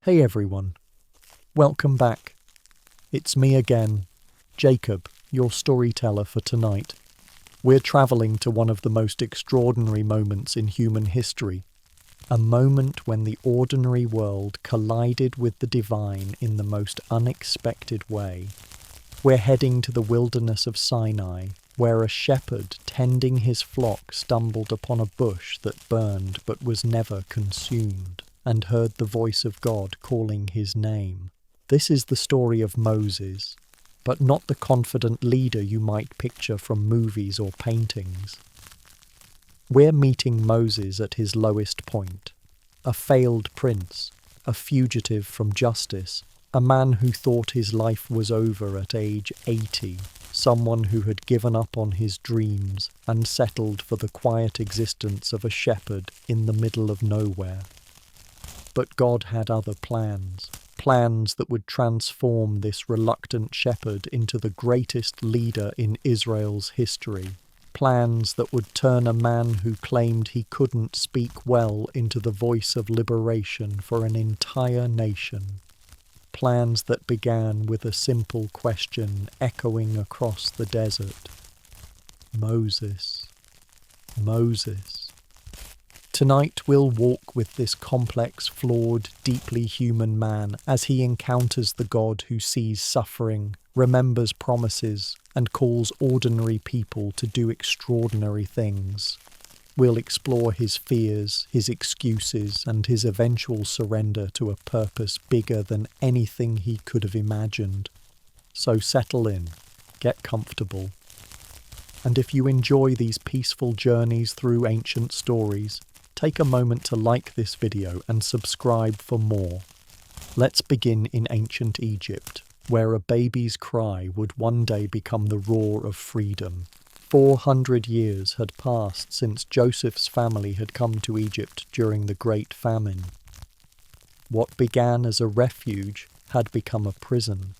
Hey everyone, welcome back. It's me again, Jacob, your storyteller for tonight. We're traveling to one of the most extraordinary moments in human history, a moment when the ordinary world collided with the divine in the most unexpected way. We're heading to the wilderness of Sinai, where a shepherd tending his flock stumbled upon a bush that burned but was never consumed, and heard the voice of God calling his name. This is the story of Moses, but not the confident leader you might picture from movies or paintings. We're meeting Moses at his lowest point, a failed prince, a fugitive from justice, a man who thought his life was over at age 80, someone who had given up on his dreams and settled for the quiet existence of a shepherd in the middle of nowhere. But God had other plans that would transform this reluctant shepherd into the greatest leader in Israel's history. Plans that would turn a man who claimed he couldn't speak well into the voice of liberation for an entire nation. Plans that began with a simple question echoing across the desert. Moses, Moses. Tonight we'll walk with this complex, flawed, deeply human man as he encounters the God who sees suffering, remembers promises, and calls ordinary people to do extraordinary things. We'll explore his fears, his excuses, and his eventual surrender to a purpose bigger than anything he could have imagined. So settle in, get comfortable. And if you enjoy these peaceful journeys through ancient stories, take a moment to like this video and subscribe for more. Let's begin in ancient Egypt, where a baby's cry would one day become the roar of freedom. 400 years had passed since Joseph's family had come to Egypt during the Great Famine. What began as a refuge had become a prison.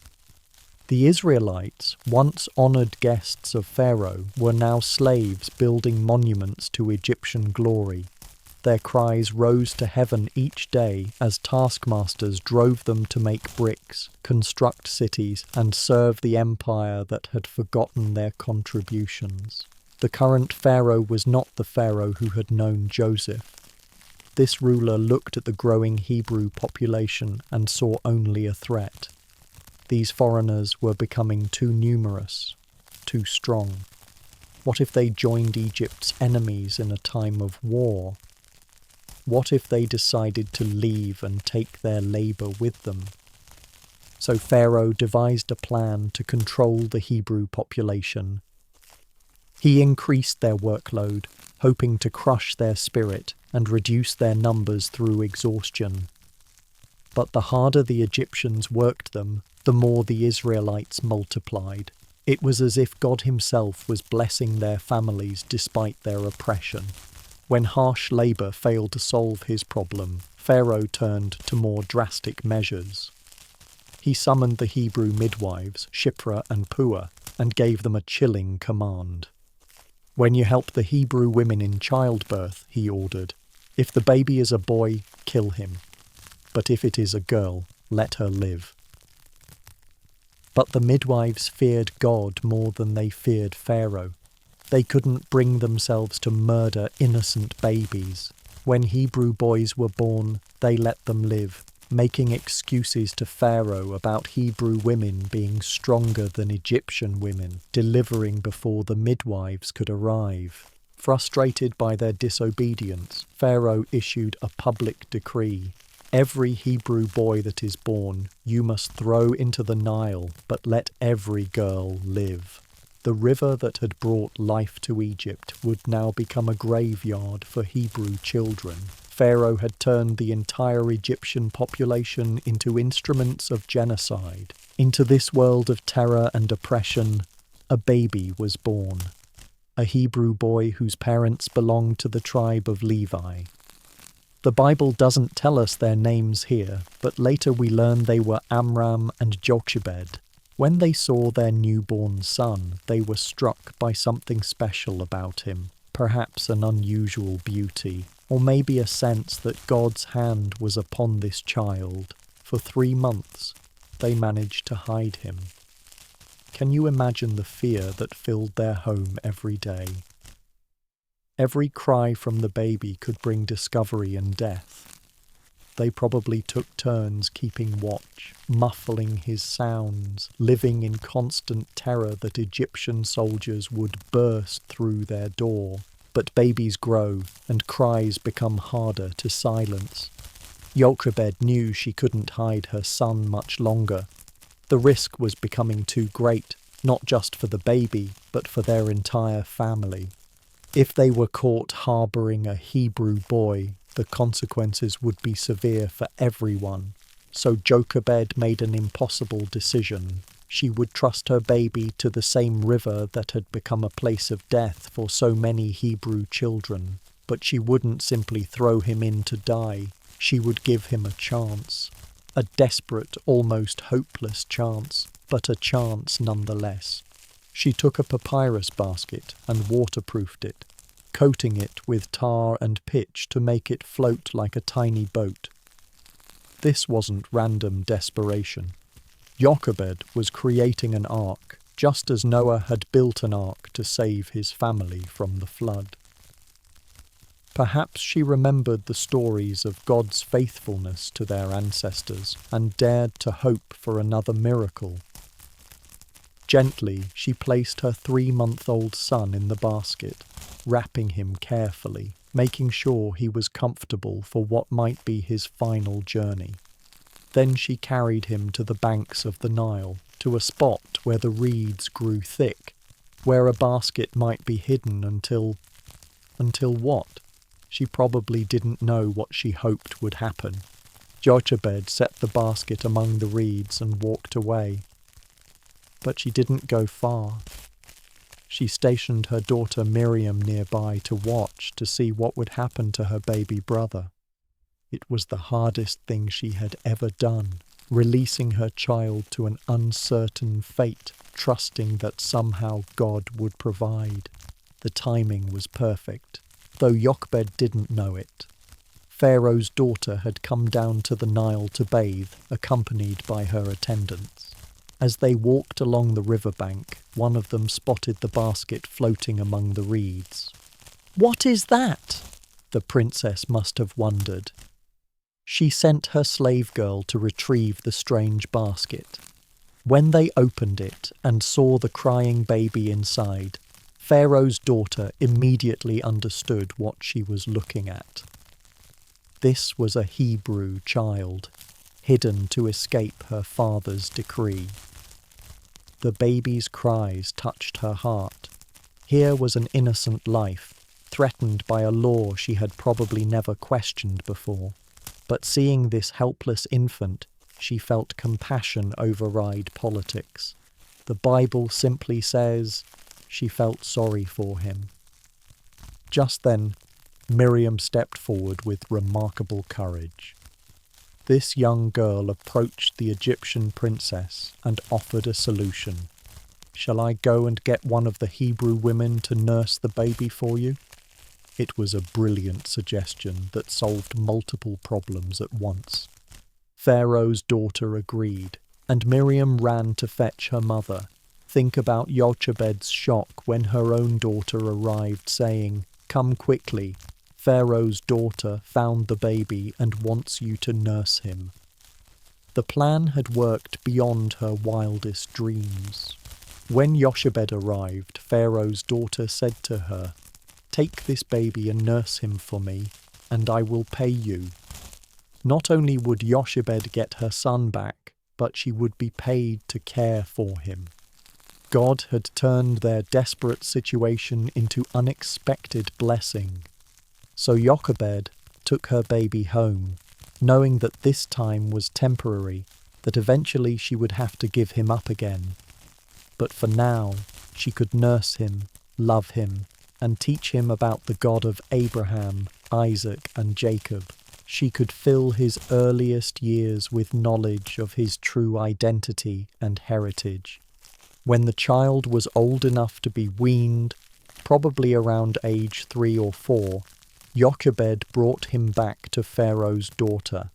The Israelites, once honored guests of Pharaoh, were now slaves building monuments to Egyptian glory. Their cries rose to heaven each day as taskmasters drove them to make bricks, construct cities, and serve the empire that had forgotten their contributions. The current pharaoh was not the pharaoh who had known Joseph. This ruler looked at the growing Hebrew population and saw only a threat. These foreigners were becoming too numerous, too strong. What if they joined Egypt's enemies in a time of war? What if they decided to leave and take their labor with them? So Pharaoh devised a plan to control the Hebrew population. He increased their workload, hoping to crush their spirit and reduce their numbers through exhaustion. But the harder the Egyptians worked them, the more the Israelites multiplied. It was as if God himself was blessing their families despite their oppression. When harsh labor failed to solve his problem, Pharaoh turned to more drastic measures. He summoned the Hebrew midwives, Shiphrah and Puah, and gave them a chilling command. When you help the Hebrew women in childbirth, he ordered, if the baby is a boy, kill him. But if it is a girl, let her live. But the midwives feared God more than they feared Pharaoh. They couldn't bring themselves to murder innocent babies. When Hebrew boys were born, they let them live, making excuses to Pharaoh about Hebrew women being stronger than Egyptian women, delivering before the midwives could arrive. Frustrated by their disobedience, Pharaoh issued a public decree. Every Hebrew boy that is born, you must throw into the Nile, but let every girl live. The river that had brought life to Egypt would now become a graveyard for Hebrew children. Pharaoh had turned the entire Egyptian population into instruments of genocide. Into this world of terror and oppression, a baby was born. A Hebrew boy whose parents belonged to the tribe of Levi. The Bible doesn't tell us their names here, but later we learn they were Amram and Jochebed. When they saw their newborn son, they were struck by something special about him, perhaps an unusual beauty, or maybe a sense that God's hand was upon this child. For 3 months, they managed to hide him. Can you imagine the fear that filled their home every day? Every cry from the baby could bring discovery and death. They probably took turns keeping watch, muffling his sounds, living in constant terror that Egyptian soldiers would burst through their door. But babies grow, and cries become harder to silence. Jochebed knew she couldn't hide her son much longer. The risk was becoming too great, not just for the baby, but for their entire family. If they were caught harbouring a Hebrew boy, the consequences would be severe for everyone. So Jochebed made an impossible decision. She would trust her baby to the same river that had become a place of death for so many Hebrew children. But she wouldn't simply throw him in to die. She would give him a chance. A desperate, almost hopeless chance, but a chance nonetheless. She took a papyrus basket and waterproofed it, coating it with tar and pitch to make it float like a tiny boat. This wasn't random desperation. Jochebed was creating an ark, just as Noah had built an ark to save his family from the flood. Perhaps she remembered the stories of God's faithfulness to their ancestors and dared to hope for another miracle. Gently, she placed her 3-month-old son in the basket, wrapping him carefully, making sure he was comfortable for what might be his final journey. Then she carried him to the banks of the Nile, to a spot where the reeds grew thick, where a basket might be hidden until what? She probably didn't know what she hoped would happen. Jochebed set the basket among the reeds and walked away. But she didn't go far. She stationed her daughter Miriam nearby to watch to see what would happen to her baby brother. It was the hardest thing she had ever done, releasing her child to an uncertain fate, trusting that somehow God would provide. The timing was perfect, though Jochebed didn't know it. Pharaoh's daughter had come down to the Nile to bathe, accompanied by her attendants. As they walked along the riverbank, one of them spotted the basket floating among the reeds. "What is that?" the princess must have wondered. She sent her slave girl to retrieve the strange basket. When they opened it and saw the crying baby inside, Pharaoh's daughter immediately understood what she was looking at. This was a Hebrew child, hidden to escape her father's decree. The baby's cries touched her heart. Here was an innocent life, threatened by a law she had probably never questioned before. But seeing this helpless infant, she felt compassion override politics. The Bible simply says she felt sorry for him. Just then, Miriam stepped forward with remarkable courage. This young girl approached the Egyptian princess and offered a solution. "Shall I go and get one of the Hebrew women to nurse the baby for you?" It was a brilliant suggestion that solved multiple problems at once. Pharaoh's daughter agreed, and Miriam ran to fetch her mother. Think about Jochebed's shock when her own daughter arrived saying, "Come quickly. Pharaoh's daughter found the baby and wants you to nurse him." The plan had worked beyond her wildest dreams. When Jochebed arrived, Pharaoh's daughter said to her, "Take this baby and nurse him for me, and I will pay you." Not only would Jochebed get her son back, but she would be paid to care for him. God had turned their desperate situation into unexpected blessing. So Jochebed took her baby home, knowing that this time was temporary, that eventually she would have to give him up again. But for now, she could nurse him, love him, and teach him about the God of Abraham, Isaac, and Jacob. She could fill his earliest years with knowledge of his true identity and heritage. When the child was old enough to be weaned, probably around age 3 or 4, Jochebed brought him back to Pharaoh's daughter.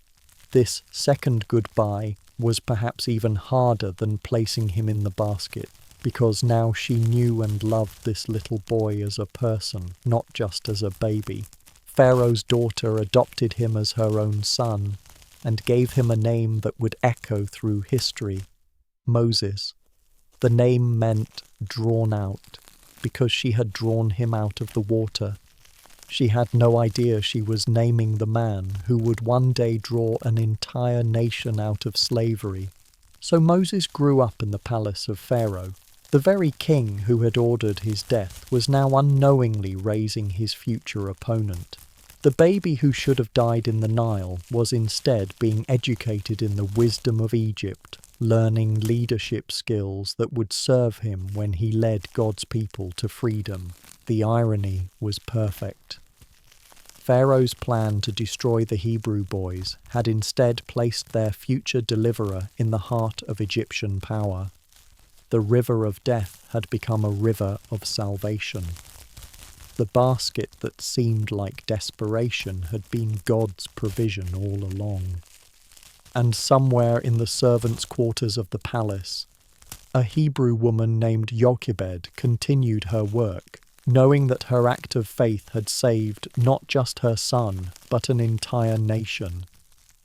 This second goodbye was perhaps even harder than placing him in the basket, because now she knew and loved this little boy as a person, not just as a baby. Pharaoh's daughter adopted him as her own son and gave him a name that would echo through history, Moses. The name meant drawn out, because she had drawn him out of the water. She had no idea she was naming the man who would one day draw an entire nation out of slavery. So Moses grew up in the palace of Pharaoh. The very king who had ordered his death was now unknowingly raising his future opponent. The baby who should have died in the Nile was instead being educated in the wisdom of Egypt, learning leadership skills that would serve him when he led God's people to freedom. The irony was perfect. Pharaoh's plan to destroy the Hebrew boys had instead placed their future deliverer in the heart of Egyptian power. The river of death had become a river of salvation. The basket that seemed like desperation had been God's provision all along. And somewhere in the servants' quarters of the palace, a Hebrew woman named Jochebed continued her work, knowing that her act of faith had saved not just her son, but an entire nation.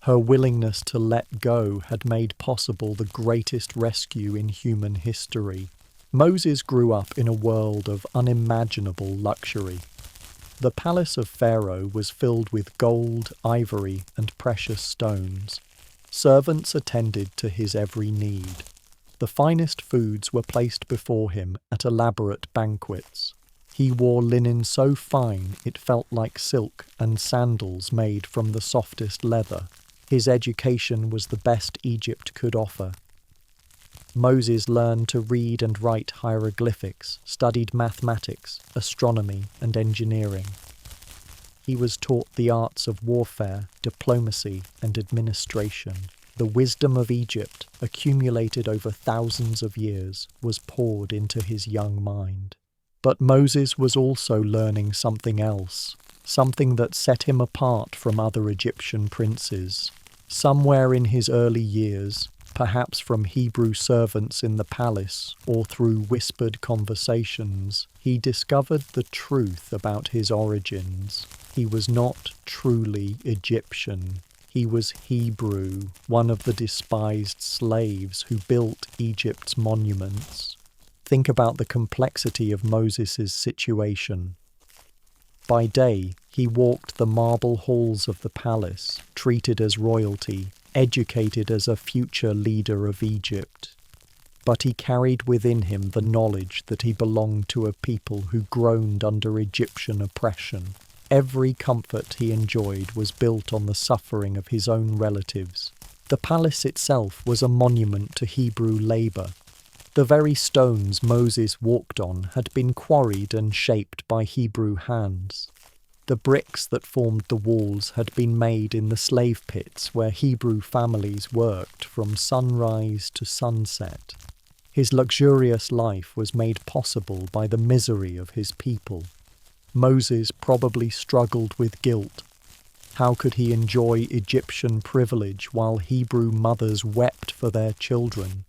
Her willingness to let go had made possible the greatest rescue in human history. Moses grew up in a world of unimaginable luxury. The palace of Pharaoh was filled with gold, ivory, and precious stones. Servants attended to his every need. The finest foods were placed before him at elaborate banquets. He wore linen so fine it felt like silk and sandals made from the softest leather. His education was the best Egypt could offer. Moses learned to read and write hieroglyphics, studied mathematics, astronomy, and engineering. He was taught the arts of warfare, diplomacy, and administration. The wisdom of Egypt, accumulated over thousands of years, was poured into his young mind. But Moses was also learning something else, something that set him apart from other Egyptian princes. Somewhere in his early years, perhaps from Hebrew servants in the palace or through whispered conversations, he discovered the truth about his origins. He was not truly Egyptian. He was Hebrew, one of the despised slaves who built Egypt's monuments. Think about the complexity of Moses' situation. By day, he walked the marble halls of the palace, treated as royalty, educated as a future leader of Egypt. But he carried within him the knowledge that he belonged to a people who groaned under Egyptian oppression. Every comfort he enjoyed was built on the suffering of his own relatives. The palace itself was a monument to Hebrew labour. The very stones Moses walked on had been quarried and shaped by Hebrew hands. The bricks that formed the walls had been made in the slave pits where Hebrew families worked from sunrise to sunset. His luxurious life was made possible by the misery of his people. Moses probably struggled with guilt. How could he enjoy Egyptian privilege while Hebrew mothers wept for their children?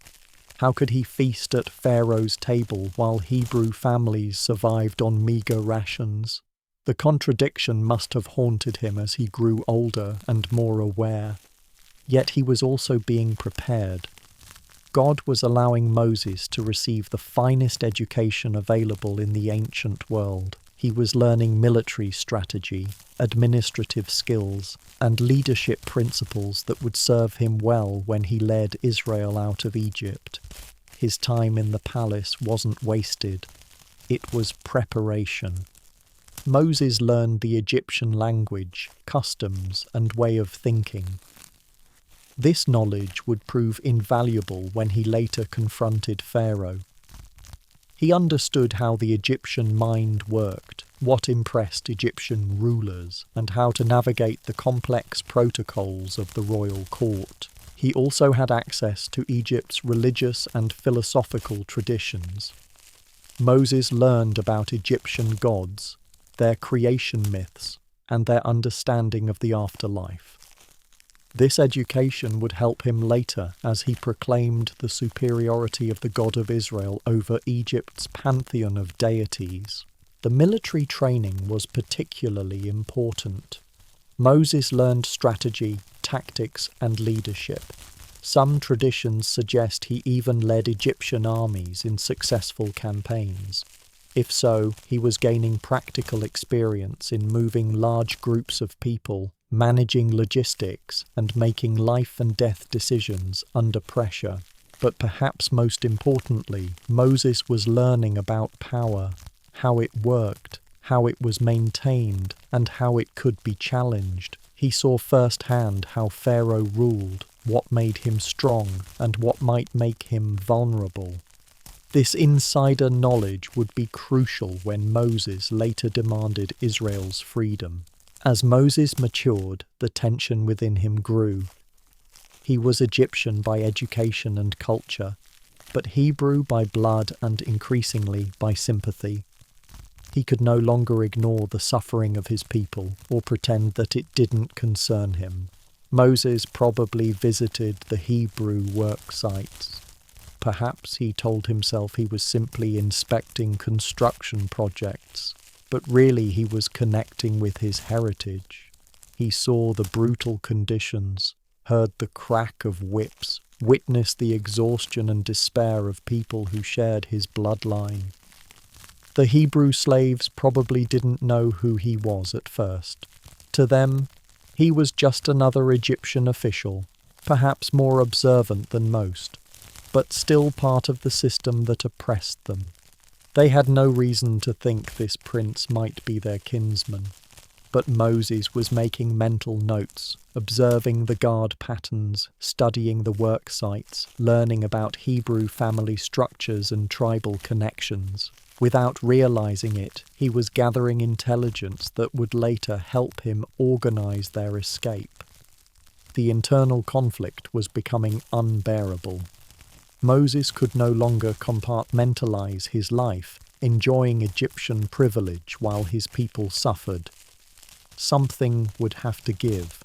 How could he feast at Pharaoh's table while Hebrew families survived on meagre rations? The contradiction must have haunted him as he grew older and more aware. Yet he was also being prepared. God was allowing Moses to receive the finest education available in the ancient world. He was learning military strategy, administrative skills, and leadership principles that would serve him well when he led Israel out of Egypt. His time in the palace wasn't wasted. It was preparation. Moses learned the Egyptian language, customs, and way of thinking. This knowledge would prove invaluable when he later confronted Pharaoh. He understood how the Egyptian mind worked, what impressed Egyptian rulers, and how to navigate the complex protocols of the royal court. He also had access to Egypt's religious and philosophical traditions. Moses learned about Egyptian gods, their creation myths, and their understanding of the afterlife. This education would help him later as he proclaimed the superiority of the God of Israel over Egypt's pantheon of deities. The military training was particularly important. Moses learned strategy, tactics, and leadership. Some traditions suggest he even led Egyptian armies in successful campaigns. If so, he was gaining practical experience in moving large groups of people, managing logistics, and making life and death decisions under pressure. But perhaps most importantly, Moses was learning about power, how it worked, how it was maintained, and how it could be challenged. He saw firsthand how Pharaoh ruled, what made him strong, and what might make him vulnerable. This insider knowledge would be crucial when Moses later demanded Israel's freedom. As Moses matured, the tension within him grew. He was Egyptian by education and culture, but Hebrew by blood and increasingly by sympathy. He could no longer ignore the suffering of his people or pretend that it didn't concern him. Moses probably visited the Hebrew work sites. Perhaps he told himself he was simply inspecting construction projects, but really he was connecting with his heritage. He saw the brutal conditions, heard the crack of whips, witnessed the exhaustion and despair of people who shared his bloodline. The Hebrew slaves probably didn't know who he was at first. To them, he was just another Egyptian official, perhaps more observant than most, but still part of the system that oppressed them. They had no reason to think this prince might be their kinsman, but Moses was making mental notes, observing the guard patterns, studying the work sites, learning about Hebrew family structures and tribal connections. Without realizing it, he was gathering intelligence that would later help him organize their escape. The internal conflict was becoming unbearable. Moses could no longer compartmentalize his life, enjoying Egyptian privilege while his people suffered. Something would have to give.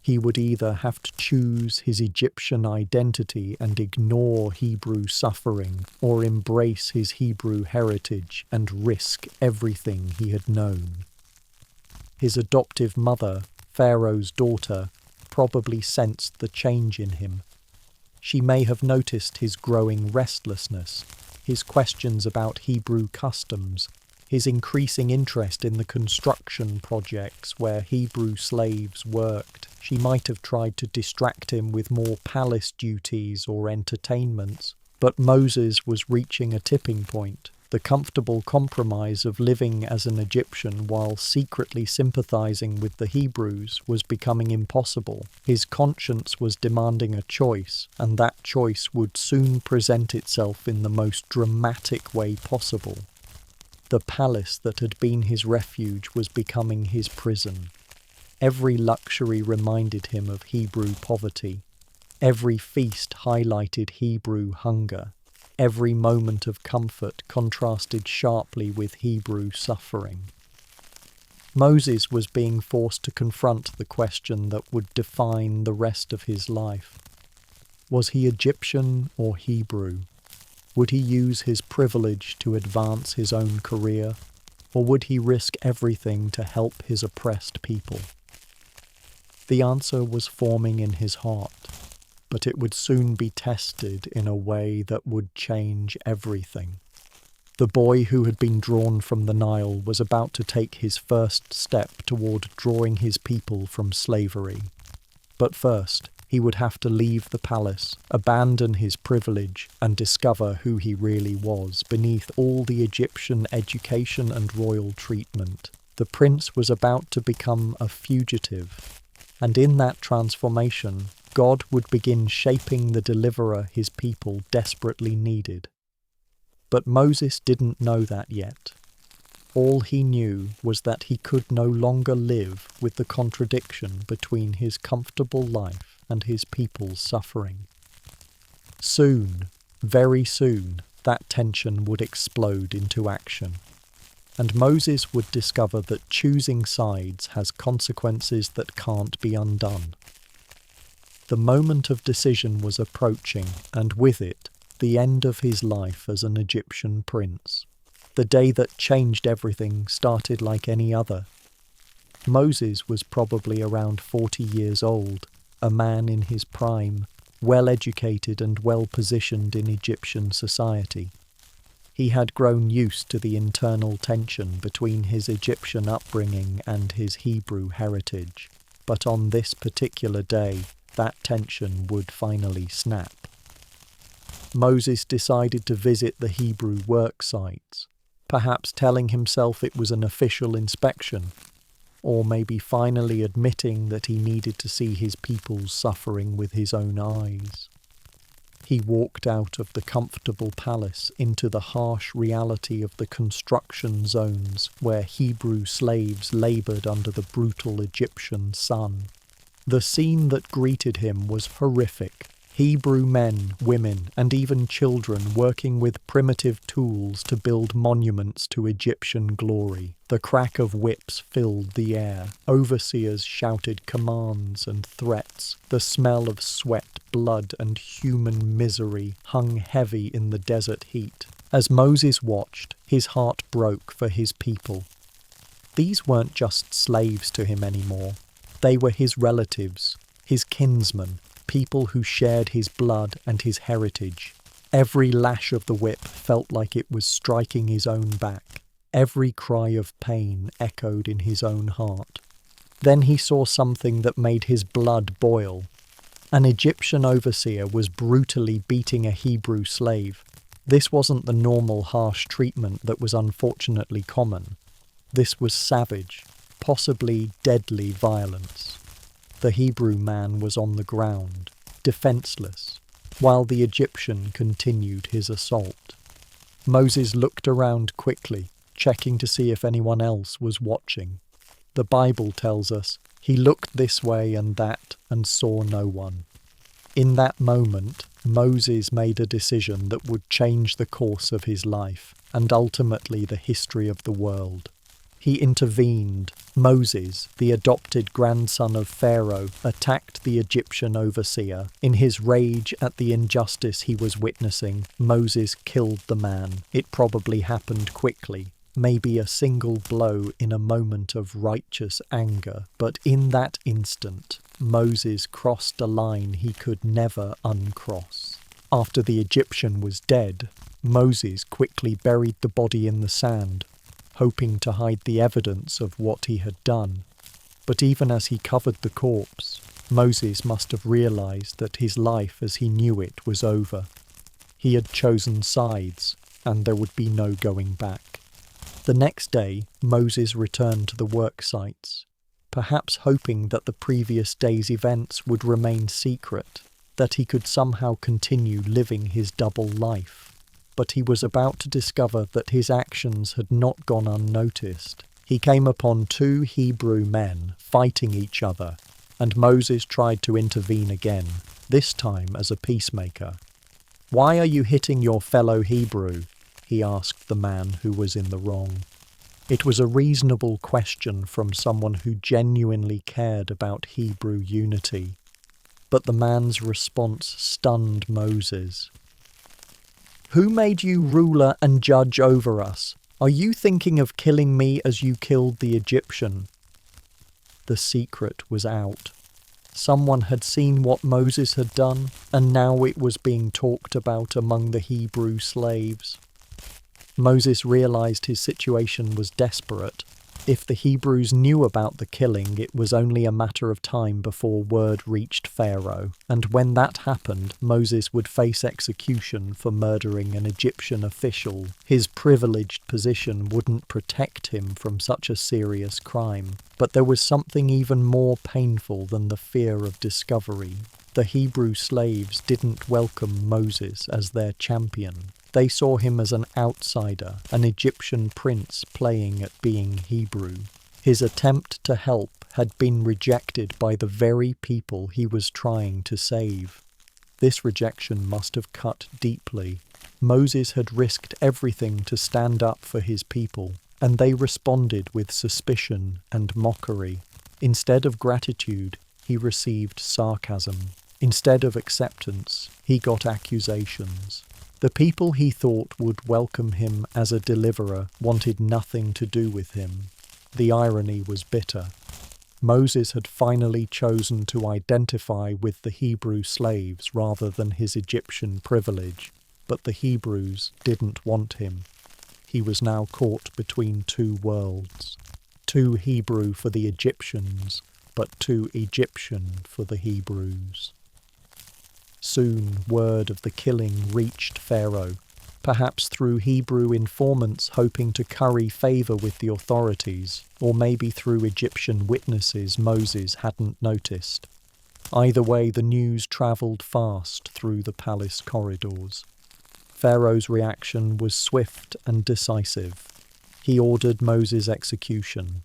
He would either have to choose his Egyptian identity and ignore Hebrew suffering, or embrace his Hebrew heritage and risk everything he had known. His adoptive mother, Pharaoh's daughter, probably sensed the change in him. She may have noticed his growing restlessness, his questions about Hebrew customs, his increasing interest in the construction projects where Hebrew slaves worked. She might have tried to distract him with more palace duties or entertainments, but Moses was reaching a tipping point. The comfortable compromise of living as an Egyptian while secretly sympathizing with the Hebrews was becoming impossible. His conscience was demanding a choice, and that choice would soon present itself in the most dramatic way possible. The palace that had been his refuge was becoming his prison. Every luxury reminded him of Hebrew poverty. Every feast highlighted Hebrew hunger. Every moment of comfort contrasted sharply with Hebrew suffering. Moses was being forced to confront the question that would define the rest of his life. Was he Egyptian or Hebrew? Would he use his privilege to advance his own career, or would he risk everything to help his oppressed people? The answer was forming in his heart, but it would soon be tested in a way that would change everything. The boy who had been drawn from the Nile was about to take his first step toward drawing his people from slavery. But first, he would have to leave the palace, abandon his privilege, and discover who he really was beneath all the Egyptian education and royal treatment. The prince was about to become a fugitive, and in that transformation, God would begin shaping the deliverer his people desperately needed. But Moses didn't know that yet. All he knew was that he could no longer live with the contradiction between his comfortable life and his people's suffering. Soon, very soon, that tension would explode into action, and Moses would discover that choosing sides has consequences that can't be undone. The moment of decision was approaching, and with it, the end of his life as an Egyptian prince. The day that changed everything started like any other. Moses was probably around 40 years old, a man in his prime, well-educated and well-positioned in Egyptian society. He had grown used to the internal tension between his Egyptian upbringing and his Hebrew heritage, but on this particular day, that tension would finally snap. Moses decided to visit the Hebrew work sites, perhaps telling himself it was an official inspection, or maybe finally admitting that he needed to see his people's suffering with his own eyes. He walked out of the comfortable palace into the harsh reality of the construction zones where Hebrew slaves laboured under the brutal Egyptian sun. The scene that greeted him was horrific. Hebrew men, women, and even children working with primitive tools to build monuments to Egyptian glory. The crack of whips filled the air. Overseers shouted commands and threats. The smell of sweat, blood, and human misery hung heavy in the desert heat. As Moses watched, his heart broke for his people. These weren't just slaves to him anymore. They were his relatives, his kinsmen, people who shared his blood and his heritage. Every lash of the whip felt like it was striking his own back. Every cry of pain echoed in his own heart. Then he saw something that made his blood boil. An Egyptian overseer was brutally beating a Hebrew slave. This wasn't the normal harsh treatment that was unfortunately common. This was savage, possibly deadly violence. The Hebrew man was on the ground, defenseless, while the Egyptian continued his assault. Moses looked around quickly, checking to see if anyone else was watching. The Bible tells us, he looked this way and that and saw no one. In that moment, Moses made a decision that would change the course of his life and ultimately the history of the world. He intervened. Moses, the adopted grandson of Pharaoh, attacked the Egyptian overseer. In his rage at the injustice he was witnessing, Moses killed the man. It probably happened quickly, maybe a single blow in a moment of righteous anger. But in that instant, Moses crossed a line he could never uncross. After the Egyptian was dead, Moses quickly buried the body in the sand, hoping to hide the evidence of what he had done. But even as he covered the corpse, Moses must have realized that his life as he knew it was over. He had chosen sides, and there would be no going back. The next day, Moses returned to the work sites, perhaps hoping that the previous day's events would remain secret, that he could somehow continue living his double life. But he was about to discover that his actions had not gone unnoticed. He came upon two Hebrew men fighting each other, and Moses tried to intervene again, this time as a peacemaker. "Why are you hitting your fellow Hebrew?" he asked the man who was in the wrong. It was a reasonable question from someone who genuinely cared about Hebrew unity. But the man's response stunned Moses. "Who made you ruler and judge over us? Are you thinking of killing me as you killed the Egyptian?" The secret was out. Someone had seen what Moses had done, and now it was being talked about among the Hebrew slaves. Moses realized his situation was desperate. If the Hebrews knew about the killing, it was only a matter of time before word reached Pharaoh, and when that happened, Moses would face execution for murdering an Egyptian official. His privileged position wouldn't protect him from such a serious crime. But there was something even more painful than the fear of discovery. The Hebrew slaves didn't welcome Moses as their champion. They saw him as an outsider, an Egyptian prince playing at being Hebrew. His attempt to help had been rejected by the very people he was trying to save. This rejection must have cut deeply. Moses had risked everything to stand up for his people, and they responded with suspicion and mockery. Instead of gratitude, he received sarcasm. Instead of acceptance, he got accusations. The people he thought would welcome him as a deliverer wanted nothing to do with him. The irony was bitter. Moses had finally chosen to identify with the Hebrew slaves rather than his Egyptian privilege, but the Hebrews didn't want him. He was now caught between two worlds, too Hebrew for the Egyptians, but too Egyptian for the Hebrews. Soon word of the killing reached Pharaoh, perhaps through Hebrew informants hoping to curry favour with the authorities, or maybe through Egyptian witnesses Moses hadn't noticed. Either way, the news travelled fast through the palace corridors. Pharaoh's reaction was swift and decisive. He ordered Moses' execution.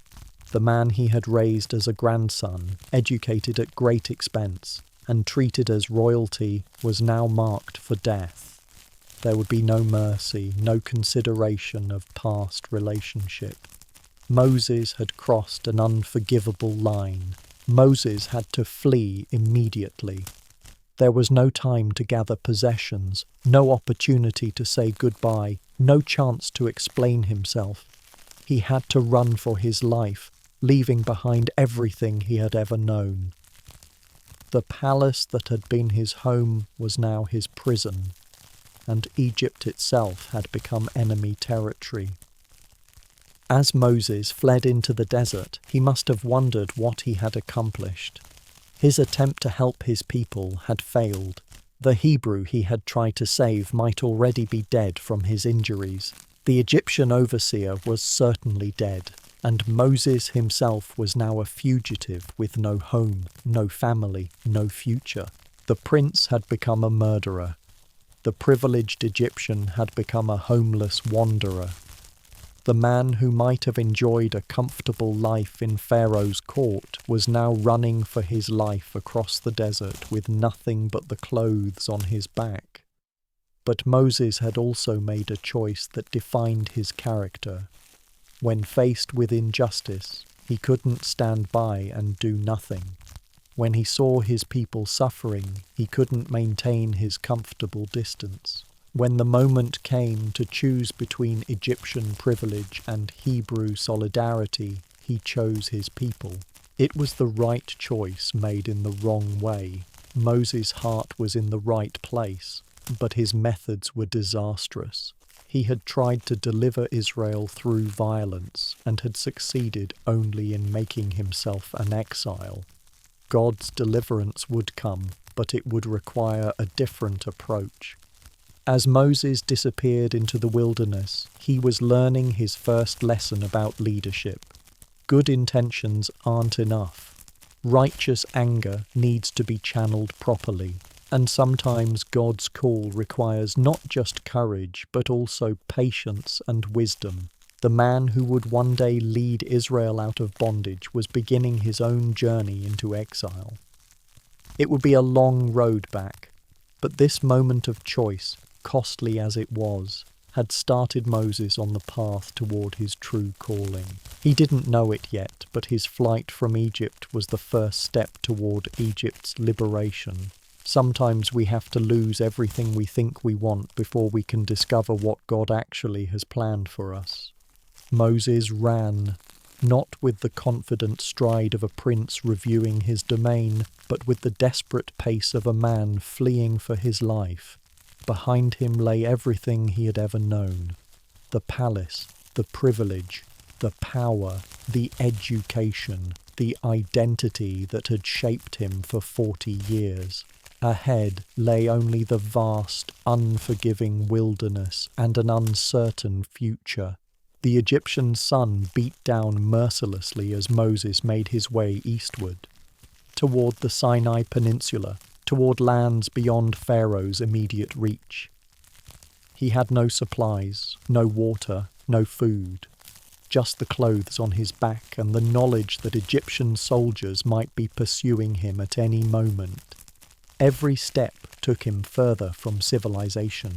The man he had raised as a grandson, educated at great expense, and treated as royalty, was now marked for death. There would be no mercy, no consideration of past relationship. Moses had crossed an unforgivable line. Moses had to flee immediately. There was no time to gather possessions, no opportunity to say goodbye, no chance to explain himself. He had to run for his life, leaving behind everything he had ever known. The palace that had been his home was now his prison, and Egypt itself had become enemy territory. As Moses fled into the desert, he must have wondered what he had accomplished. His attempt to help his people had failed. The Hebrew he had tried to save might already be dead from his injuries. The Egyptian overseer was certainly dead, and Moses himself was now a fugitive with no home, no family, no future. The prince had become a murderer. The privileged Egyptian had become a homeless wanderer. The man who might have enjoyed a comfortable life in Pharaoh's court was now running for his life across the desert with nothing but the clothes on his back. But Moses had also made a choice that defined his character. When faced with injustice, he couldn't stand by and do nothing. When he saw his people suffering, he couldn't maintain his comfortable distance. When the moment came to choose between Egyptian privilege and Hebrew solidarity, he chose his people. It was the right choice made in the wrong way. Moses' heart was in the right place, but his methods were disastrous. He had tried to deliver Israel through violence and had succeeded only in making himself an exile. God's deliverance would come, but it would require a different approach. As Moses disappeared into the wilderness, he was learning his first lesson about leadership. Good intentions aren't enough. Righteous anger needs to be channeled properly, and sometimes God's call requires not just courage, but also patience and wisdom. The man who would one day lead Israel out of bondage was beginning his own journey into exile. It would be a long road back, but this moment of choice, costly as it was, had started Moses on the path toward his true calling. He didn't know it yet, but his flight from Egypt was the first step toward Egypt's liberation. Sometimes we have to lose everything we think we want before we can discover what God actually has planned for us. Moses ran, not with the confident stride of a prince reviewing his domain, but with the desperate pace of a man fleeing for his life. Behind him lay everything he had ever known: the palace, the privilege, the power, the education, the identity that had shaped him for 40 years. Ahead lay only the vast, unforgiving wilderness and an uncertain future. The Egyptian sun beat down mercilessly as Moses made his way eastward, toward the Sinai Peninsula, toward lands beyond Pharaoh's immediate reach. He had no supplies, no water, no food, just the clothes on his back and the knowledge that Egyptian soldiers might be pursuing him at any moment. Every step took him further from civilization.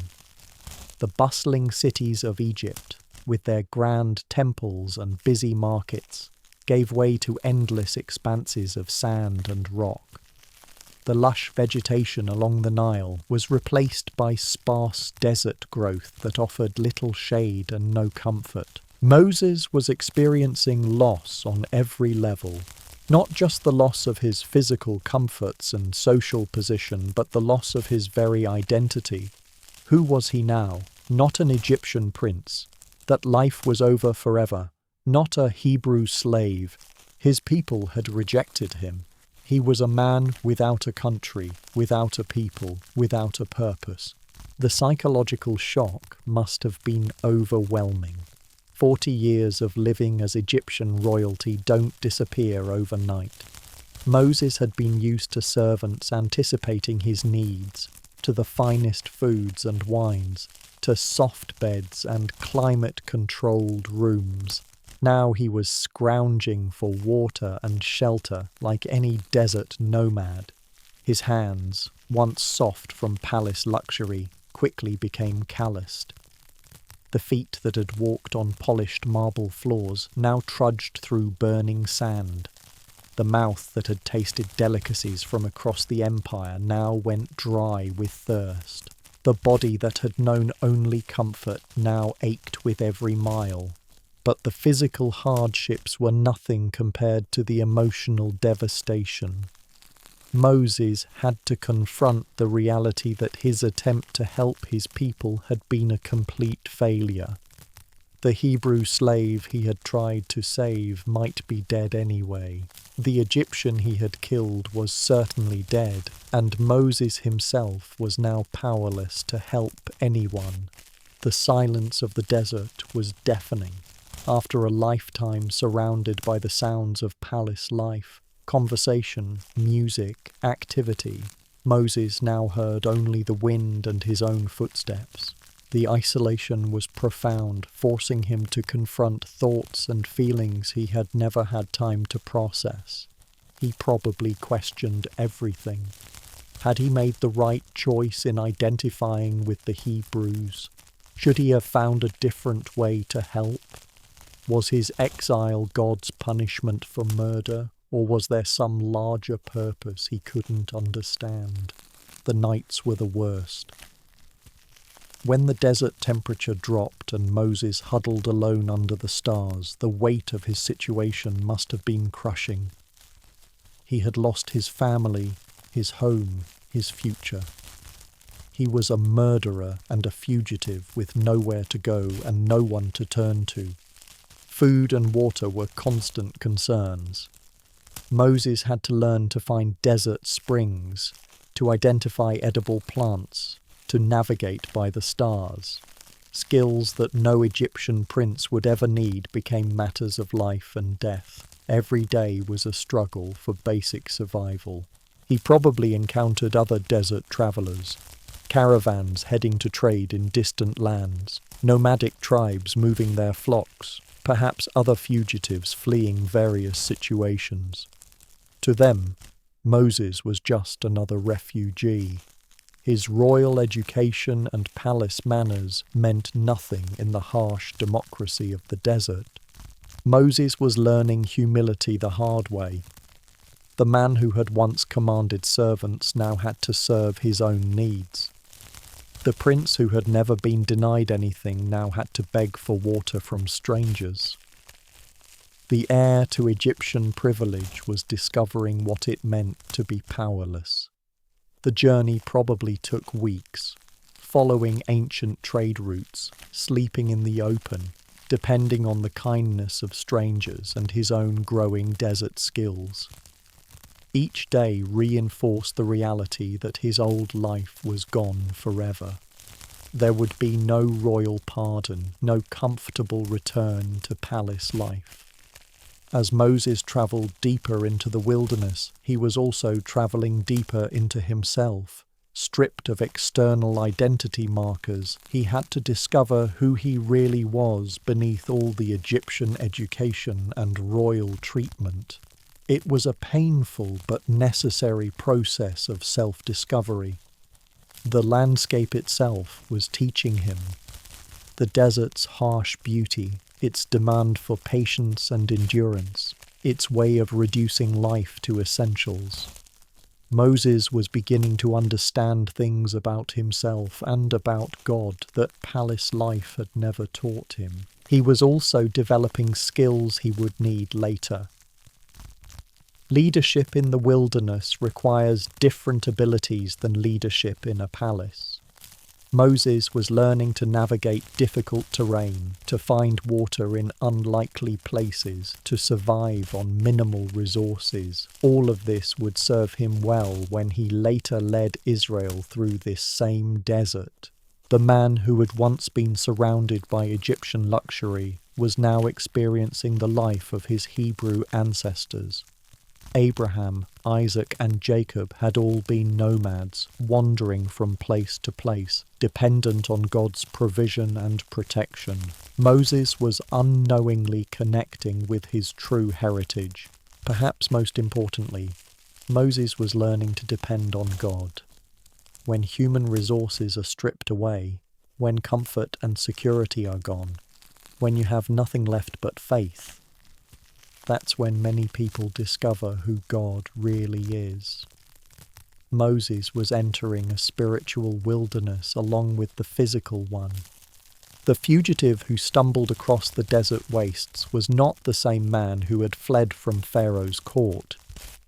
The bustling cities of Egypt, with their grand temples and busy markets, gave way to endless expanses of sand and rock. The lush vegetation along the Nile was replaced by sparse desert growth that offered little shade and no comfort. Moses was experiencing loss on every level. Not just the loss of his physical comforts and social position, but the loss of his very identity. Who was he now? Not an Egyptian prince. That life was over forever. Not a Hebrew slave. His people had rejected him. He was a man without a country, without a people, without a purpose. The psychological shock must have been overwhelming. 40 years of living as Egyptian royalty don't disappear overnight. Moses had been used to servants anticipating his needs, to the finest foods and wines, to soft beds and climate-controlled rooms. Now he was scrounging for water and shelter like any desert nomad. His hands, once soft from palace luxury, quickly became calloused. The feet that had walked on polished marble floors now trudged through burning sand. The mouth that had tasted delicacies from across the empire now went dry with thirst. The body that had known only comfort now ached with every mile. But the physical hardships were nothing compared to the emotional devastation. Moses had to confront the reality that his attempt to help his people had been a complete failure. The Hebrew slave he had tried to save might be dead anyway. The Egyptian he had killed was certainly dead, and Moses himself was now powerless to help anyone. The silence of the desert was deafening. After a lifetime surrounded by the sounds of palace life, conversation, music, activity, Moses now heard only the wind and his own footsteps. The isolation was profound, forcing him to confront thoughts and feelings he had never had time to process. He probably questioned everything. Had he made the right choice in identifying with the Hebrews? Should he have found a different way to help? Was his exile God's punishment for murder, or was there some larger purpose he couldn't understand? The nights were the worst. When the desert temperature dropped and Moses huddled alone under the stars, the weight of his situation must have been crushing. He had lost his family, his home, his future. He was a murderer and a fugitive with nowhere to go and no one to turn to. Food and water were constant concerns. Moses had to learn to find desert springs, to identify edible plants, to navigate by the stars. Skills that no Egyptian prince would ever need became matters of life and death. Every day was a struggle for basic survival. He probably encountered other desert travelers, caravans heading to trade in distant lands, nomadic tribes moving their flocks, perhaps other fugitives fleeing various situations. To them, Moses was just another refugee. His royal education and palace manners meant nothing in the harsh democracy of the desert. Moses was learning humility the hard way. The man who had once commanded servants now had to serve his own needs. The prince who had never been denied anything now had to beg for water from strangers. The heir to Egyptian privilege was discovering what it meant to be powerless. The journey probably took weeks, following ancient trade routes, sleeping in the open, depending on the kindness of strangers and his own growing desert skills. Each day reinforced the reality that his old life was gone forever. There would be no royal pardon, no comfortable return to palace life. As Moses travelled deeper into the wilderness, he was also travelling deeper into himself. Stripped of external identity markers, he had to discover who he really was beneath all the Egyptian education and royal treatment. It was a painful but necessary process of self-discovery. The landscape itself was teaching him. The desert's harsh beauty, its demand for patience and endurance, its way of reducing life to essentials. Moses was beginning to understand things about himself and about God that palace life had never taught him. He was also developing skills he would need later. Leadership in the wilderness requires different abilities than leadership in a palace. Moses was learning to navigate difficult terrain, to find water in unlikely places, to survive on minimal resources. All of this would serve him well when he later led Israel through this same desert. The man who had once been surrounded by Egyptian luxury was now experiencing the life of his Hebrew ancestors. Abraham, Isaac, and Jacob had all been nomads, wandering from place to place, dependent on God's provision and protection. Moses was unknowingly connecting with his true heritage. Perhaps most importantly, Moses was learning to depend on God. When human resources are stripped away, when comfort and security are gone, when you have nothing left but faith, that's when many people discover who God really is. Moses was entering a spiritual wilderness along with the physical one. The fugitive who stumbled across the desert wastes was not the same man who had fled from Pharaoh's court.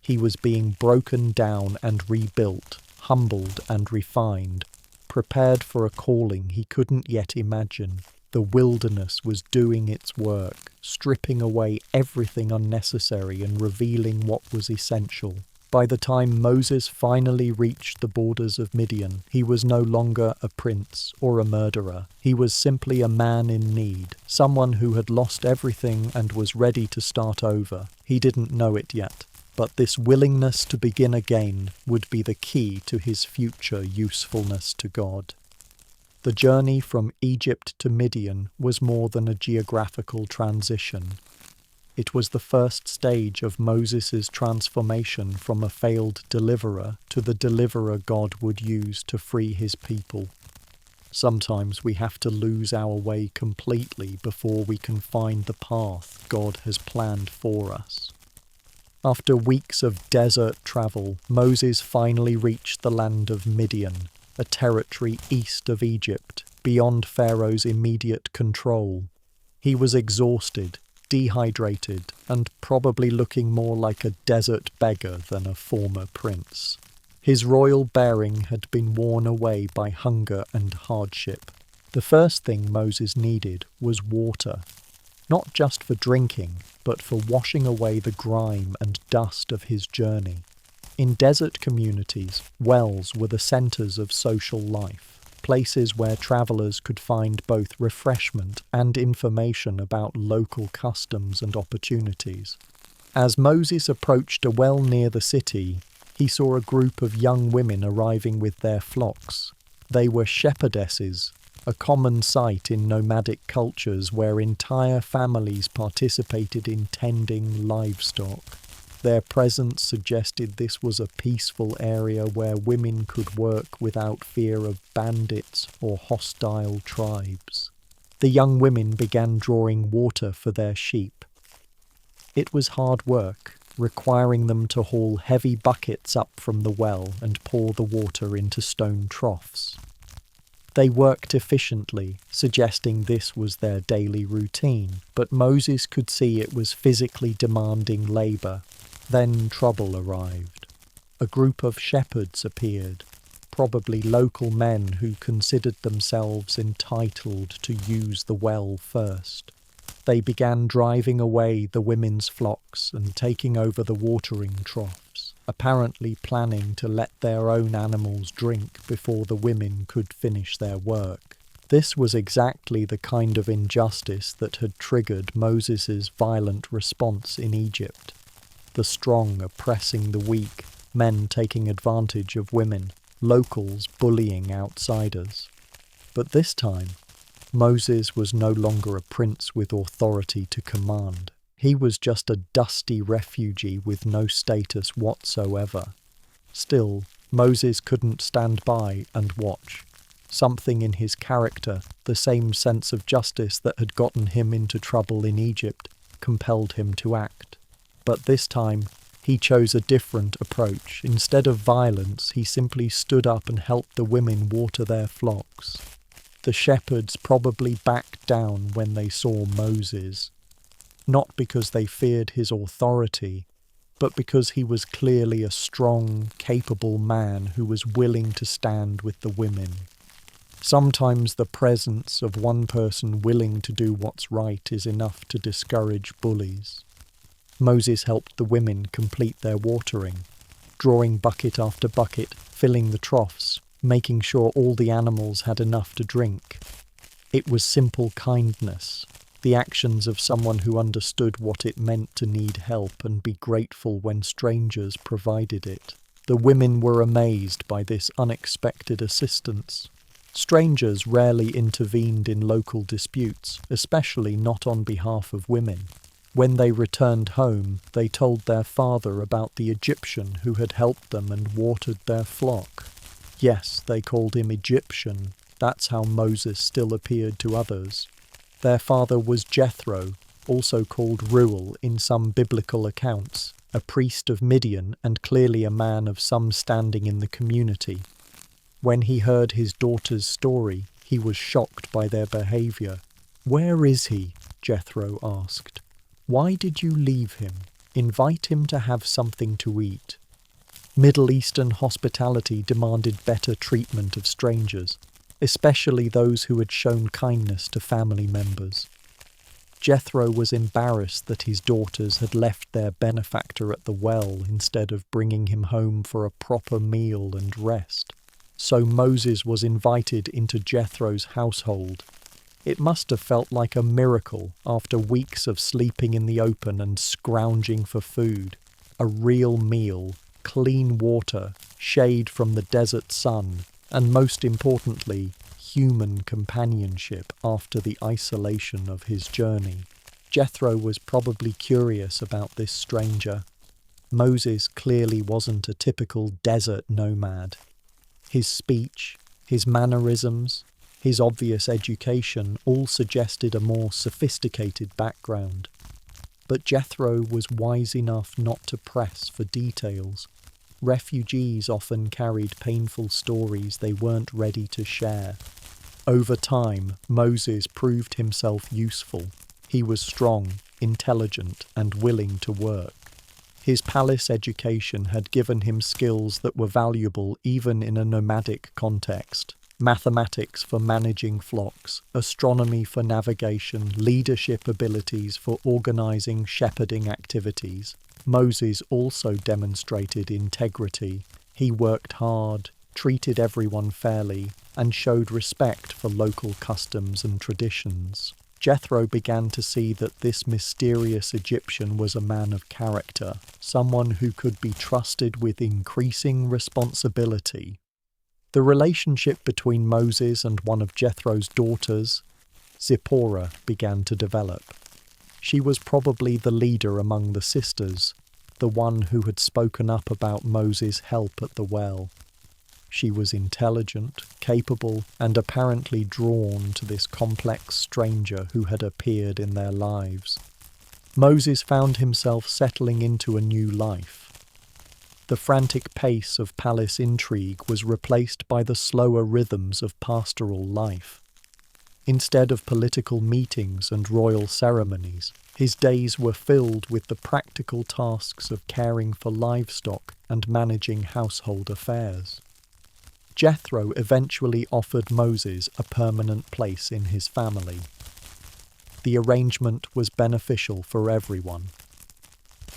He was being broken down and rebuilt, humbled and refined, prepared for a calling he couldn't yet imagine. The wilderness was doing its work, stripping away everything unnecessary and revealing what was essential. By the time Moses finally reached the borders of Midian, he was no longer a prince or a murderer. He was simply a man in need, someone who had lost everything and was ready to start over. He didn't know it yet, but this willingness to begin again would be the key to his future usefulness to God. The journey from Egypt to Midian was more than a geographical transition. It was the first stage of Moses' transformation from a failed deliverer to the deliverer God would use to free his people. Sometimes we have to lose our way completely before we can find the path God has planned for us. After weeks of desert travel, Moses finally reached the land of Midian, a territory east of Egypt, beyond Pharaoh's immediate control. He was exhausted, dehydrated, and probably looking more like a desert beggar than a former prince. His royal bearing had been worn away by hunger and hardship. The first thing Moses needed was water, not just for drinking, but for washing away the grime and dust of his journey. In desert communities, wells were the centres of social life, places where travellers could find both refreshment and information about local customs and opportunities. As Moses approached a well near the city, he saw a group of young women arriving with their flocks. They were shepherdesses, a common sight in nomadic cultures where entire families participated in tending livestock. Their presence suggested this was a peaceful area where women could work without fear of bandits or hostile tribes. The young women began drawing water for their sheep. It was hard work, requiring them to haul heavy buckets up from the well and pour the water into stone troughs. They worked efficiently, suggesting this was their daily routine, but Moses could see it was physically demanding labour. Then trouble arrived. A group of shepherds appeared, probably local men who considered themselves entitled to use the well first. They began driving away the women's flocks and taking over the watering troughs, apparently planning to let their own animals drink before the women could finish their work. This was exactly the kind of injustice that had triggered Moses' violent response in Egypt. The strong oppressing the weak, men taking advantage of women, locals bullying outsiders. But this time, Moses was no longer a prince with authority to command. He was just a dusty refugee with no status whatsoever. Still, Moses couldn't stand by and watch. Something in his character, the same sense of justice that had gotten him into trouble in Egypt, compelled him to act. But this time, He chose a different approach. Instead of violence, he simply stood up and helped the women water their flocks. The shepherds probably backed down when they saw Moses, not because they feared his authority, but because he was clearly a strong, capable man who was willing to stand with the women. Sometimes the presence of one person willing to do what's right is enough to discourage bullies. Moses helped the women complete their watering, drawing bucket after bucket, filling the troughs, making sure all the animals had enough to drink. It was simple kindness, the actions of someone who understood what it meant to need help and be grateful when strangers provided it. The women were amazed by this unexpected assistance. Strangers rarely intervened in local disputes, especially not on behalf of women. When they returned home, they told their father about the Egyptian who had helped them and watered their flock. Yes, they called him Egyptian. That's how Moses still appeared to others. Their father was Jethro, also called Reuel in some biblical accounts, a priest of Midian and clearly a man of some standing in the community. When he heard his daughter's story, he was shocked by their behavior. "Where is he?" Jethro asked. "Why did you leave him? Invite him to have something to eat." Middle Eastern hospitality demanded better treatment of strangers, especially those who had shown kindness to family members. Jethro was embarrassed that his daughters had left their benefactor at the well instead of bringing him home for a proper meal and rest. So Moses was invited into Jethro's household. It must have felt like a miracle after weeks of sleeping in the open and scrounging for food. A real meal, clean water, shade from the desert sun, and most importantly, human companionship after the isolation of his journey. Jethro was probably curious about this stranger. Moses clearly wasn't a typical desert nomad. His speech, his mannerisms, his obvious education all suggested a more sophisticated background. But Jethro was wise enough not to press for details. Refugees often carried painful stories they weren't ready to share. Over time, Moses proved himself useful. He was strong, intelligent, and willing to work. His palace education had given him skills that were valuable even in a nomadic context. Mathematics for managing flocks, astronomy for navigation, leadership abilities for organizing shepherding activities. Moses also demonstrated integrity. He worked hard, treated everyone fairly, and showed respect for local customs and traditions. Jethro began to see that this mysterious Egyptian was a man of character, someone who could be trusted with increasing responsibility. The relationship between Moses and one of Jethro's daughters, Zipporah, began to develop. She was probably the leader among the sisters, the one who had spoken up about Moses' help at the well. She was intelligent, capable, and apparently drawn to this complex stranger who had appeared in their lives. Moses found himself settling into a new life. The frantic pace of palace intrigue was replaced by the slower rhythms of pastoral life. Instead of political meetings and royal ceremonies, his days were filled with the practical tasks of caring for livestock and managing household affairs. Jethro eventually offered Moses a permanent place in his family. The arrangement was beneficial for everyone.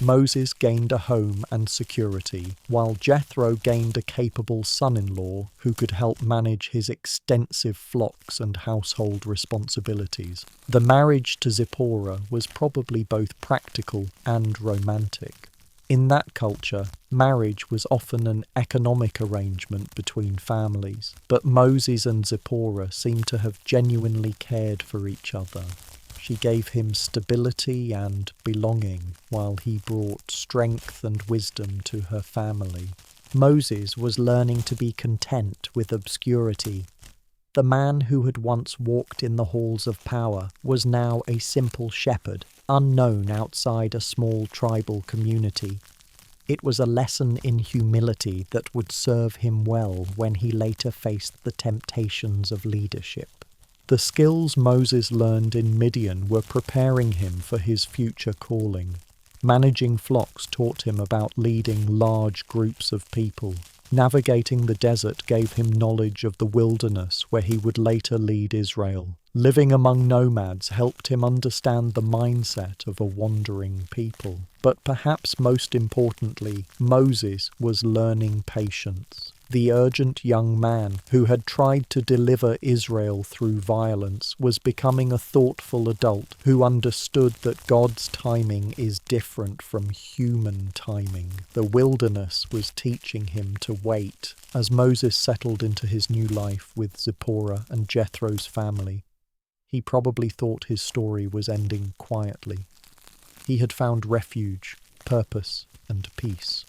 Moses gained a home and security, while Jethro gained a capable son-in-law who could help manage his extensive flocks and household responsibilities. The marriage to Zipporah was probably both practical and romantic. In that culture, marriage was often an economic arrangement between families, but Moses and Zipporah seemed to have genuinely cared for each other. She gave him stability and belonging, while he brought strength and wisdom to her family. Moses was learning to be content with obscurity. The man who had once walked in the halls of power was now a simple shepherd, unknown outside a small tribal community. It was a lesson in humility that would serve him well when he later faced the temptations of leadership. The skills Moses learned in Midian were preparing him for his future calling. Managing flocks taught him about leading large groups of people. Navigating the desert gave him knowledge of the wilderness where he would later lead Israel. Living among nomads helped him understand the mindset of a wandering people. But perhaps most importantly, Moses was learning patience. The urgent young man who had tried to deliver Israel through violence was becoming a thoughtful adult who understood that God's timing is different from human timing. The wilderness was teaching him to wait. As Moses settled into his new life with Zipporah and Jethro's family, he probably thought his story was ending quietly. He had found refuge, purpose, and peace.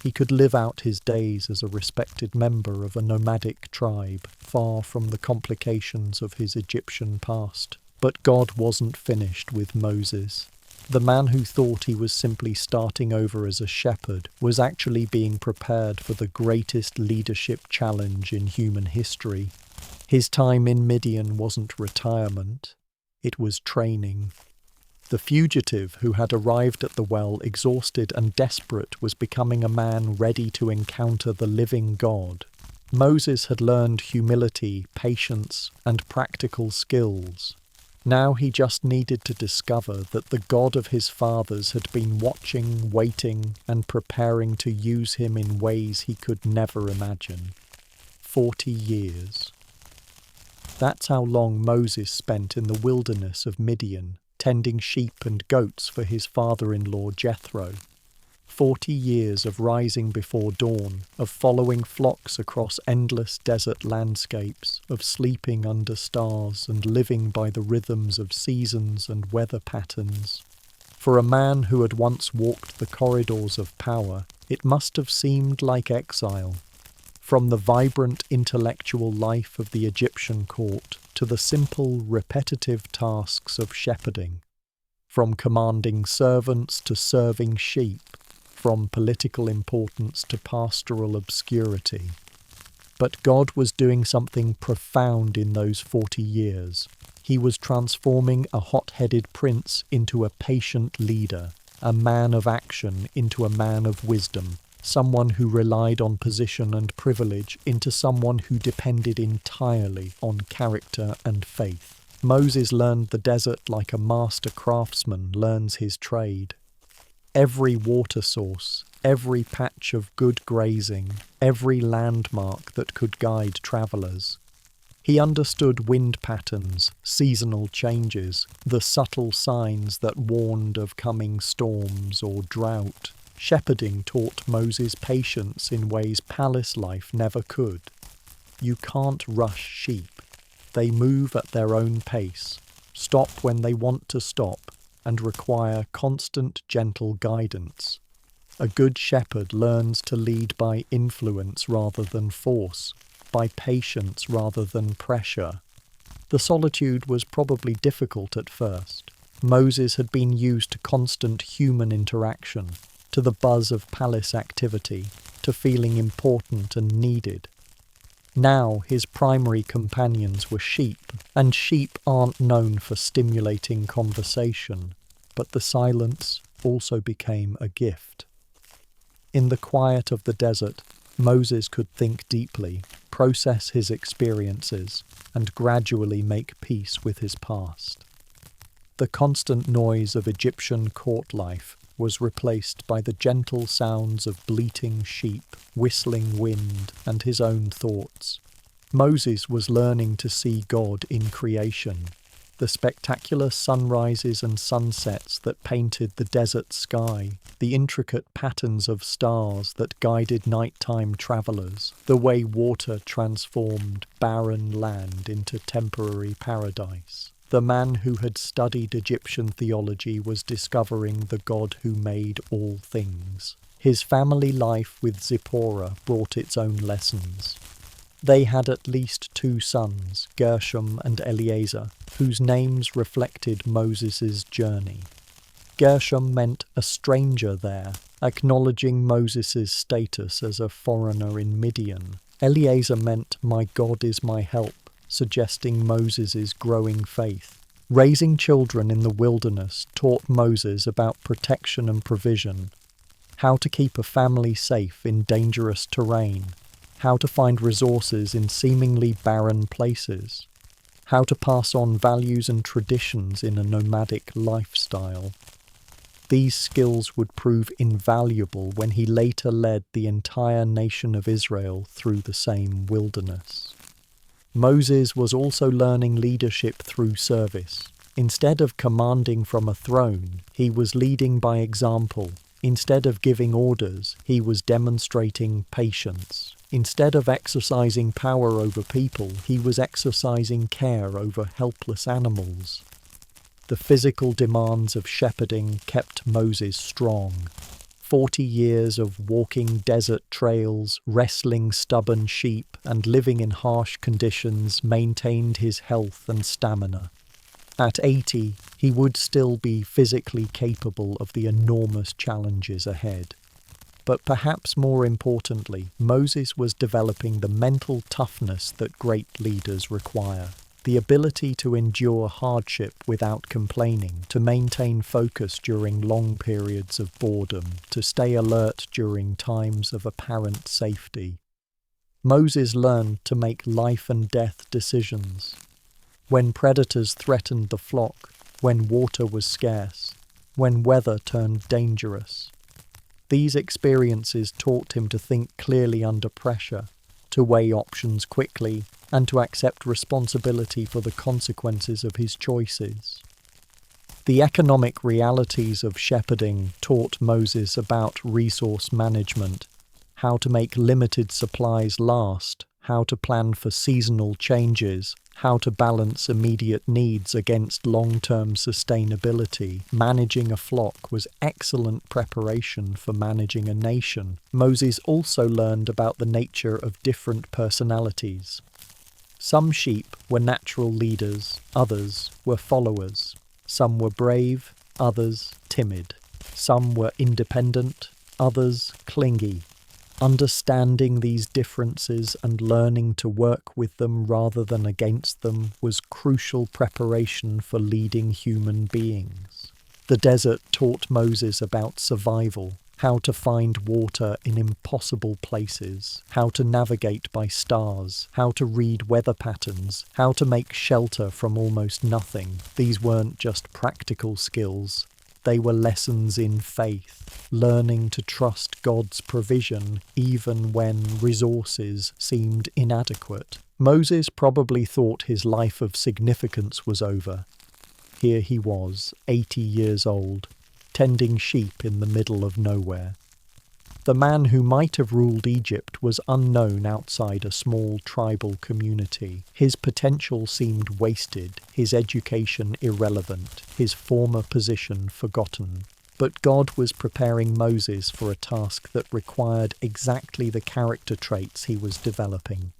He could live out his days as a respected member of a nomadic tribe, far from the complications of his Egyptian past. But God wasn't finished with Moses. The man who thought he was simply starting over as a shepherd was actually being prepared for the greatest leadership challenge in human history. His time in Midian wasn't retirement, it was training. The fugitive who had arrived at the well exhausted and desperate was becoming a man ready to encounter the living God. Moses had learned humility, patience, and practical skills. Now he just needed to discover that the God of his fathers had been watching, waiting, and preparing to use him in ways he could never imagine. 40 years. That's how long Moses spent in the wilderness of Midian, tending sheep and goats for his father-in-law Jethro. 40 years of rising before dawn, of following flocks across endless desert landscapes, of sleeping under stars and living by the rhythms of seasons and weather patterns. For a man who had once walked the corridors of power, it must have seemed like exile. From the vibrant intellectual life of the Egyptian court to the simple, repetitive tasks of shepherding. From commanding servants to serving sheep, from political importance to pastoral obscurity. But God was doing something profound in those 40 years. He was transforming a hot-headed prince into a patient leader, a man of action into a man of wisdom, someone who relied on position and privilege into someone who depended entirely on character and faith. Moses learned the desert like a master craftsman learns his trade. Every water source, every patch of good grazing, every landmark that could guide travellers. He understood wind patterns, seasonal changes, the subtle signs that warned of coming storms or drought. Shepherding taught Moses patience in ways palace life never could. You can't rush sheep. They move at their own pace, stop when they want to stop, and require constant, gentle guidance. A good shepherd learns to lead by influence rather than force, by patience rather than pressure. The solitude was probably difficult at first. Moses had been used to constant human interaction, to the buzz of palace activity, to feeling important and needed. Now his primary companions were sheep, and sheep aren't known for stimulating conversation, but the silence also became a gift. In the quiet of the desert, Moses could think deeply, process his experiences, and gradually make peace with his past. The constant noise of Egyptian court life was replaced by the gentle sounds of bleating sheep, whistling wind, and his own thoughts. Moses was learning to see God in creation, the spectacular sunrises and sunsets that painted the desert sky, the intricate patterns of stars that guided nighttime travellers, the way water transformed barren land into temporary paradise. The man who had studied Egyptian theology was discovering the God who made all things. His family life with Zipporah brought its own lessons. They had at least 2 sons, Gershom and Eleazar, whose names reflected Moses' journey. Gershom meant a stranger there, Acknowledging Moses' status as a foreigner in Midian, Eliezer meant "my God is my help," suggesting Moses' growing faith. Raising children in the wilderness taught Moses about protection and provision, how to keep a family safe in dangerous terrain, how to find resources in seemingly barren places, how to pass on values and traditions in a nomadic lifestyle. These skills would prove invaluable when he later led the entire nation of Israel through the same wilderness. Moses was also learning leadership through service. Instead of commanding from a throne, he was leading by example. Instead of giving orders, he was demonstrating patience. Instead of exercising power over people, he was exercising care over helpless animals. The physical demands of shepherding kept Moses strong. 40 years of walking desert trails, wrestling stubborn sheep, and living in harsh conditions maintained his health and stamina. At 80, he would still be physically capable of the enormous challenges ahead. But perhaps more importantly, Moses was developing the mental toughness that great leaders require. The ability to endure hardship without complaining, to maintain focus during long periods of boredom, to stay alert during times of apparent safety. Moses learned to make life and death decisions. When predators threatened the flock, when water was scarce, when weather turned dangerous. These experiences taught him to think clearly under pressure, to weigh options quickly, and to accept responsibility for the consequences of his choices. The economic realities of shepherding taught Moses about resource management, how to make limited supplies last, how to plan for seasonal changes, how to balance immediate needs against long-term sustainability. Managing a flock was excellent preparation for managing a nation. Moses also learned about the nature of different personalities. Some sheep were natural leaders, others were followers. Some were brave, others timid. Some were independent, others clingy. Understanding these differences and learning to work with them rather than against them was crucial preparation for leading human beings. The desert taught Moses about survival, how to find water in impossible places, how to navigate by stars, how to read weather patterns, how to make shelter from almost nothing. These weren't just practical skills. They were lessons in faith, learning to trust God's provision even when resources seemed inadequate. Moses probably thought his life of significance was over. Here he was, 80 years old, tending sheep in the middle of nowhere. The man who might have ruled Egypt was unknown outside a small tribal community. His potential seemed wasted, his education irrelevant, his former position forgotten. But God was preparing Moses for a task that required exactly the character traits he was developing.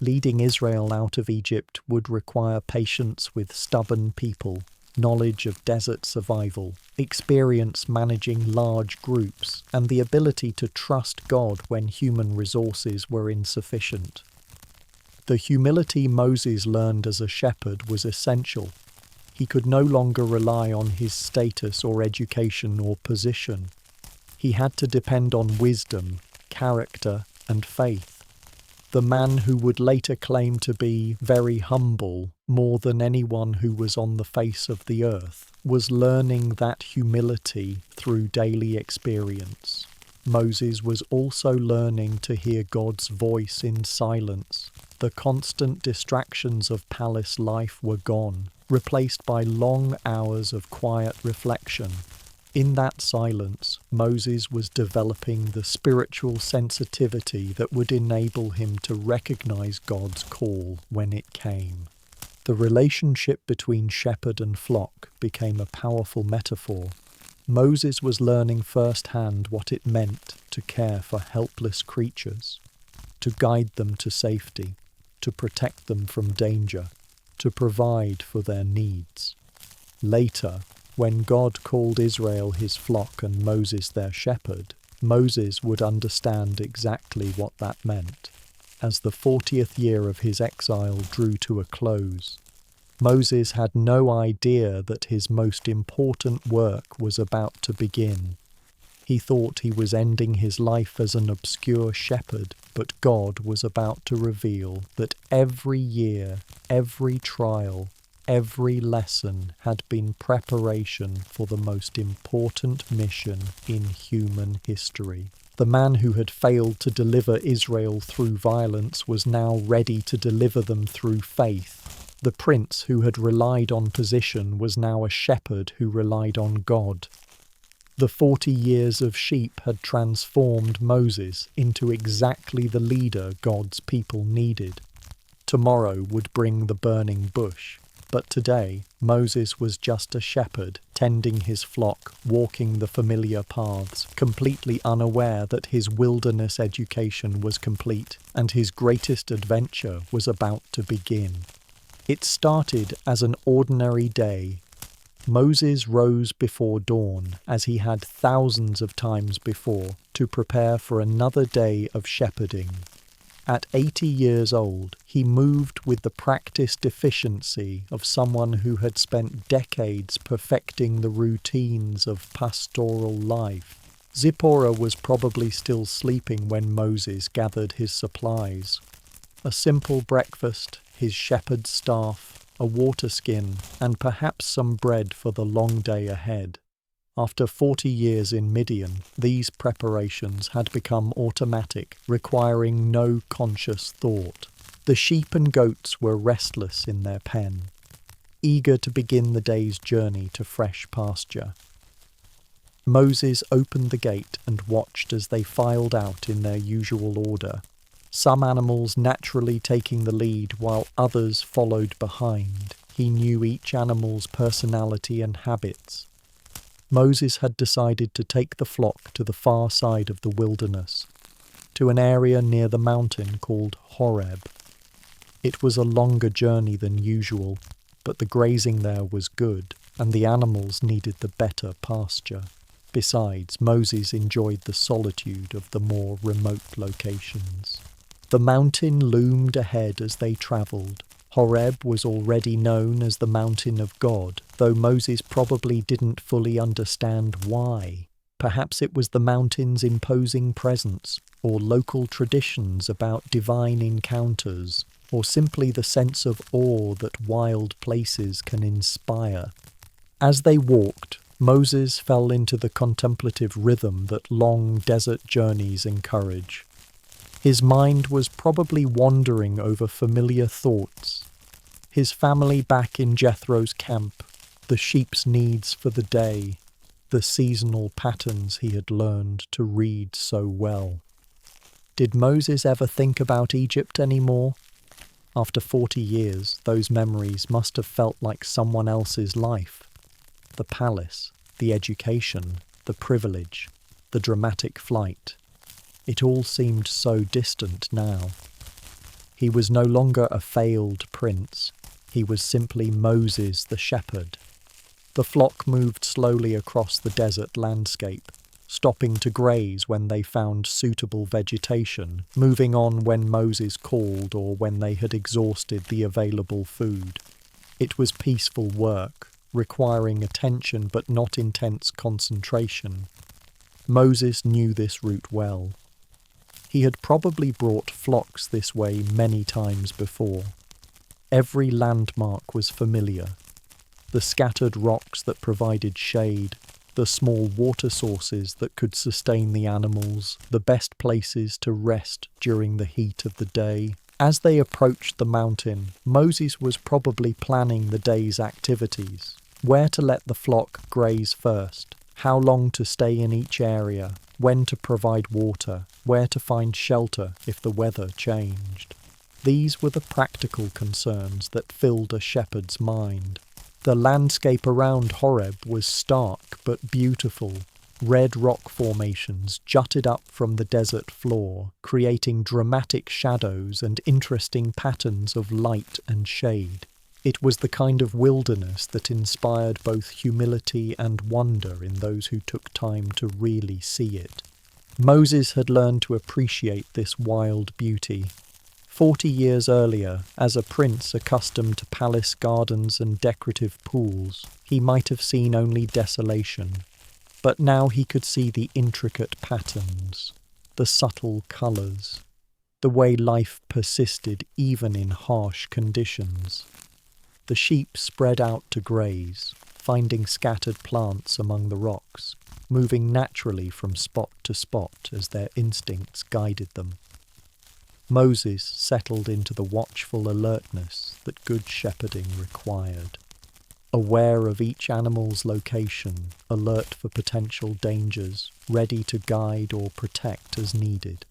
Leading Israel out of Egypt would require patience with stubborn people, knowledge of desert survival, experience managing large groups, and the ability to trust God when human resources were insufficient. The humility Moses learned as a shepherd was essential. He could no longer rely on his status or education or position. He had to depend on wisdom, character, and faith. The man who would later claim to be very humble, more than anyone who was on the face of the earth, was learning that humility through daily experience. Moses was also learning to hear God's voice in silence. The constant distractions of palace life were gone, replaced by long hours of quiet reflection. In that silence, Moses was developing the spiritual sensitivity that would enable him to recognize God's call when it came. The relationship between shepherd and flock became a powerful metaphor. Moses was learning firsthand what it meant to care for helpless creatures, to guide them to safety, to protect them from danger, to provide for their needs. Later, when God called Israel his flock and Moses their shepherd, Moses would understand exactly what that meant. As the 40th year of his exile drew to a close, Moses had no idea that his most important work was about to begin. He thought he was ending his life as an obscure shepherd, but God was about to reveal that every year, every trial, every lesson had been preparation for the most important mission in human history. The man who had failed to deliver Israel through violence was now ready to deliver them through faith. The prince who had relied on position was now a shepherd who relied on God. The 40 years of sheep had transformed Moses into exactly the leader God's people needed. Tomorrow would bring the burning bush, but today Moses was just a shepherd, tending his flock, walking the familiar paths, completely unaware that his wilderness education was complete and his greatest adventure was about to begin. It started as an ordinary day. Moses rose before dawn, as he had thousands of times before, to prepare for another day of shepherding. At 80 years old, he moved with the practiced efficiency of someone who had spent decades perfecting the routines of pastoral life. Zipporah was probably still sleeping when Moses gathered his supplies. A simple breakfast, his shepherd's staff, a water skin, and perhaps some bread for the long day ahead. After 40 years in Midian, these preparations had become automatic, requiring no conscious thought. The sheep and goats were restless in their pen, eager to begin the day's journey to fresh pasture. Moses opened the gate and watched as they filed out in their usual order, some animals naturally taking the lead while others followed behind. He knew each animal's personality and habits. Moses had decided to take the flock to the far side of the wilderness, to an area near the mountain called Horeb. It was a longer journey than usual, but the grazing there was good, and the animals needed the better pasture. Besides, Moses enjoyed the solitude of the more remote locations. The mountain loomed ahead as they travelled. Horeb was already known as the mountain of God, though Moses probably didn't fully understand why. Perhaps it was the mountain's imposing presence, or local traditions about divine encounters, or simply the sense of awe that wild places can inspire. As they walked, Moses fell into the contemplative rhythm that long desert journeys encourage. His mind was probably wandering over familiar thoughts. His family back in Jethro's camp, the sheep's needs for the day, the seasonal patterns he had learned to read so well. Did Moses ever think about Egypt anymore? After 40 years, those memories must have felt like someone else's life. The palace, the education, the privilege, the dramatic flight. It all seemed so distant now. He was no longer a failed prince. He was simply Moses the shepherd. The flock moved slowly across the desert landscape, stopping to graze when they found suitable vegetation, moving on when Moses called or when they had exhausted the available food. It was peaceful work, requiring attention but not intense concentration. Moses knew this route well. He had probably brought flocks this way many times before. Every landmark was familiar. The scattered rocks that provided shade, the small water sources that could sustain the animals, the best places to rest during the heat of the day. As they approached the mountain, Moses was probably planning the day's activities. Where to let the flock graze first, how long to stay in each area, when to provide water, where to find shelter if the weather changed. These were the practical concerns that filled a shepherd's mind. The landscape around Horeb was stark but beautiful. Red rock formations jutted up from the desert floor, creating dramatic shadows and interesting patterns of light and shade. It was the kind of wilderness that inspired both humility and wonder in those who took time to really see it. Moses had learned to appreciate this wild beauty. 40 years earlier, as a prince accustomed to palace gardens and decorative pools, he might have seen only desolation. But now he could see the intricate patterns, the subtle colours, the way life persisted even in harsh conditions. The sheep spread out to graze, finding scattered plants among the rocks, moving naturally from spot to spot as their instincts guided them. Moses settled into the watchful alertness that good shepherding required. Aware of each animal's location, alert for potential dangers, ready to guide or protect as needed.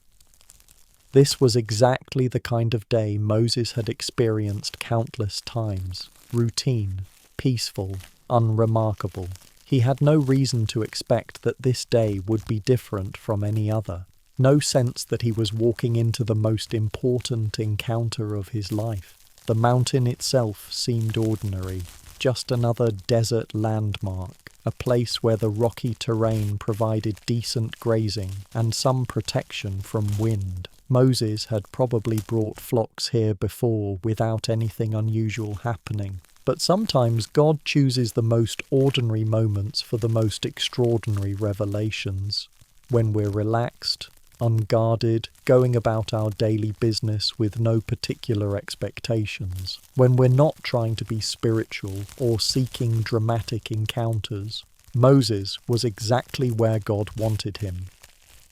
This was exactly the kind of day Moses had experienced countless times, routine, peaceful, unremarkable. He had no reason to expect that this day would be different from any other, no sense that he was walking into the most important encounter of his life. The mountain itself seemed ordinary, just another desert landmark, a place where the rocky terrain provided decent grazing and some protection from wind. Moses had probably brought flocks here before without anything unusual happening. But sometimes God chooses the most ordinary moments for the most extraordinary revelations. When we're relaxed, unguarded, going about our daily business with no particular expectations. When we're not trying to be spiritual or seeking dramatic encounters. Moses was exactly where God wanted him.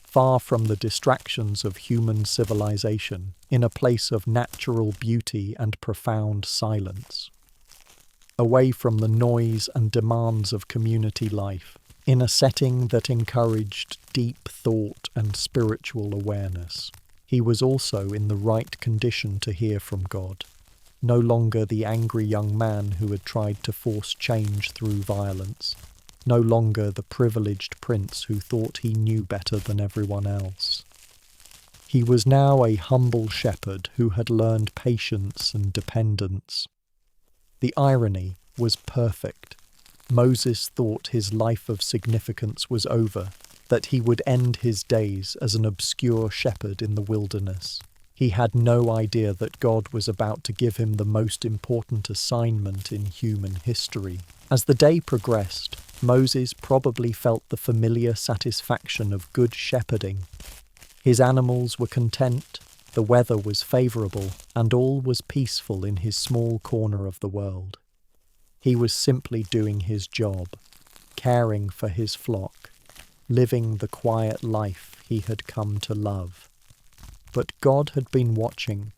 Far from the distractions of human civilization, in a place of natural beauty and profound silence. Away from the noise and demands of community life, in a setting that encouraged deep thought and spiritual awareness. He was also in the right condition to hear from God, no longer the angry young man who had tried to force change through violence, no longer the privileged prince who thought he knew better than everyone else. He was now a humble shepherd who had learned patience and dependence. The irony was perfect. Moses thought his life of significance was over, that he would end his days as an obscure shepherd in the wilderness. He had no idea that God was about to give him the most important assignment in human history. As the day progressed, Moses probably felt the familiar satisfaction of good shepherding. His animals were content, the weather was favourable, and all was peaceful in his small corner of the world. He was simply doing his job, caring for his flock, living the quiet life he had come to love. But God had been watching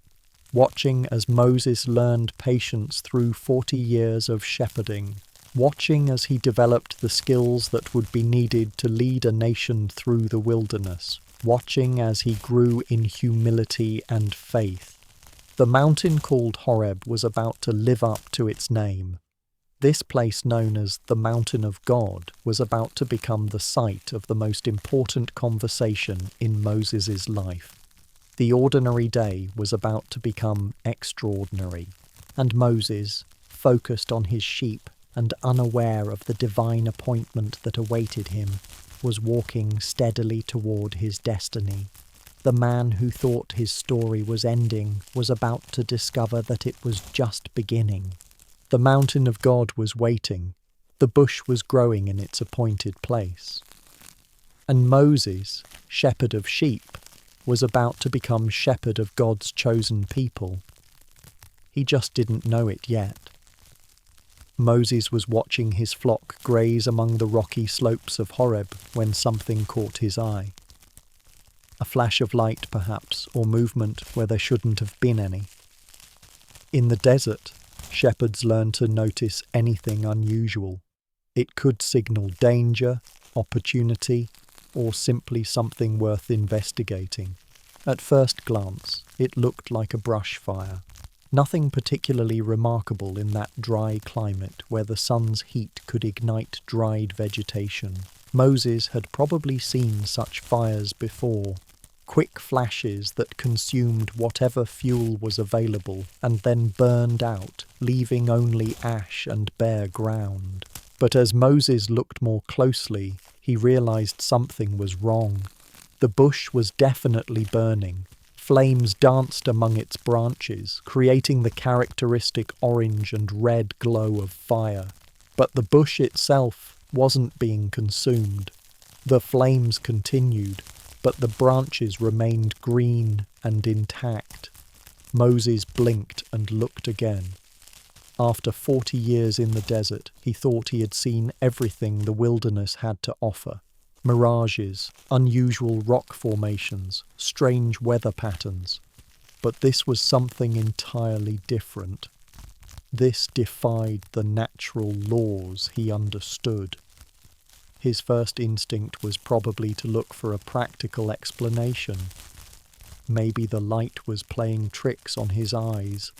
as Moses learned patience through 40 years of shepherding, watching as he developed the skills that would be needed to lead a nation through the wilderness, watching as he grew in humility and faith. The mountain called Horeb was about to live up to its name. This place known as the Mountain of God was about to become the site of the most important conversation in Moses' life. The ordinary day was about to become extraordinary, and Moses, focused on his sheep and unaware of the divine appointment that awaited him, was walking steadily toward his destiny. The man who thought his story was ending was about to discover that it was just beginning. The mountain of God was waiting. The bush was growing in its appointed place. And Moses, shepherd of sheep, was about to become shepherd of God's chosen people. He just didn't know it yet. Moses was watching his flock graze among the rocky slopes of Horeb when something caught his eye. A flash of light, perhaps, or movement where there shouldn't have been any. In the desert, shepherds learn to notice anything unusual. It could signal danger, opportunity, or simply something worth investigating. At first glance, it looked like a brush fire. Nothing particularly remarkable in that dry climate where the sun's heat could ignite dried vegetation. Moses had probably seen such fires before, quick flashes that consumed whatever fuel was available and then burned out, leaving only ash and bare ground. But as Moses looked more closely, he realized something was wrong. The bush was definitely burning. Flames danced among its branches, creating the characteristic orange and red glow of fire. But the bush itself wasn't being consumed. The flames continued, but the branches remained green and intact. Moses blinked and looked again. After 40 years in the desert, he thought he had seen everything the wilderness had to offer. Mirages, unusual rock formations, strange weather patterns. But this was something entirely different. This defied the natural laws he understood. His first instinct was probably to look for a practical explanation. Maybe the light was playing tricks on his eyes.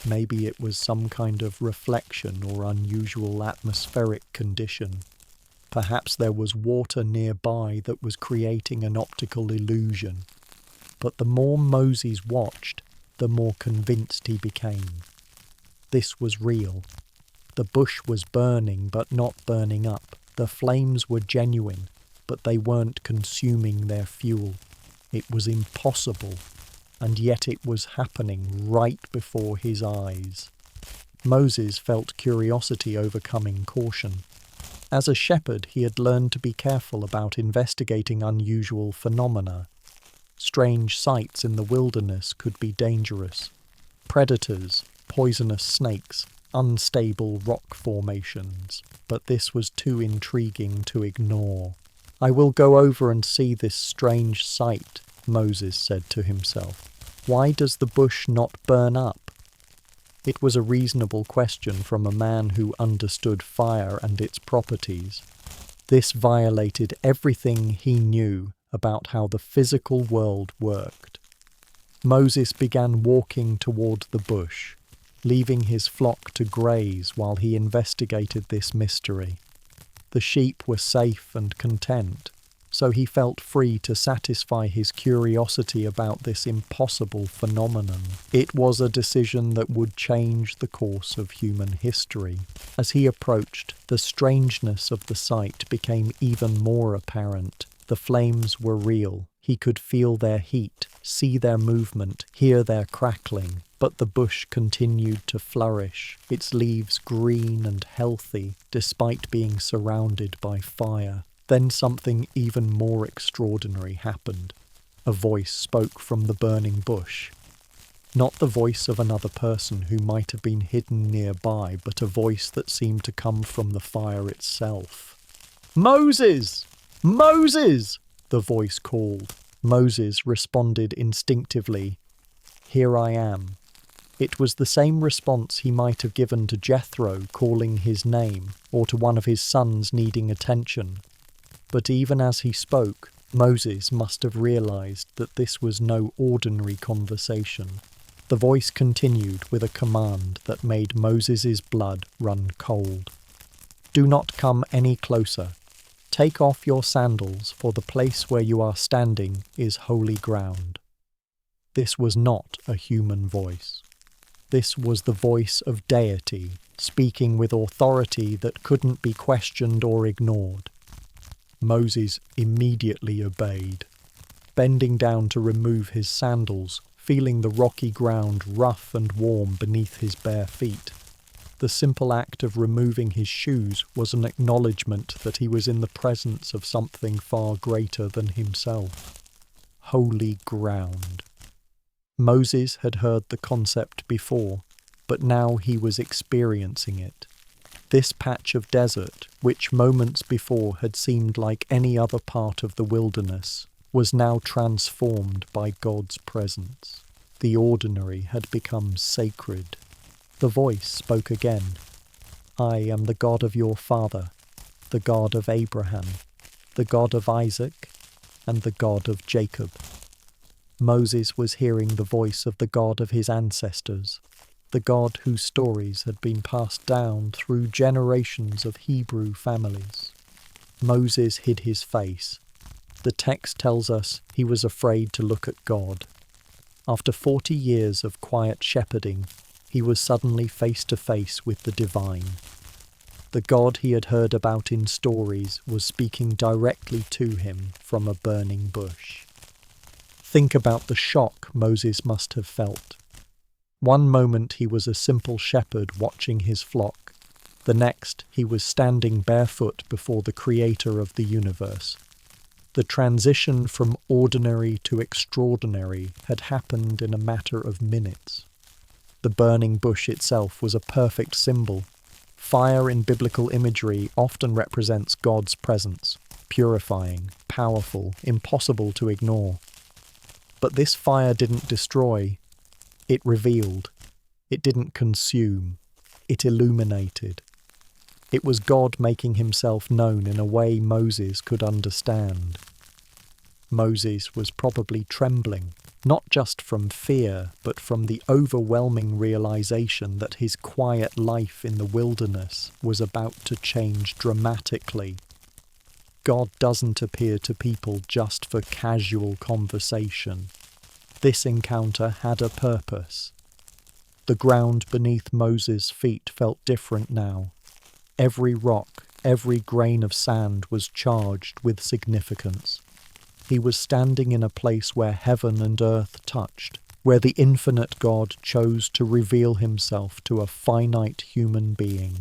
Maybe it was some kind of reflection or unusual atmospheric condition. Perhaps there was water nearby that was creating an optical illusion. But the more Moses watched, the more convinced he became. This was real. The bush was burning but not burning up. The flames were genuine, but they weren't consuming their fuel. It was impossible, and yet it was happening right before his eyes. Moses felt curiosity overcoming caution. As a shepherd, he had learned to be careful about investigating unusual phenomena. Strange sights in the wilderness could be dangerous. Predators, poisonous snakes, unstable rock formations. But this was too intriguing to ignore. "I will go over and see this strange sight," Moses said to himself. "Why does the bush not burn up?" It was a reasonable question from a man who understood fire and its properties. This violated everything he knew about how the physical world worked. Moses began walking toward the bush, leaving his flock to graze while he investigated this mystery. The sheep were safe and content, so he felt free to satisfy his curiosity about this impossible phenomenon. It was a decision that would change the course of human history. As he approached, the strangeness of the sight became even more apparent. The flames were real. He could feel their heat, see their movement, hear their crackling. But the bush continued to flourish, its leaves green and healthy, despite being surrounded by fire. Then something even more extraordinary happened. A voice spoke from the burning bush. Not the voice of another person who might have been hidden nearby, but a voice that seemed to come from the fire itself. "Moses! Moses!" the voice called. Moses responded instinctively, "Here I am." It was the same response he might have given to Jethro calling his name, or to one of his sons needing attention. But even as he spoke, Moses must have realized that this was no ordinary conversation. The voice continued with a command that made Moses's blood run cold. "Do not come any closer. Take off your sandals, for the place where you are standing is holy ground." This was not a human voice. This was the voice of deity, speaking with authority that couldn't be questioned or ignored. Moses immediately obeyed. Bending down to remove his sandals, feeling the rocky ground rough and warm beneath his bare feet. The simple act of removing his shoes was an acknowledgement that he was in the presence of something far greater than himself. Holy ground. Moses had heard the concept before, but now he was experiencing it. This patch of desert, which moments before had seemed like any other part of the wilderness, was now transformed by God's presence. The ordinary had become sacred. The voice spoke again. "I am the God of your father, the God of Abraham, the God of Isaac, and the God of Jacob." Moses was hearing the voice of the God of his ancestors, the God whose stories had been passed down through generations of Hebrew families. Moses hid his face. The text tells us he was afraid to look at God. After 40 years of quiet shepherding, he was suddenly face to face with the divine. The God he had heard about in stories was speaking directly to him from a burning bush. Think about the shock Moses must have felt. One moment he was a simple shepherd watching his flock. The next he was standing barefoot before the creator of the universe. The transition from ordinary to extraordinary had happened in a matter of minutes. The burning bush itself was a perfect symbol. Fire in biblical imagery often represents God's presence, purifying, powerful, impossible to ignore. But this fire didn't destroy, it revealed. It didn't consume, it illuminated. It was God making himself known in a way Moses could understand. Moses was probably trembling, not just from fear, but from the overwhelming realization that his quiet life in the wilderness was about to change dramatically. God doesn't appear to people just for casual conversation. This encounter had a purpose. The ground beneath Moses' feet felt different now. Every rock, every grain of sand was charged with significance. He was standing in a place where heaven and earth touched, where the infinite God chose to reveal himself to a finite human being.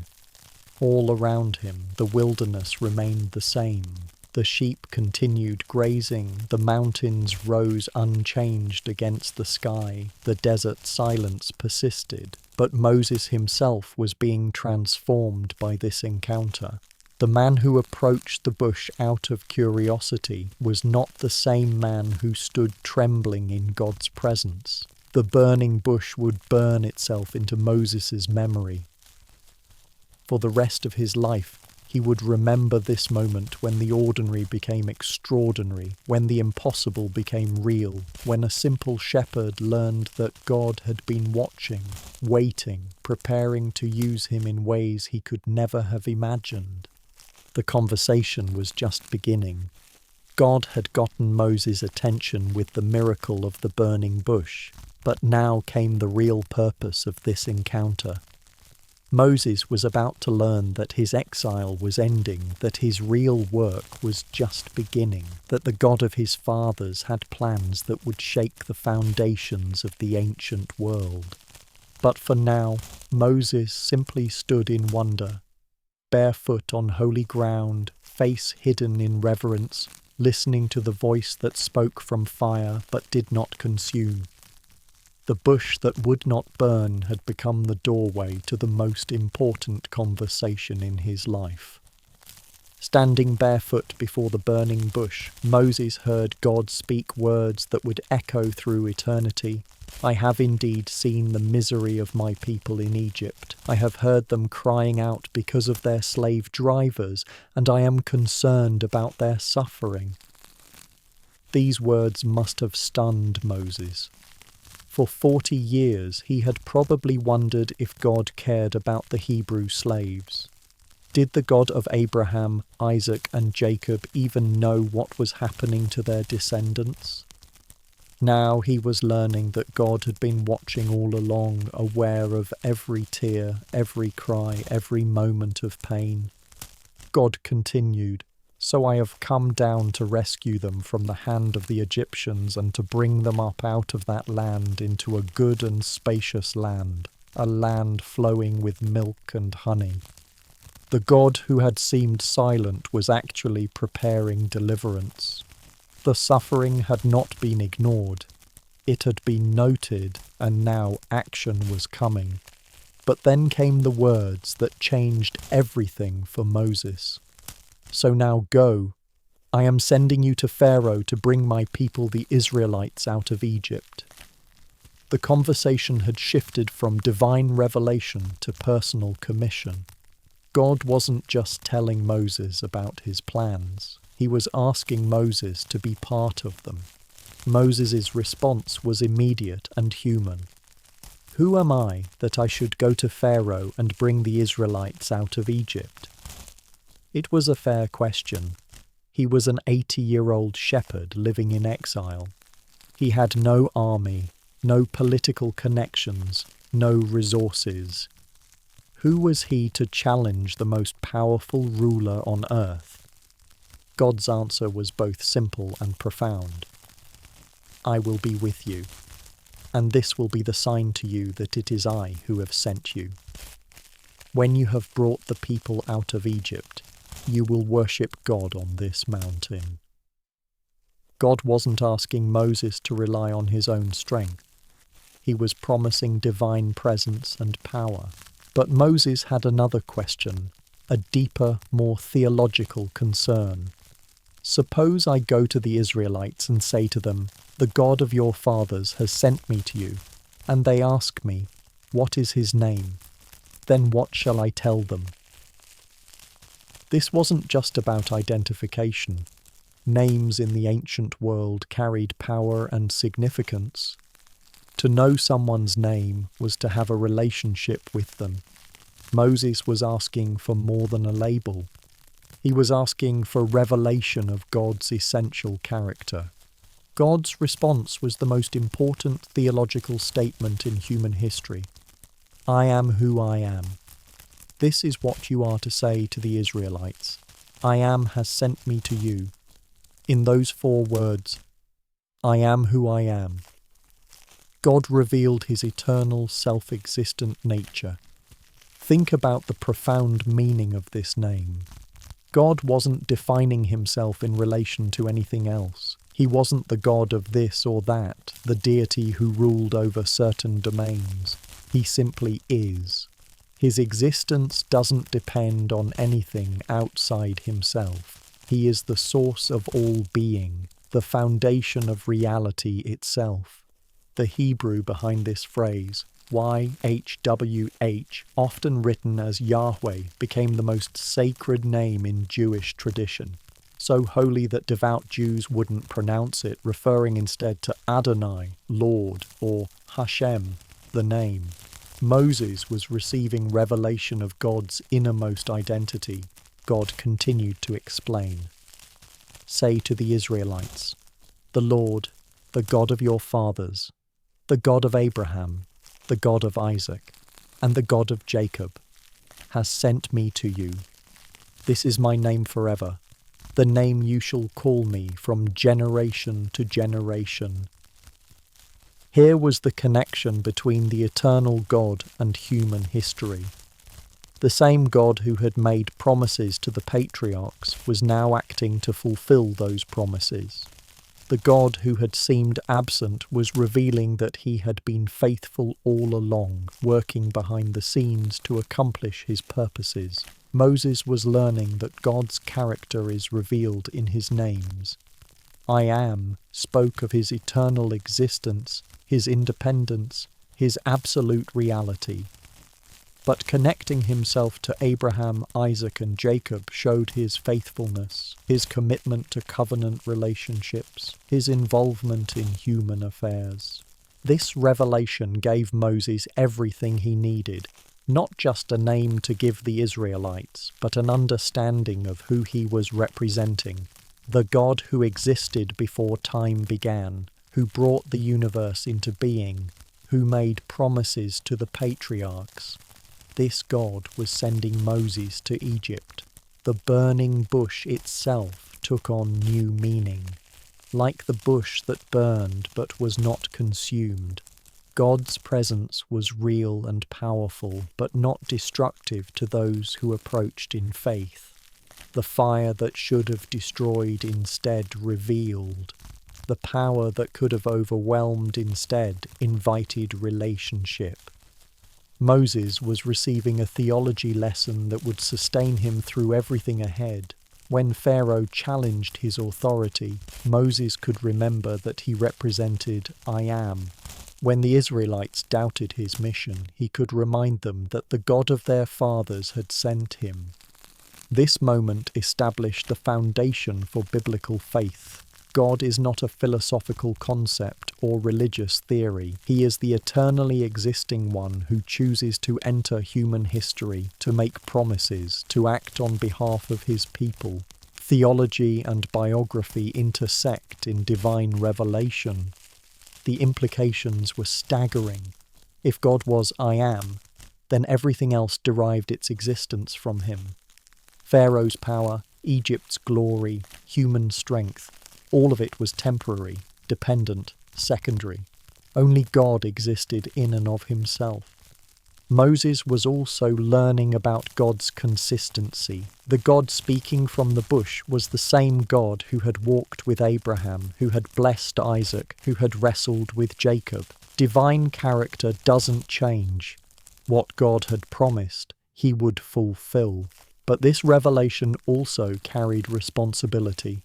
All around him, the wilderness remained the same. The sheep continued grazing, the mountains rose unchanged against the sky, the desert silence persisted. But Moses himself was being transformed by this encounter. The man who approached the bush out of curiosity was not the same man who stood trembling in God's presence. The burning bush would burn itself into Moses' memory. For the rest of his life, he would remember this moment when the ordinary became extraordinary, when the impossible became real, when a simple shepherd learned that God had been watching, waiting, preparing to use him in ways he could never have imagined. The conversation was just beginning. God had gotten Moses' attention with the miracle of the burning bush, but now came the real purpose of this encounter. Moses was about to learn that his exile was ending, that his real work was just beginning, that the God of his fathers had plans that would shake the foundations of the ancient world. But for now, Moses simply stood in wonder, barefoot on holy ground, face hidden in reverence, listening to the voice that spoke from fire but did not consume. The bush that would not burn had become the doorway to the most important conversation in his life. Standing barefoot before the burning bush, Moses heard God speak words that would echo through eternity. I have indeed seen the misery of my people in Egypt. I have heard them crying out because of their slave drivers, and I am concerned about their suffering. These words must have stunned Moses. For 40 years he had probably wondered if God cared about the Hebrew slaves. Did the God of Abraham, Isaac, and Jacob even know what was happening to their descendants? Now he was learning that God had been watching all along, aware of every tear, every cry, every moment of pain. God continued, "So I have come down to rescue them from the hand of the Egyptians and to bring them up out of that land into a good and spacious land, a land flowing with milk and honey." The God who had seemed silent was actually preparing deliverance. The suffering had not been ignored. It had been noted, and now action was coming. But then came the words that changed everything for Moses. "So now go. I am sending you to Pharaoh to bring my people the Israelites out of Egypt." The conversation had shifted from divine revelation to personal commission. God wasn't just telling Moses about his plans. He was asking Moses to be part of them. Moses' response was immediate and human. "Who am I that I should go to Pharaoh and bring the Israelites out of Egypt?" It was a fair question. He was an 80-year-old shepherd living in exile. He had no army, no political connections, no resources. Who was he to challenge the most powerful ruler on earth? God's answer was both simple and profound. I will be with you, and this will be the sign to you that it is I who have sent you. When you have brought the people out of Egypt, you will worship God on this mountain. God wasn't asking Moses to rely on his own strength. He was promising divine presence and power. But Moses had another question, a deeper, more theological concern. Suppose I go to the Israelites and say to them, "The God of your fathers has sent me to you," and they ask me, "What is his name?" Then what shall I tell them? This wasn't just about identification. Names in the ancient world carried power and significance. To know someone's name was to have a relationship with them. Moses was asking for more than a label. He was asking for revelation of God's essential character. God's response was the most important theological statement in human history. I am who I am. This is what you are to say to the Israelites. I am has sent me to you. In those 4 words, I am who I am. God revealed his eternal, self-existent nature. Think about the profound meaning of this name. God wasn't defining himself in relation to anything else. He wasn't the God of this or that, the deity who ruled over certain domains. He simply is. His existence doesn't depend on anything outside himself. He is the source of all being, the foundation of reality itself. The Hebrew behind this phrase, YHWH, often written as Yahweh, became the most sacred name in Jewish tradition. So holy that devout Jews wouldn't pronounce it, referring instead to Adonai, Lord, or Hashem, the name. Moses was receiving revelation of God's innermost identity. God continued to explain. Say to the Israelites, the Lord, the God of your fathers, the God of Abraham, the God of Isaac, and the God of Jacob, has sent me to you. This is my name forever, the name you shall call me from generation to generation. Here was the connection between the eternal God and human history. The same God who had made promises to the patriarchs was now acting to fulfill those promises. The God who had seemed absent was revealing that he had been faithful all along, working behind the scenes to accomplish his purposes. Moses was learning that God's character is revealed in his names. I Am spoke of his eternal existence, his independence, his absolute reality. But connecting himself to Abraham, Isaac, and Jacob showed his faithfulness, his commitment to covenant relationships, his involvement in human affairs. This revelation gave Moses everything he needed, not just a name to give the Israelites, but an understanding of who he was representing, the God who existed before time began, who brought the universe into being, who made promises to the patriarchs. This God was sending Moses to Egypt. The burning bush itself took on new meaning. Like the bush that burned but was not consumed, God's presence was real and powerful, but not destructive to those who approached in faith. The fire that should have destroyed instead revealed. The power that could have overwhelmed instead invited relationship. Moses was receiving a theology lesson that would sustain him through everything ahead. When Pharaoh challenged his authority, Moses could remember that he represented I Am. When the Israelites doubted his mission, he could remind them that the God of their fathers had sent him. This moment established the foundation for biblical faith. God is not a philosophical concept or religious theory. He is the eternally existing one who chooses to enter human history, to make promises, to act on behalf of his people. Theology and biography intersect in divine revelation. The implications were staggering. If God was I am, then everything else derived its existence from him. Pharaoh's power, Egypt's glory, human strength, all of it was temporary, dependent, secondary. Only God existed in and of himself. Moses was also learning about God's consistency. The God speaking from the bush was the same God who had walked with Abraham, who had blessed Isaac, who had wrestled with Jacob. Divine character doesn't change. What God had promised, he would fulfill. But this revelation also carried responsibility.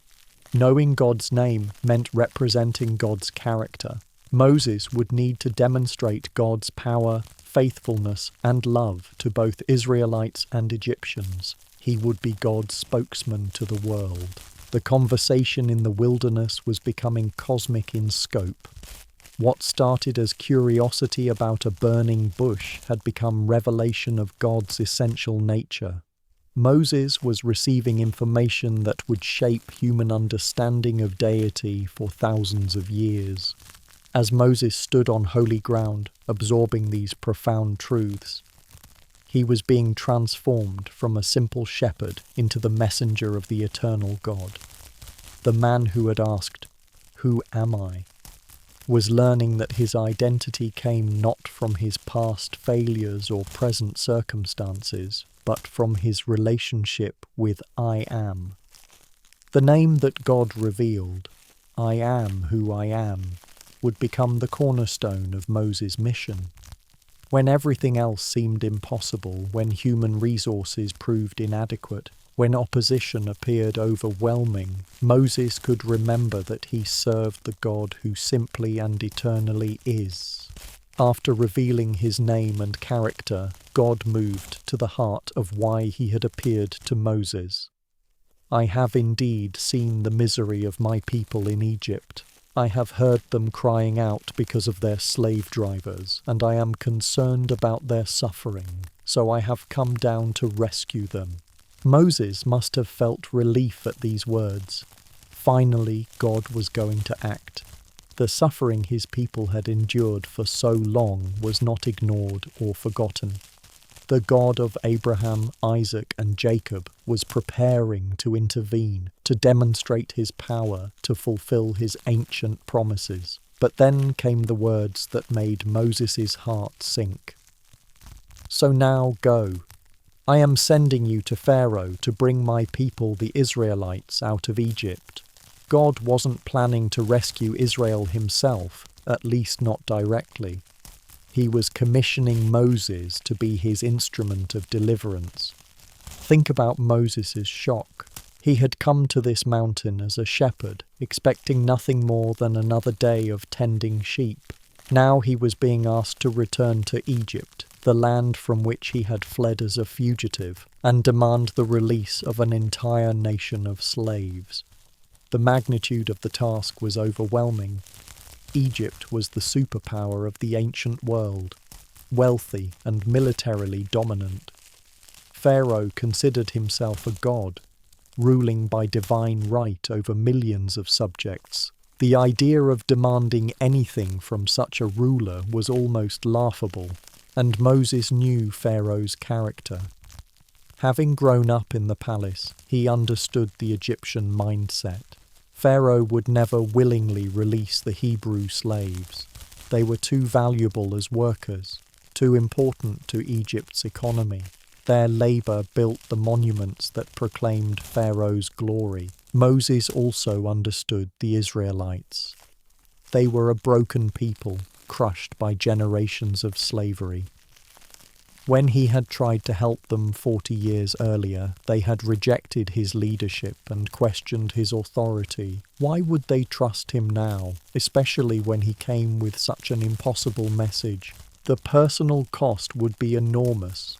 Knowing God's name meant representing God's character. Moses would need to demonstrate God's power, faithfulness, and love to both Israelites and Egyptians. He would be God's spokesman to the world. The conversation in the wilderness was becoming cosmic in scope. What started as curiosity about a burning bush had become revelation of God's essential nature. Moses was receiving information that would shape human understanding of deity for thousands of years. As Moses stood on holy ground, absorbing these profound truths, he was being transformed from a simple shepherd into the messenger of the eternal God. The man who had asked, "Who am I?" was learning that his identity came not from his past failures or present circumstances, but from his relationship with I am. The name that God revealed, I am who I am, would become the cornerstone of Moses' mission. When everything else seemed impossible, when human resources proved inadequate, when opposition appeared overwhelming, Moses could remember that he served the God who simply and eternally is. After revealing his name and character, God moved to the heart of why he had appeared to Moses. I have indeed seen the misery of my people in Egypt. I have heard them crying out because of their slave drivers, and I am concerned about their suffering, so I have come down to rescue them. Moses must have felt relief at these words. Finally, God was going to act. The suffering his people had endured for so long was not ignored or forgotten. The God of Abraham, Isaac, and Jacob was preparing to intervene, to demonstrate his power, to fulfill his ancient promises. But then came the words that made Moses' heart sink. So now go. I am sending you to Pharaoh to bring my people, the Israelites, out of Egypt. God wasn't planning to rescue Israel himself, at least not directly. He was commissioning Moses to be his instrument of deliverance. Think about Moses' shock. He had come to this mountain as a shepherd, expecting nothing more than another day of tending sheep. Now he was being asked to return to Egypt, the land from which he had fled as a fugitive, and demand the release of an entire nation of slaves. The magnitude of the task was overwhelming. Egypt was the superpower of the ancient world, wealthy and militarily dominant. Pharaoh considered himself a god, ruling by divine right over millions of subjects. The idea of demanding anything from such a ruler was almost laughable, and Moses knew Pharaoh's character. Having grown up in the palace, he understood the Egyptian mindset. Pharaoh would never willingly release the Hebrew slaves. They were too valuable as workers, too important to Egypt's economy. Their labour built the monuments that proclaimed Pharaoh's glory. Moses also understood the Israelites. They were a broken people, crushed by generations of slavery. When he had tried to help them 40 years earlier, they had rejected his leadership and questioned his authority. Why would they trust him now, especially when he came with such an impossible message? The personal cost would be enormous.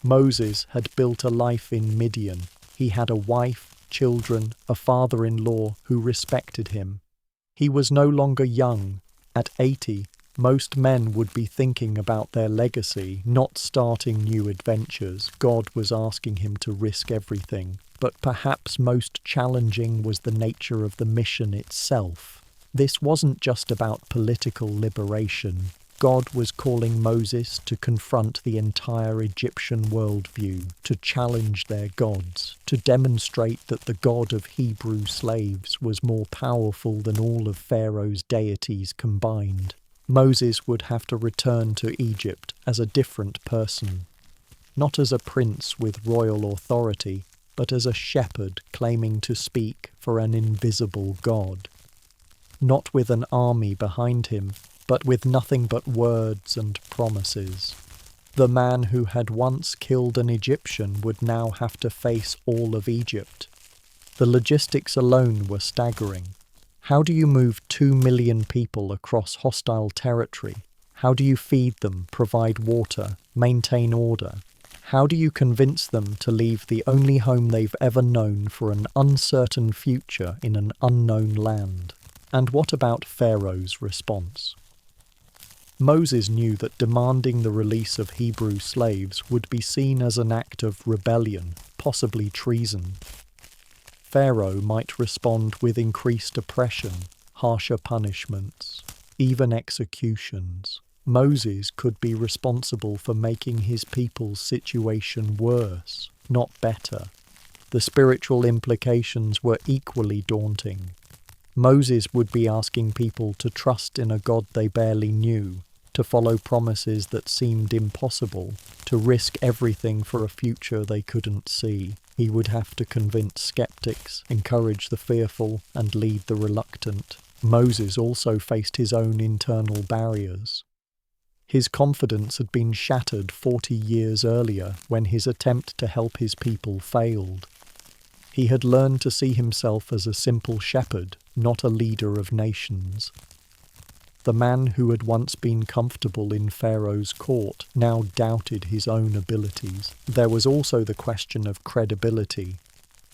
Moses had built a life in Midian. He had a wife, children, a father-in-law who respected him. He was no longer young. At 80, Most men would be thinking about their legacy, not starting new adventures. God was asking him to risk everything. But perhaps most challenging was the nature of the mission itself. This wasn't just about political liberation. God was calling Moses to confront the entire Egyptian worldview, to challenge their gods, to demonstrate that the God of Hebrew slaves was more powerful than all of Pharaoh's deities combined. Moses would have to return to Egypt as a different person, not as a prince with royal authority, but as a shepherd claiming to speak for an invisible God. Not with an army behind him, but with nothing but words and promises. The man who had once killed an Egyptian would now have to face all of Egypt. The logistics alone were staggering. How do you move 2 million people across hostile territory? How do you feed them, provide water, maintain order? How do you convince them to leave the only home they've ever known for an uncertain future in an unknown land? And what about Pharaoh's response? Moses knew that demanding the release of Hebrew slaves would be seen as an act of rebellion, possibly treason. Pharaoh might respond with increased oppression, harsher punishments, even executions. Moses could be responsible for making his people's situation worse, not better. The spiritual implications were equally daunting. Moses would be asking people to trust in a God they barely knew, to follow promises that seemed impossible, to risk everything for a future they couldn't see. He would have to convince skeptics, encourage the fearful, and lead the reluctant. Moses also faced his own internal barriers. His confidence had been shattered 40 years earlier when his attempt to help his people failed. He had learned to see himself as a simple shepherd, not a leader of nations. The man who had once been comfortable in Pharaoh's court now doubted his own abilities. There was also the question of credibility.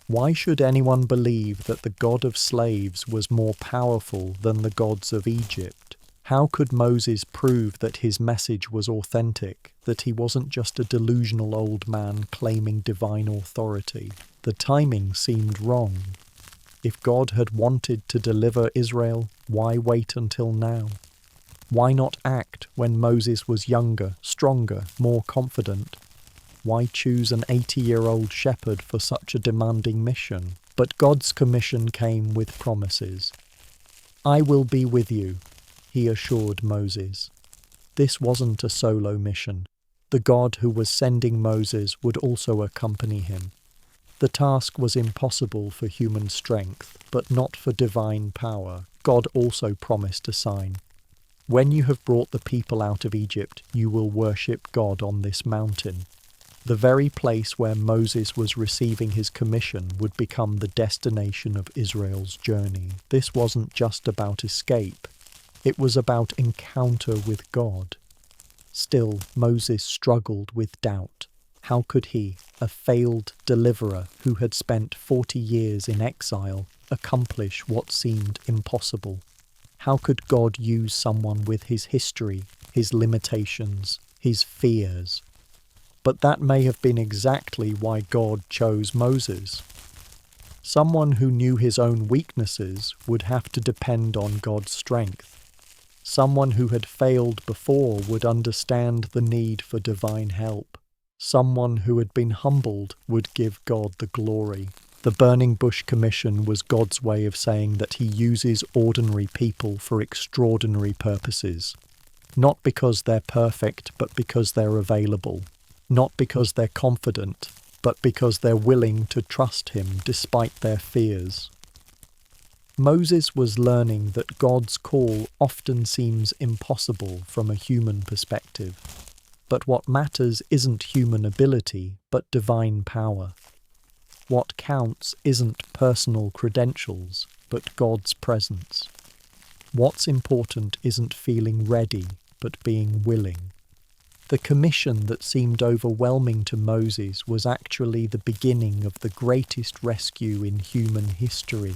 Why should anyone believe that the God of slaves was more powerful than the gods of Egypt? How could Moses prove that his message was authentic, that he wasn't just a delusional old man claiming divine authority? The timing seemed wrong. If God had wanted to deliver Israel, why wait until now? Why not act when Moses was younger, stronger, more confident? Why choose an 80-year-old shepherd for such a demanding mission? But God's commission came with promises. "I will be with you," he assured Moses. This wasn't a solo mission. The God who was sending Moses would also accompany him. The task was impossible for human strength, but not for divine power. God also promised a sign. "When you have brought the people out of Egypt, you will worship God on this mountain." The very place where Moses was receiving his commission would become the destination of Israel's journey. This wasn't just about escape. It was about encounter with God. Still, Moses struggled with doubt. How could he, a failed deliverer who had spent 40 years in exile, accomplish what seemed impossible? How could God use someone with his history, his limitations, his fears? But that may have been exactly why God chose Moses. Someone who knew his own weaknesses would have to depend on God's strength. Someone who had failed before would understand the need for divine help. Someone who had been humbled would give God the glory. The Burning Bush Commission was God's way of saying that he uses ordinary people for extraordinary purposes. Not because they're perfect, but because they're available. Not because they're confident, but because they're willing to trust him despite their fears. Moses was learning that God's call often seems impossible from a human perspective. But what matters isn't human ability, but divine power. What counts isn't personal credentials, but God's presence. What's important isn't feeling ready, but being willing. The commission that seemed overwhelming to Moses was actually the beginning of the greatest rescue in human history.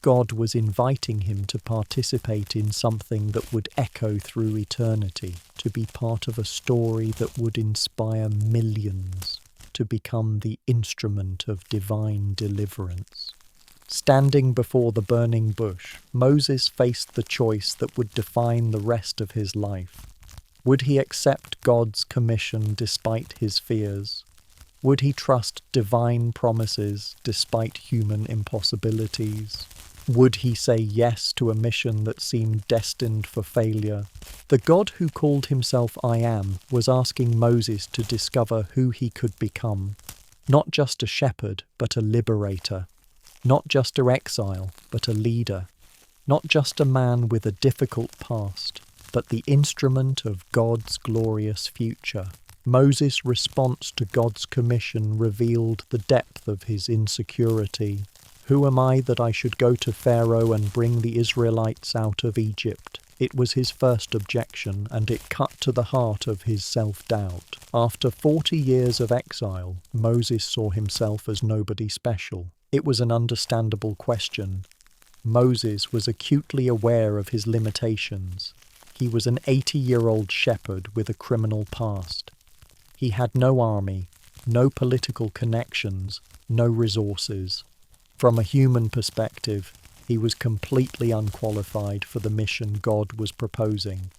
God was inviting him to participate in something that would echo through eternity, to be part of a story that would inspire millions, to become the instrument of divine deliverance. Standing before the burning bush, Moses faced the choice that would define the rest of his life. Would he accept God's commission despite his fears? Would he trust divine promises despite human impossibilities? Would he say yes to a mission that seemed destined for failure? The God who called himself I Am was asking Moses to discover who he could become. Not just a shepherd, but a liberator. Not just an exile, but a leader. Not just a man with a difficult past, but the instrument of God's glorious future. Moses' response to God's commission revealed the depth of his insecurity. Who am I that I should go to Pharaoh and bring the Israelites out of Egypt? It was his first objection, and it cut to the heart of his self-doubt. After 40 years of exile, Moses saw himself as nobody special. It was an understandable question. Moses was acutely aware of his limitations. He was an 80-year-old shepherd with a criminal past. He had no army, no political connections, no resources. From a human perspective, he was completely unqualified for the mission God was proposing.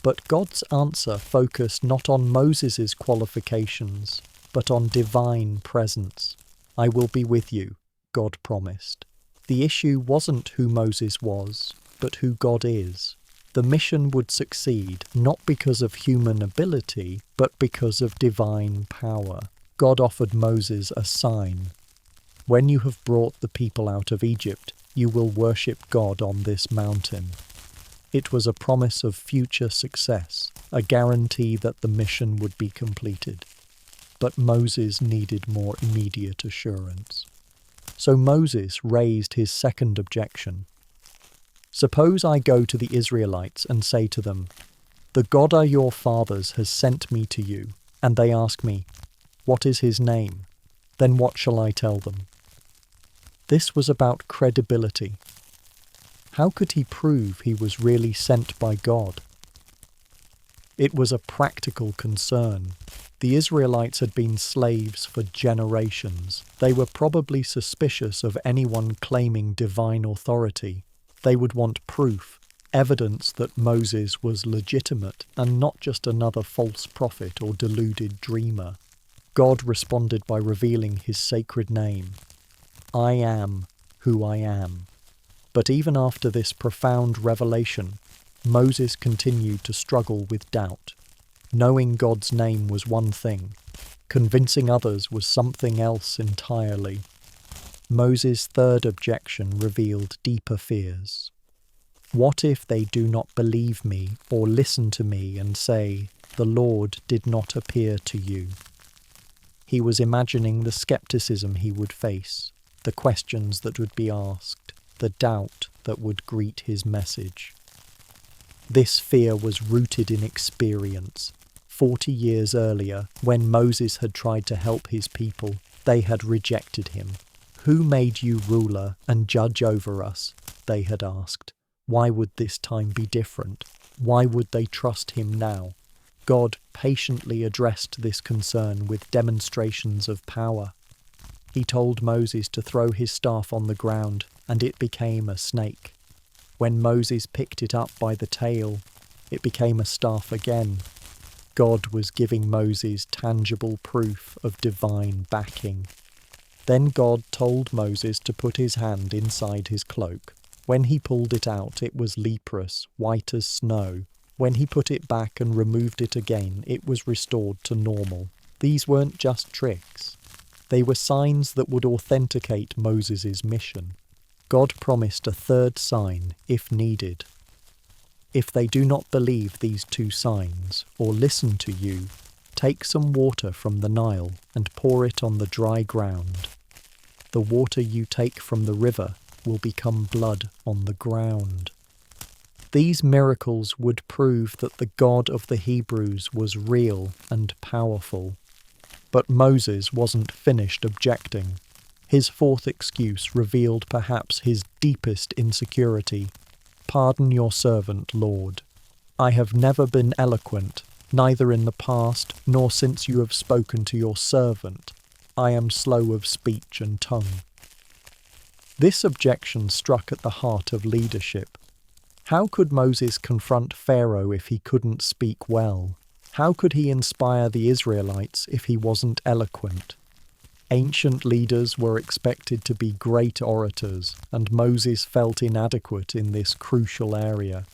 But God's answer focused not on Moses' qualifications, but on divine presence. I will be with you, God promised. The issue wasn't who Moses was, but who God is. The mission would succeed not because of human ability, but because of divine power. God offered Moses a sign. When you have brought the people out of Egypt, you will worship God on this mountain. It was a promise of future success, a guarantee that the mission would be completed. But Moses needed more immediate assurance. So Moses raised his second objection. Suppose I go to the Israelites and say to them, "The God of your fathers has sent me to you," and they ask me, "What is his name?" Then what shall I tell them? This was about credibility. How could he prove he was really sent by God? It was a practical concern. The Israelites had been slaves for generations. They were probably suspicious of anyone claiming divine authority. They would want proof, evidence that Moses was legitimate and not just another false prophet or deluded dreamer. God responded by revealing his sacred name. I am who I am. But even after this profound revelation, Moses continued to struggle with doubt. Knowing God's name was one thing, convincing others was something else entirely. Moses' third objection revealed deeper fears. What if they do not believe me or listen to me and say, "The Lord did not appear to you"? He was imagining the skepticism he would face, the questions that would be asked, the doubt that would greet his message. This fear was rooted in experience. 40 years earlier, when Moses had tried to help his people, they had rejected him. "Who made you ruler and judge over us?" they had asked. Why would this time be different? Why would they trust him now? God patiently addressed this concern with demonstrations of power. He told Moses to throw his staff on the ground, and it became a snake. When Moses picked it up by the tail, it became a staff again. God was giving Moses tangible proof of divine backing. Then God told Moses to put his hand inside his cloak. When he pulled it out, it was leprous, white as snow. When he put it back and removed it again, it was restored to normal. These weren't just tricks. They were signs that would authenticate Moses' mission. God promised a third sign, if needed. If they do not believe these two signs, or listen to you, take some water from the Nile and pour it on the dry ground. The water you take from the river will become blood on the ground. These miracles would prove that the God of the Hebrews was real and powerful. But Moses wasn't finished objecting. His fourth excuse revealed perhaps his deepest insecurity. "Pardon your servant, Lord. I have never been eloquent, neither in the past nor since you have spoken to your servant. I am slow of speech and tongue." This objection struck at the heart of leadership. How could Moses confront Pharaoh if he couldn't speak well? How could he inspire the Israelites if he wasn't eloquent? Ancient leaders were expected to be great orators, and Moses felt inadequate in this crucial area.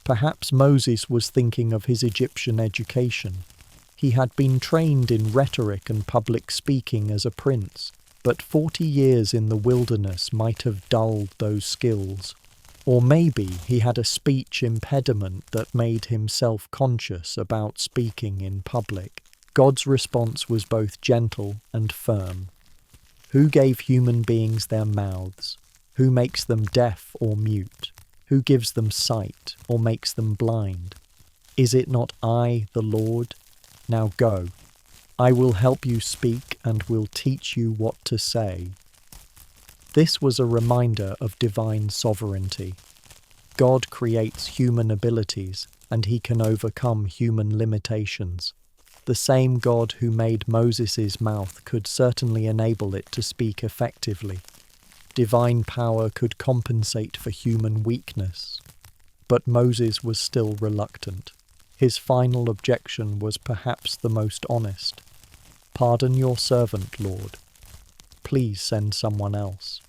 Perhaps Moses was thinking of his Egyptian education. He had been trained in rhetoric and public speaking as a prince, but 40 years in the wilderness might have dulled those skills. Or maybe he had a speech impediment that made him self-conscious about speaking in public. God's response was both gentle and firm. Who gave human beings their mouths? Who makes them deaf or mute? Who gives them sight or makes them blind? Is it not I, the Lord? Now go. I will help you speak and will teach you what to say. This was a reminder of divine sovereignty. God creates human abilities, and he can overcome human limitations. The same God who made Moses' mouth could certainly enable it to speak effectively. Divine power could compensate for human weakness. But Moses was still reluctant. His final objection was perhaps the most honest. "Pardon your servant, Lord. Please send someone else."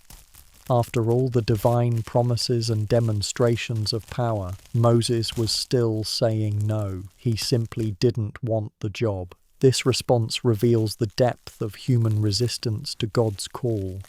After all the divine promises and demonstrations of power, Moses was still saying no. He simply didn't want the job. This response reveals the depth of human resistance to God's call.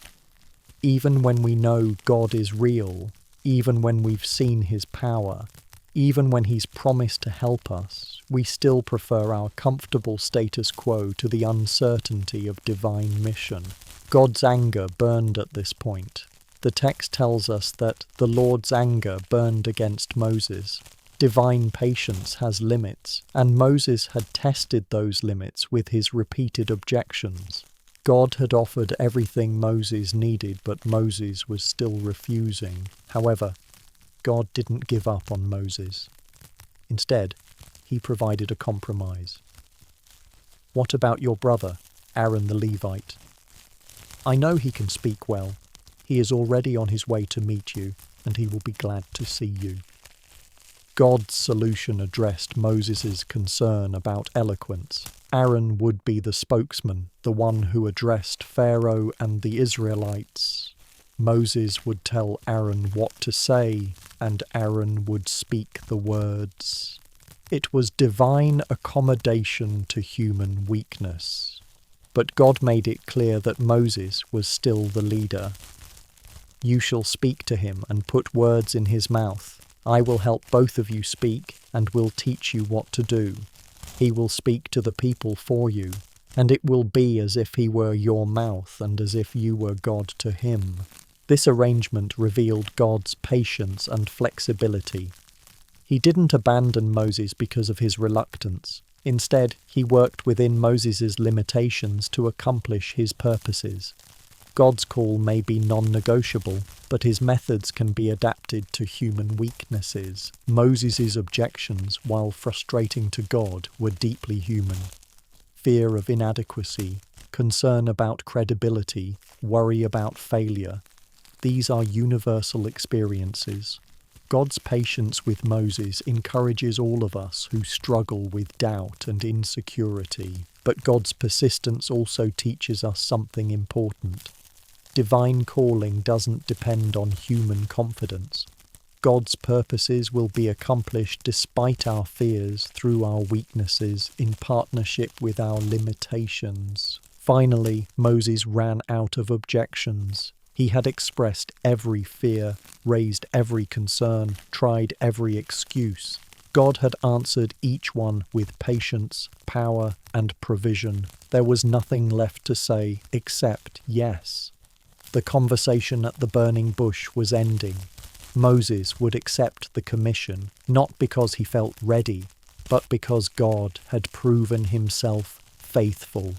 Even when we know God is real, even when we've seen his power, even when he's promised to help us, we still prefer our comfortable status quo to the uncertainty of divine mission. God's anger burned at this point. The text tells us that the Lord's anger burned against Moses. Divine patience has limits, and Moses had tested those limits with his repeated objections. God had offered everything Moses needed, but Moses was still refusing. However, God didn't give up on Moses. Instead, he provided a compromise. "What about your brother, Aaron the Levite? I know he can speak well. He is already on his way to meet you, and he will be glad to see you." God's solution addressed Moses' concern about eloquence. Aaron would be the spokesman, the one who addressed Pharaoh and the Israelites. Moses would tell Aaron what to say, and Aaron would speak the words. It was divine accommodation to human weakness. But God made it clear that Moses was still the leader. "You shall speak to him and put words in his mouth. I will help both of you speak and will teach you what to do. He will speak to the people for you, and it will be as if he were your mouth and as if you were God to him." This arrangement revealed God's patience and flexibility. He didn't abandon Moses because of his reluctance. Instead, he worked within Moses' limitations to accomplish his purposes. God's call may be non-negotiable, but his methods can be adapted to human weaknesses. Moses' objections, while frustrating to God, were deeply human. Fear of inadequacy, concern about credibility, worry about failure. These are universal experiences. God's patience with Moses encourages all of us who struggle with doubt and insecurity. But God's persistence also teaches us something important. Divine calling doesn't depend on human confidence. God's purposes will be accomplished despite our fears, through our weaknesses, in partnership with our limitations. Finally, Moses ran out of objections. He had expressed every fear, raised every concern, tried every excuse. God had answered each one with patience, power, and provision. There was nothing left to say except yes. The conversation at the burning bush was ending. Moses would accept the commission, not because he felt ready, but because God had proven himself faithful.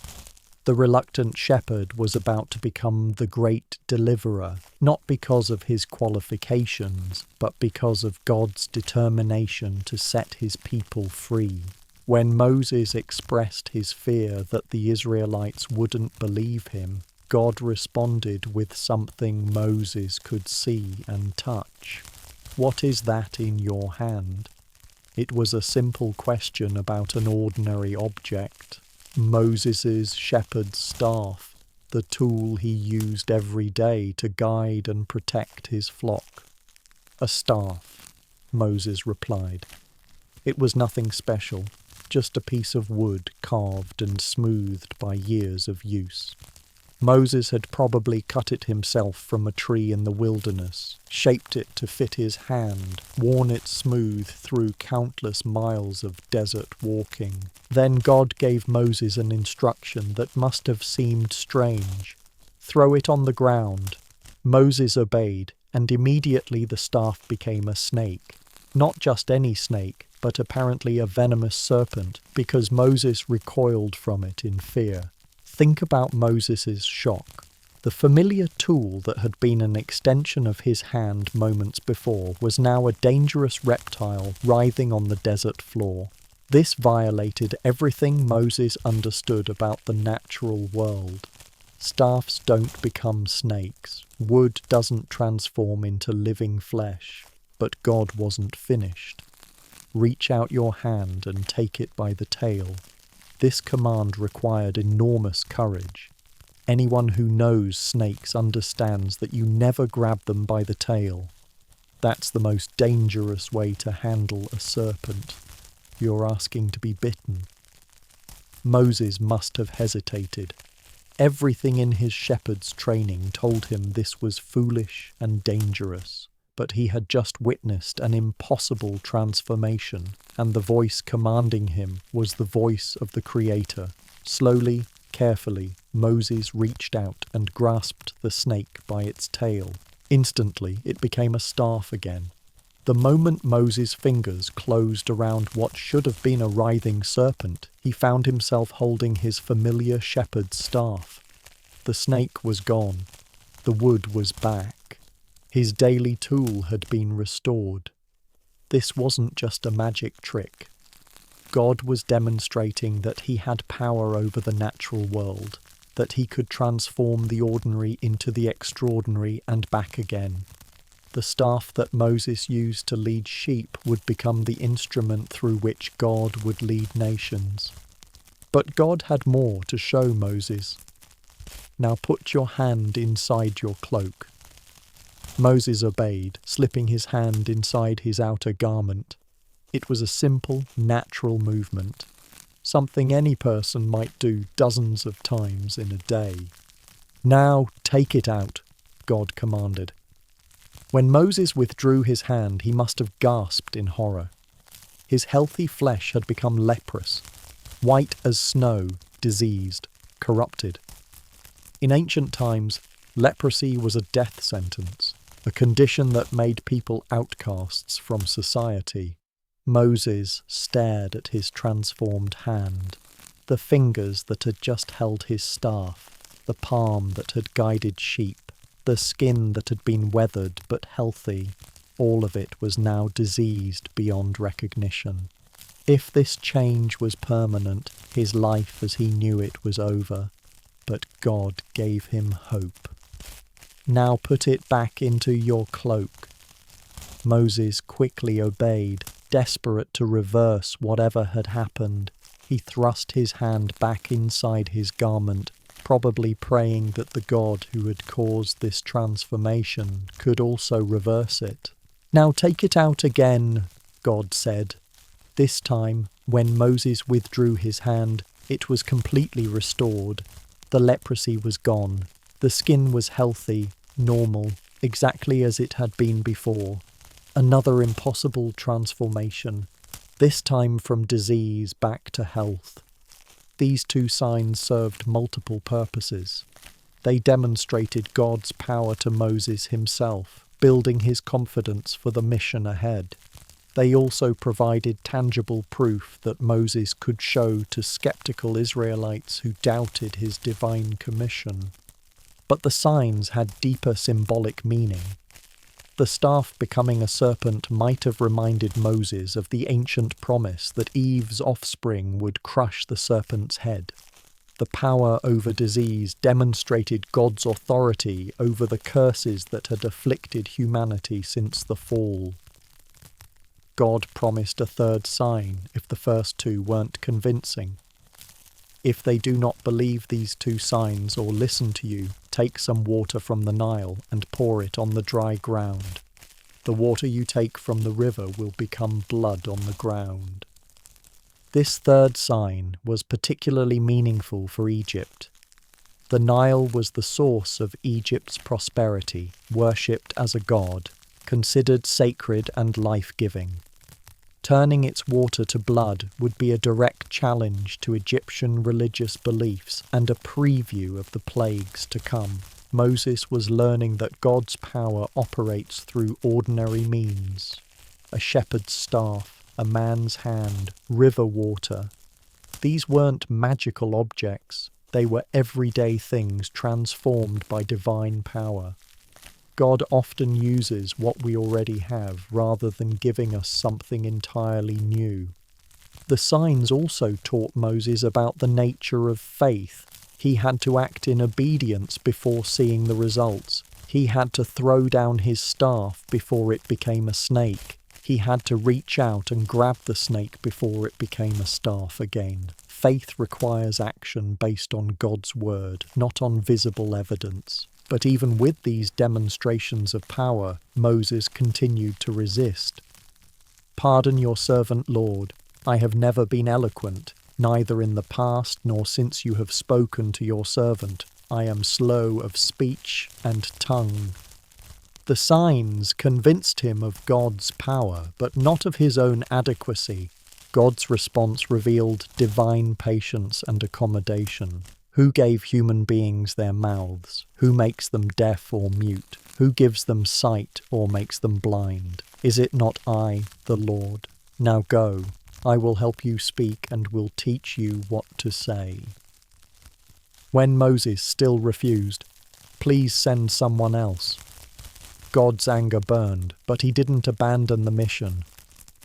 The reluctant shepherd was about to become the great deliverer, not because of his qualifications, but because of God's determination to set his people free. When Moses expressed his fear that the Israelites wouldn't believe him, God responded with something Moses could see and touch. "What is that in your hand?" It was a simple question about an ordinary object. Moses's shepherd's staff, the tool he used every day to guide and protect his flock. "A staff," Moses replied. It was nothing special, just a piece of wood carved and smoothed by years of use. Moses had probably cut it himself from a tree in the wilderness, shaped it to fit his hand, worn it smooth through countless miles of desert walking. Then God gave Moses an instruction that must have seemed strange. "Throw it on the ground." Moses obeyed, and immediately the staff became a snake. Not just any snake, but apparently a venomous serpent, because Moses recoiled from it in fear. Think about Moses' shock. The familiar tool that had been an extension of his hand moments before was now a dangerous reptile writhing on the desert floor. This violated everything Moses understood about the natural world. Staffs don't become snakes. Wood doesn't transform into living flesh. But God wasn't finished. "Reach out your hand and take it by the tail." This command required enormous courage. Anyone who knows snakes understands that you never grab them by the tail. That's the most dangerous way to handle a serpent. You're asking to be bitten. Moses must have hesitated. Everything in his shepherd's training told him this was foolish and dangerous. But he had just witnessed an impossible transformation, and the voice commanding him was the voice of the Creator. Slowly, carefully, Moses reached out and grasped the snake by its tail. Instantly, it became a staff again. The moment Moses' fingers closed around what should have been a writhing serpent, he found himself holding his familiar shepherd's staff. The snake was gone. The wood was back. His daily tool had been restored. This wasn't just a magic trick. God was demonstrating that he had power over the natural world, that he could transform the ordinary into the extraordinary and back again. The staff that Moses used to lead sheep would become the instrument through which God would lead nations. But God had more to show Moses. "Now put your hand inside your cloak." Moses obeyed, slipping his hand inside his outer garment. It was a simple, natural movement, something any person might do dozens of times in a day. "Now take it out," God commanded. When Moses withdrew his hand, he must have gasped in horror. His healthy flesh had become leprous, white as snow, diseased, corrupted. In ancient times, leprosy was a death sentence, a condition that made people outcasts from society. Moses stared at his transformed hand, the fingers that had just held his staff, the palm that had guided sheep, the skin that had been weathered but healthy. All of it was now diseased beyond recognition. If this change was permanent, his life as he knew it was over. But God gave him hope. "Now put it back into your cloak." Moses quickly obeyed, desperate to reverse whatever had happened. He thrust his hand back inside his garment, probably praying that the God who had caused this transformation could also reverse it. "Now take it out again," God said. This time, when Moses withdrew his hand, it was completely restored. The leprosy was gone. The skin was healthy, normal, exactly as it had been before. Another impossible transformation, this time from disease back to health. These two signs served multiple purposes. They demonstrated God's power to Moses himself, building his confidence for the mission ahead. They also provided tangible proof that Moses could show to skeptical Israelites who doubted his divine commission. But the signs had deeper symbolic meaning. The staff becoming a serpent might have reminded Moses of the ancient promise that Eve's offspring would crush the serpent's head. The power over disease demonstrated God's authority over the curses that had afflicted humanity since the fall. God promised a third sign if the first two weren't convincing. If they do not believe these two signs or listen to you, take some water from the Nile and pour it on the dry ground. The water you take from the river will become blood on the ground. This third sign was particularly meaningful for Egypt. The Nile was the source of Egypt's prosperity, worshipped as a god, considered sacred and life-giving. Turning its water to blood would be a direct challenge to Egyptian religious beliefs and a preview of the plagues to come. Moses was learning that God's power operates through ordinary means. A shepherd's staff, a man's hand, river water. These weren't magical objects. They were everyday things transformed by divine power. God often uses what we already have rather than giving us something entirely new. The signs also taught Moses about the nature of faith. He had to act in obedience before seeing the results. He had to throw down his staff before it became a snake. He had to reach out and grab the snake before it became a staff again. Faith requires action based on God's word, not on visible evidence. But even with these demonstrations of power, Moses continued to resist. "Pardon your servant, Lord. I have never been eloquent, neither in the past nor since you have spoken to your servant. I am slow of speech and tongue." The signs convinced him of God's power, but not of his own adequacy. God's response revealed divine patience and accommodation. Who gave human beings their mouths? Who makes them deaf or mute? Who gives them sight or makes them blind? Is it not I, the Lord? Now go, I will help you speak and will teach you what to say. When Moses still refused, "Please send someone else." God's anger burned, but he didn't abandon the mission.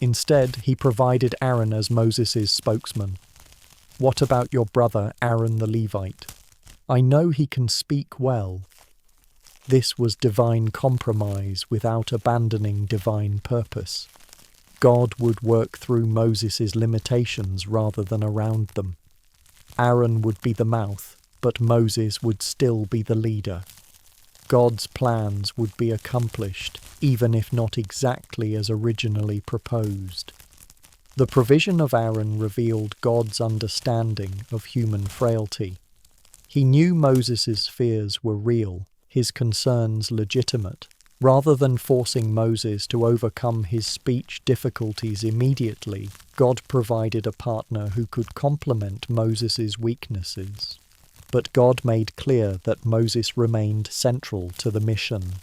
Instead, he provided Aaron as Moses' spokesman. "What about your brother Aaron the Levite? I know he can speak well." This was divine compromise without abandoning divine purpose. God would work through Moses' limitations rather than around them. Aaron would be the mouth, but Moses would still be the leader. God's plans would be accomplished, even if not exactly as originally proposed. The provision of Aaron revealed God's understanding of human frailty. He knew Moses' fears were real, his concerns legitimate. Rather than forcing Moses to overcome his speech difficulties immediately, God provided a partner who could complement Moses' weaknesses. But God made clear that Moses remained central to the mission.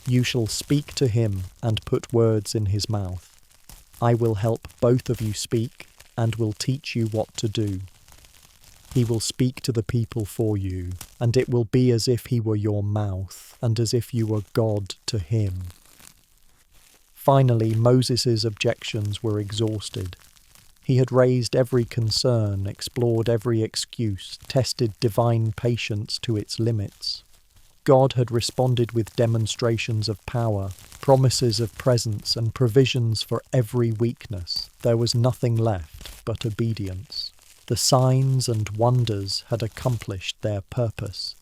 "You shall speak to him and put words in his mouth. I will help both of you speak and will teach you what to do. He will speak to the people for you, and it will be as if he were your mouth, and as if you were God to him." Finally, Moses' objections were exhausted. He had raised every concern, explored every excuse, tested divine patience to its limits. God had responded with demonstrations of power, promises of presence, and provisions for every weakness. There was nothing left but obedience. The signs and wonders had accomplished their purpose,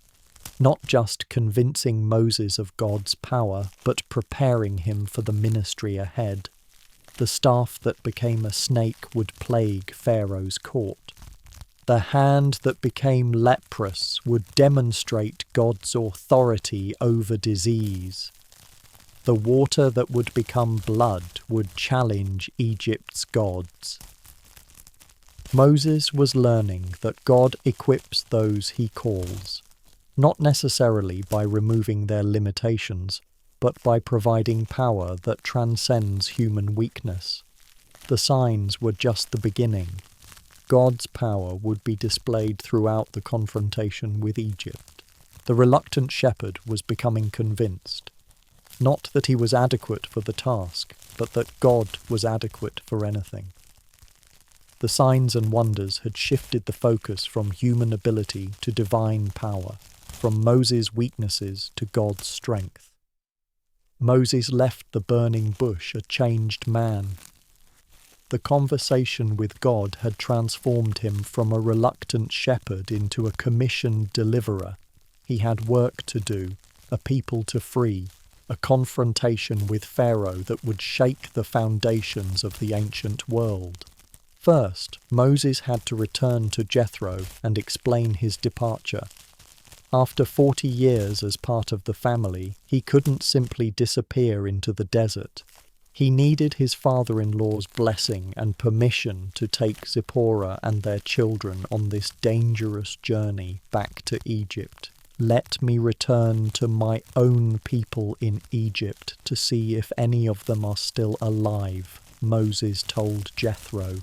not just convincing Moses of God's power, but preparing him for the ministry ahead. The staff that became a snake would plague Pharaoh's court. The hand that became leprous would demonstrate God's authority over disease. The water that would become blood would challenge Egypt's gods. Moses was learning that God equips those he calls, not necessarily by removing their limitations, but by providing power that transcends human weakness. The signs were just the beginning. God's power would be displayed throughout the confrontation with Egypt. The reluctant shepherd was becoming convinced, not that he was adequate for the task, but that God was adequate for anything. The signs and wonders had shifted the focus from human ability to divine power, from Moses' weaknesses to God's strength. Moses left the burning bush a changed man. The conversation with God had transformed him from a reluctant shepherd into a commissioned deliverer. He had work to do, a people to free, a confrontation with Pharaoh that would shake the foundations of the ancient world. First, Moses had to return to Jethro and explain his departure. After 40 years as part of the family, he couldn't simply disappear into the desert. He needed his father-in-law's blessing and permission to take Zipporah and their children on this dangerous journey back to Egypt. "Let me return to my own people in Egypt to see if any of them are still alive," Moses told Jethro.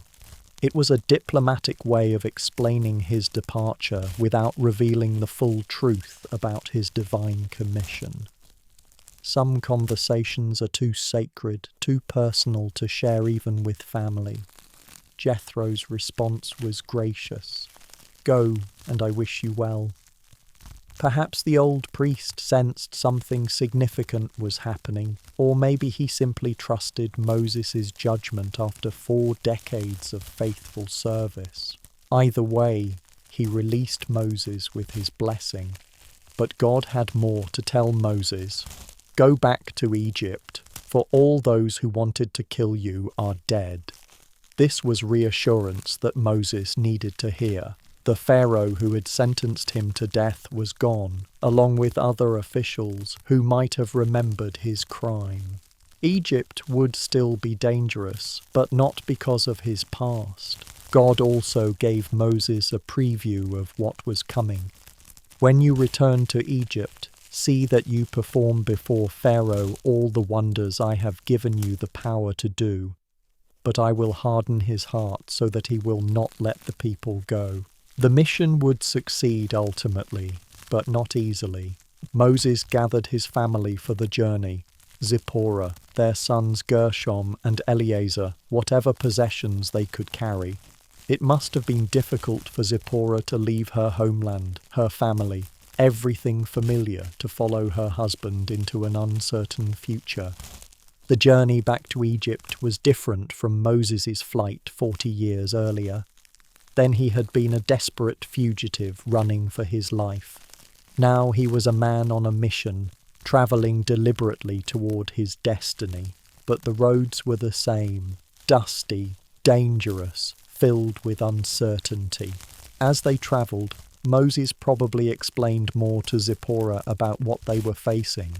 It was a diplomatic way of explaining his departure without revealing the full truth about his divine commission. Some conversations are too sacred, too personal to share even with family. Jethro's response was gracious. "Go, and I wish you well." Perhaps the old priest sensed something significant was happening, or maybe he simply trusted Moses' judgment after 4 decades of faithful service. Either way, he released Moses with his blessing. But God had more to tell Moses. "Go back to Egypt, for all those who wanted to kill you are dead." This was reassurance that Moses needed to hear. The Pharaoh who had sentenced him to death was gone, along with other officials who might have remembered his crime. Egypt would still be dangerous, but not because of his past. God also gave Moses a preview of what was coming. "When you return to Egypt, see that you perform before Pharaoh all the wonders I have given you the power to do, but I will harden his heart so that he will not let the people go." The mission would succeed ultimately, but not easily. Moses gathered his family for the journey: Zipporah, their sons Gershom and Eleazar, whatever possessions they could carry. It must have been difficult for Zipporah to leave her homeland, her family, everything familiar, to follow her husband into an uncertain future. The journey back to Egypt was different from Moses' flight 40 years earlier. Then he had been a desperate fugitive running for his life. Now he was a man on a mission, travelling deliberately toward his destiny. But the roads were the same: dusty, dangerous, filled with uncertainty. As they travelled, Moses probably explained more to Zipporah about what they were facing.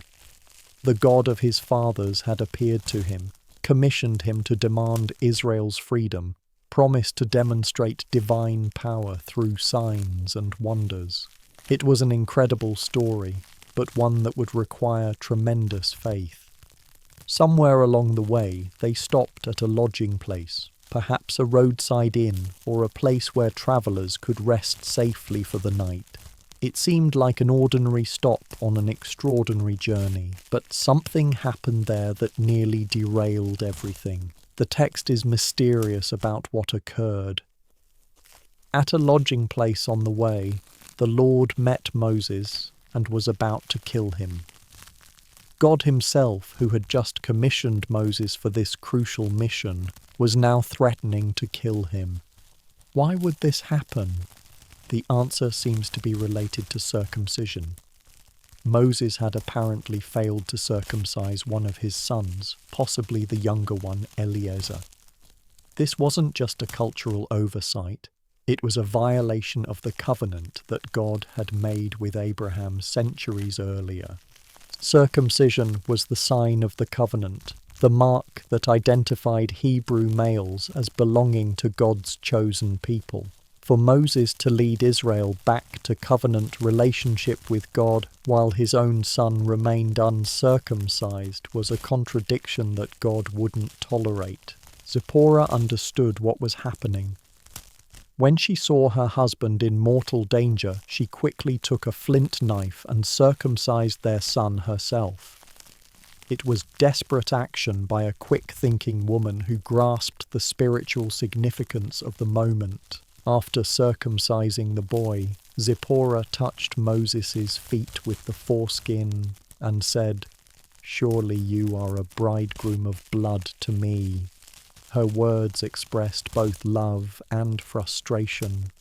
The God of his fathers had appeared to him, commissioned him to demand Israel's freedom, promised to demonstrate divine power through signs and wonders. It was an incredible story, but one that would require tremendous faith. Somewhere along the way, they stopped at a lodging place, perhaps a roadside inn or a place where travellers could rest safely for the night. It seemed like an ordinary stop on an extraordinary journey, but something happened there that nearly derailed everything. The text is mysterious about what occurred. At a lodging place on the way, the Lord met Moses and was about to kill him. God himself, who had just commissioned Moses for this crucial mission, was now threatening to kill him. Why would this happen? The answer seems to be related to circumcision. Moses had apparently failed to circumcise one of his sons, possibly the younger one, Eleazar. This wasn't just a cultural oversight, it was a violation of the covenant that God had made with Abraham centuries earlier. Circumcision was the sign of the covenant, the mark that identified Hebrew males as belonging to God's chosen people. For Moses to lead Israel back to covenant relationship with God while his own son remained uncircumcised was a contradiction that God wouldn't tolerate. Zipporah understood what was happening. When she saw her husband in mortal danger, she quickly took a flint knife and circumcised their son herself. It was desperate action by a quick-thinking woman who grasped the spiritual significance of the moment. After circumcising the boy, Zipporah touched Moses' feet with the foreskin and said, "Surely you are a bridegroom of blood to me." Her words expressed both love and frustration.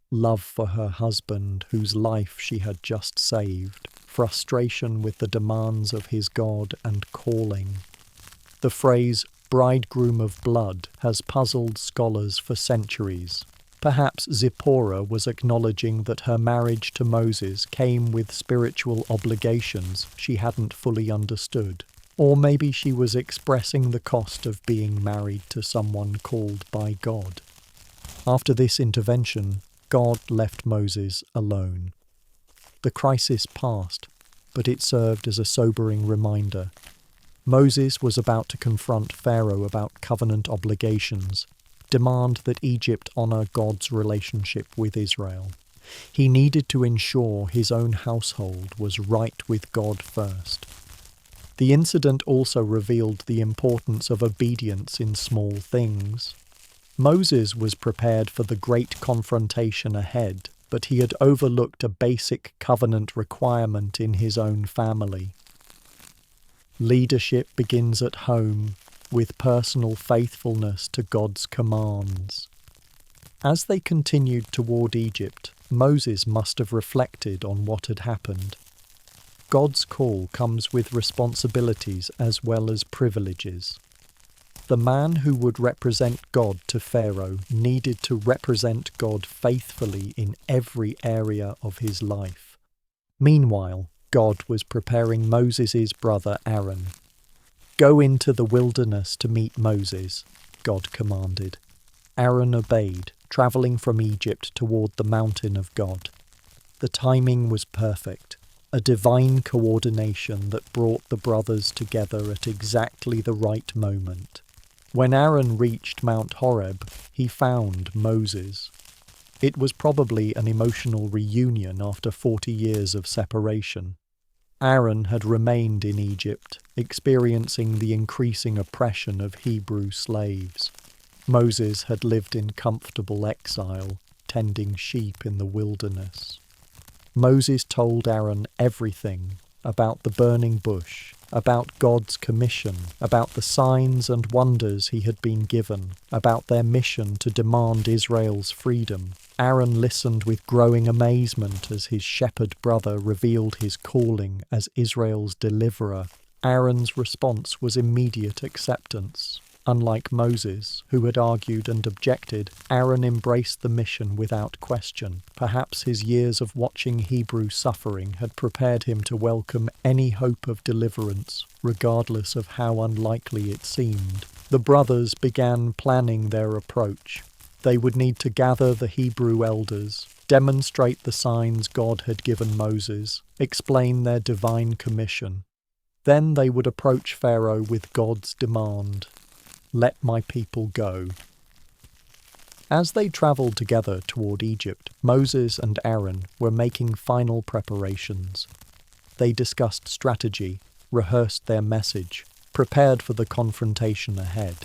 Love for her husband, whose life she had just saved. Frustration with the demands of his God and calling. The phrase, bridegroom of blood, has puzzled scholars for centuries. Perhaps Zipporah was acknowledging that her marriage to Moses came with spiritual obligations she hadn't fully understood. Or maybe she was expressing the cost of being married to someone called by God. After this intervention, God left Moses alone. The crisis passed, but it served as a sobering reminder. Moses was about to confront Pharaoh about covenant obligations, demand that Egypt honor God's relationship with Israel. He needed to ensure his own household was right with God first. The incident also revealed the importance of obedience in small things. Moses was prepared for the great confrontation ahead, but he had overlooked a basic covenant requirement in his own family. Leadership begins at home, with personal faithfulness to God's commands. As they continued toward Egypt, Moses must have reflected on what had happened. God's call comes with responsibilities as well as privileges. The man who would represent God to Pharaoh needed to represent God faithfully in every area of his life. Meanwhile, God was preparing Moses' brother Aaron. "Go into the wilderness to meet Moses," God commanded. Aaron obeyed, travelling from Egypt toward the mountain of God. The timing was perfect. A divine coordination that brought the brothers together at exactly the right moment. When Aaron reached Mount Horeb, he found Moses. It was probably an emotional reunion after 40 years of separation. Aaron had remained in Egypt, experiencing the increasing oppression of Hebrew slaves. Moses had lived in comfortable exile, tending sheep in the wilderness. Moses told Aaron everything about the burning bush, about God's commission, about the signs and wonders he had been given, about their mission to demand Israel's freedom. Aaron listened with growing amazement as his shepherd brother revealed his calling as Israel's deliverer. Aaron's response was immediate acceptance. Unlike Moses, who had argued and objected, Aaron embraced the mission without question. Perhaps his years of watching Hebrew suffering had prepared him to welcome any hope of deliverance, regardless of how unlikely it seemed. The brothers began planning their approach. They would need to gather the Hebrew elders, demonstrate the signs God had given Moses, explain their divine commission. Then they would approach Pharaoh with God's demand. "Let my people go." As they travelled together toward Egypt, Moses and Aaron were making final preparations. They discussed strategy, rehearsed their message, prepared for the confrontation ahead.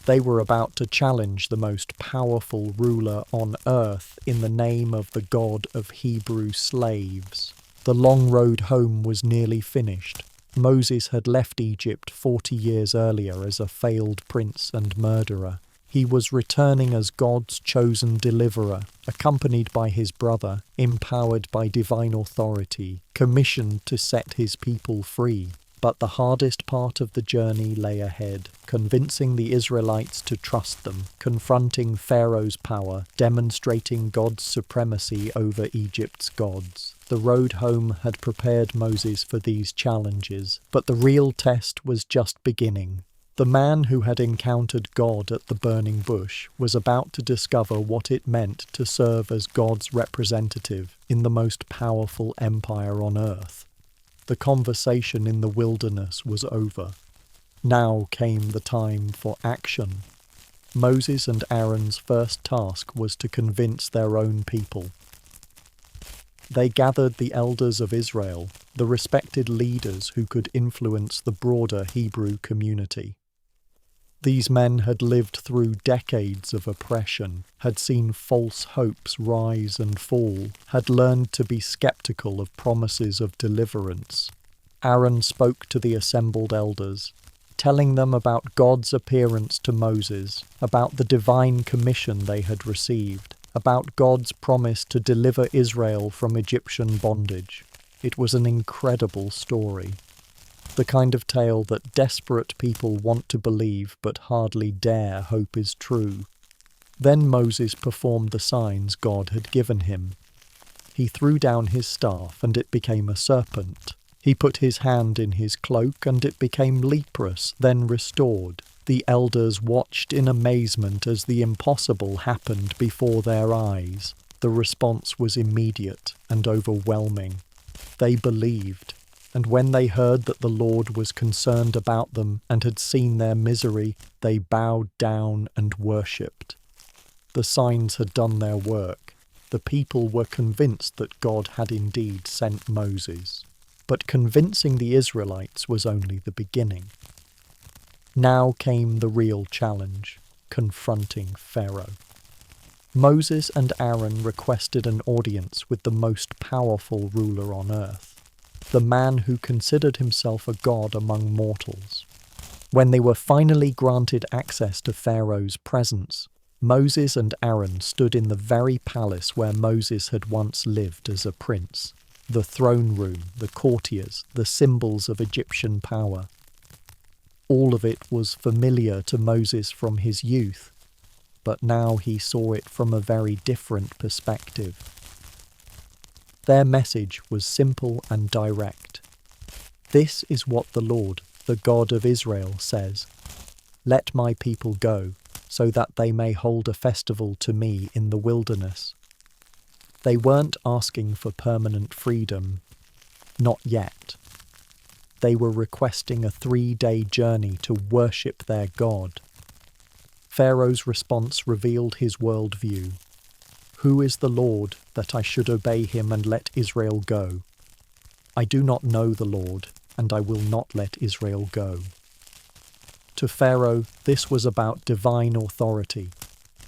They were about to challenge the most powerful ruler on earth in the name of the God of Hebrew slaves. The long road home was nearly finished. Moses had left Egypt 40 years earlier as a failed prince and murderer. He was returning as God's chosen deliverer, accompanied by his brother, empowered by divine authority, commissioned to set his people free. But the hardest part of the journey lay ahead, convincing the Israelites to trust them, confronting Pharaoh's power, demonstrating God's supremacy over Egypt's gods. The road home had prepared Moses for these challenges, but the real test was just beginning. The man who had encountered God at the burning bush was about to discover what it meant to serve as God's representative in the most powerful empire on earth. The conversation in the wilderness was over. Now came the time for action. Moses and Aaron's first task was to convince their own people. They gathered the elders of Israel, the respected leaders who could influence the broader Hebrew community. These men had lived through decades of oppression, had seen false hopes rise and fall, had learned to be skeptical of promises of deliverance. Aaron spoke to the assembled elders, telling them about God's appearance to Moses, about the divine commission they had received, about God's promise to deliver Israel from Egyptian bondage. It was an incredible story. The kind of tale that desperate people want to believe but hardly dare hope is true. Then Moses performed the signs God had given him. He threw down his staff and it became a serpent. He put his hand in his cloak and it became leprous, then restored. The elders watched in amazement as the impossible happened before their eyes. The response was immediate and overwhelming. They believed, and when they heard that the Lord was concerned about them and had seen their misery, they bowed down and worshipped. The signs had done their work. The people were convinced that God had indeed sent Moses. But convincing the Israelites was only the beginning. Now came the real challenge, confronting Pharaoh. Moses and Aaron requested an audience with the most powerful ruler on earth, the man who considered himself a god among mortals. When they were finally granted access to Pharaoh's presence, Moses and Aaron stood in the very palace where Moses had once lived as a prince. The throne room, the courtiers, the symbols of Egyptian power. All of it was familiar to Moses from his youth, but now he saw it from a very different perspective. Their message was simple and direct. This is what the Lord, the God of Israel, says. Let my people go, so that they may hold a festival to me in the wilderness. They weren't asking for permanent freedom. Not yet. They were requesting a 3-day journey to worship their God. Pharaoh's response revealed his worldview. Who is the Lord that I should obey him and let Israel go? I do not know the Lord, and I will not let Israel go. To Pharaoh, this was about divine authority.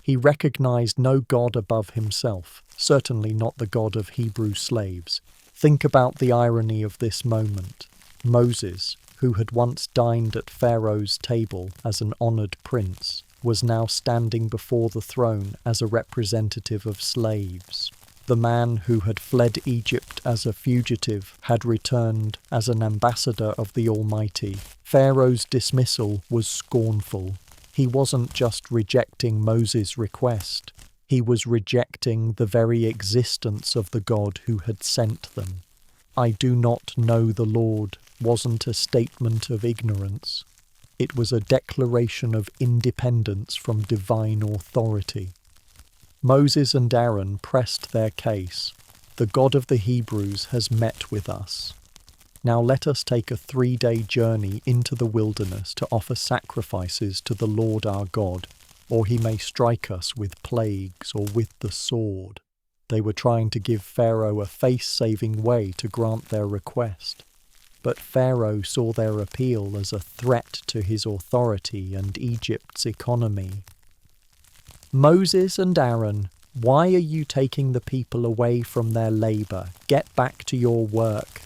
He recognized no God above himself, certainly not the God of Hebrew slaves. Think about the irony of this moment. Moses, who had once dined at Pharaoh's table as an honored prince, was now standing before the throne as a representative of slaves. The man who had fled Egypt as a fugitive had returned as an ambassador of the Almighty. Pharaoh's dismissal was scornful. He wasn't just rejecting Moses' request, he was rejecting the very existence of the God who had sent them. I do not know the Lord wasn't a statement of ignorance. It was a declaration of independence from divine authority. Moses and Aaron pressed their case. The God of the Hebrews has met with us. Now let us take a 3-day journey into the wilderness to offer sacrifices to the Lord our God, or he may strike us with plagues or with the sword. They were trying to give Pharaoh a face-saving way to grant their request. But Pharaoh saw their appeal as a threat to his authority and Egypt's economy. Moses and Aaron, why are you taking the people away from their labor? Get back to your work.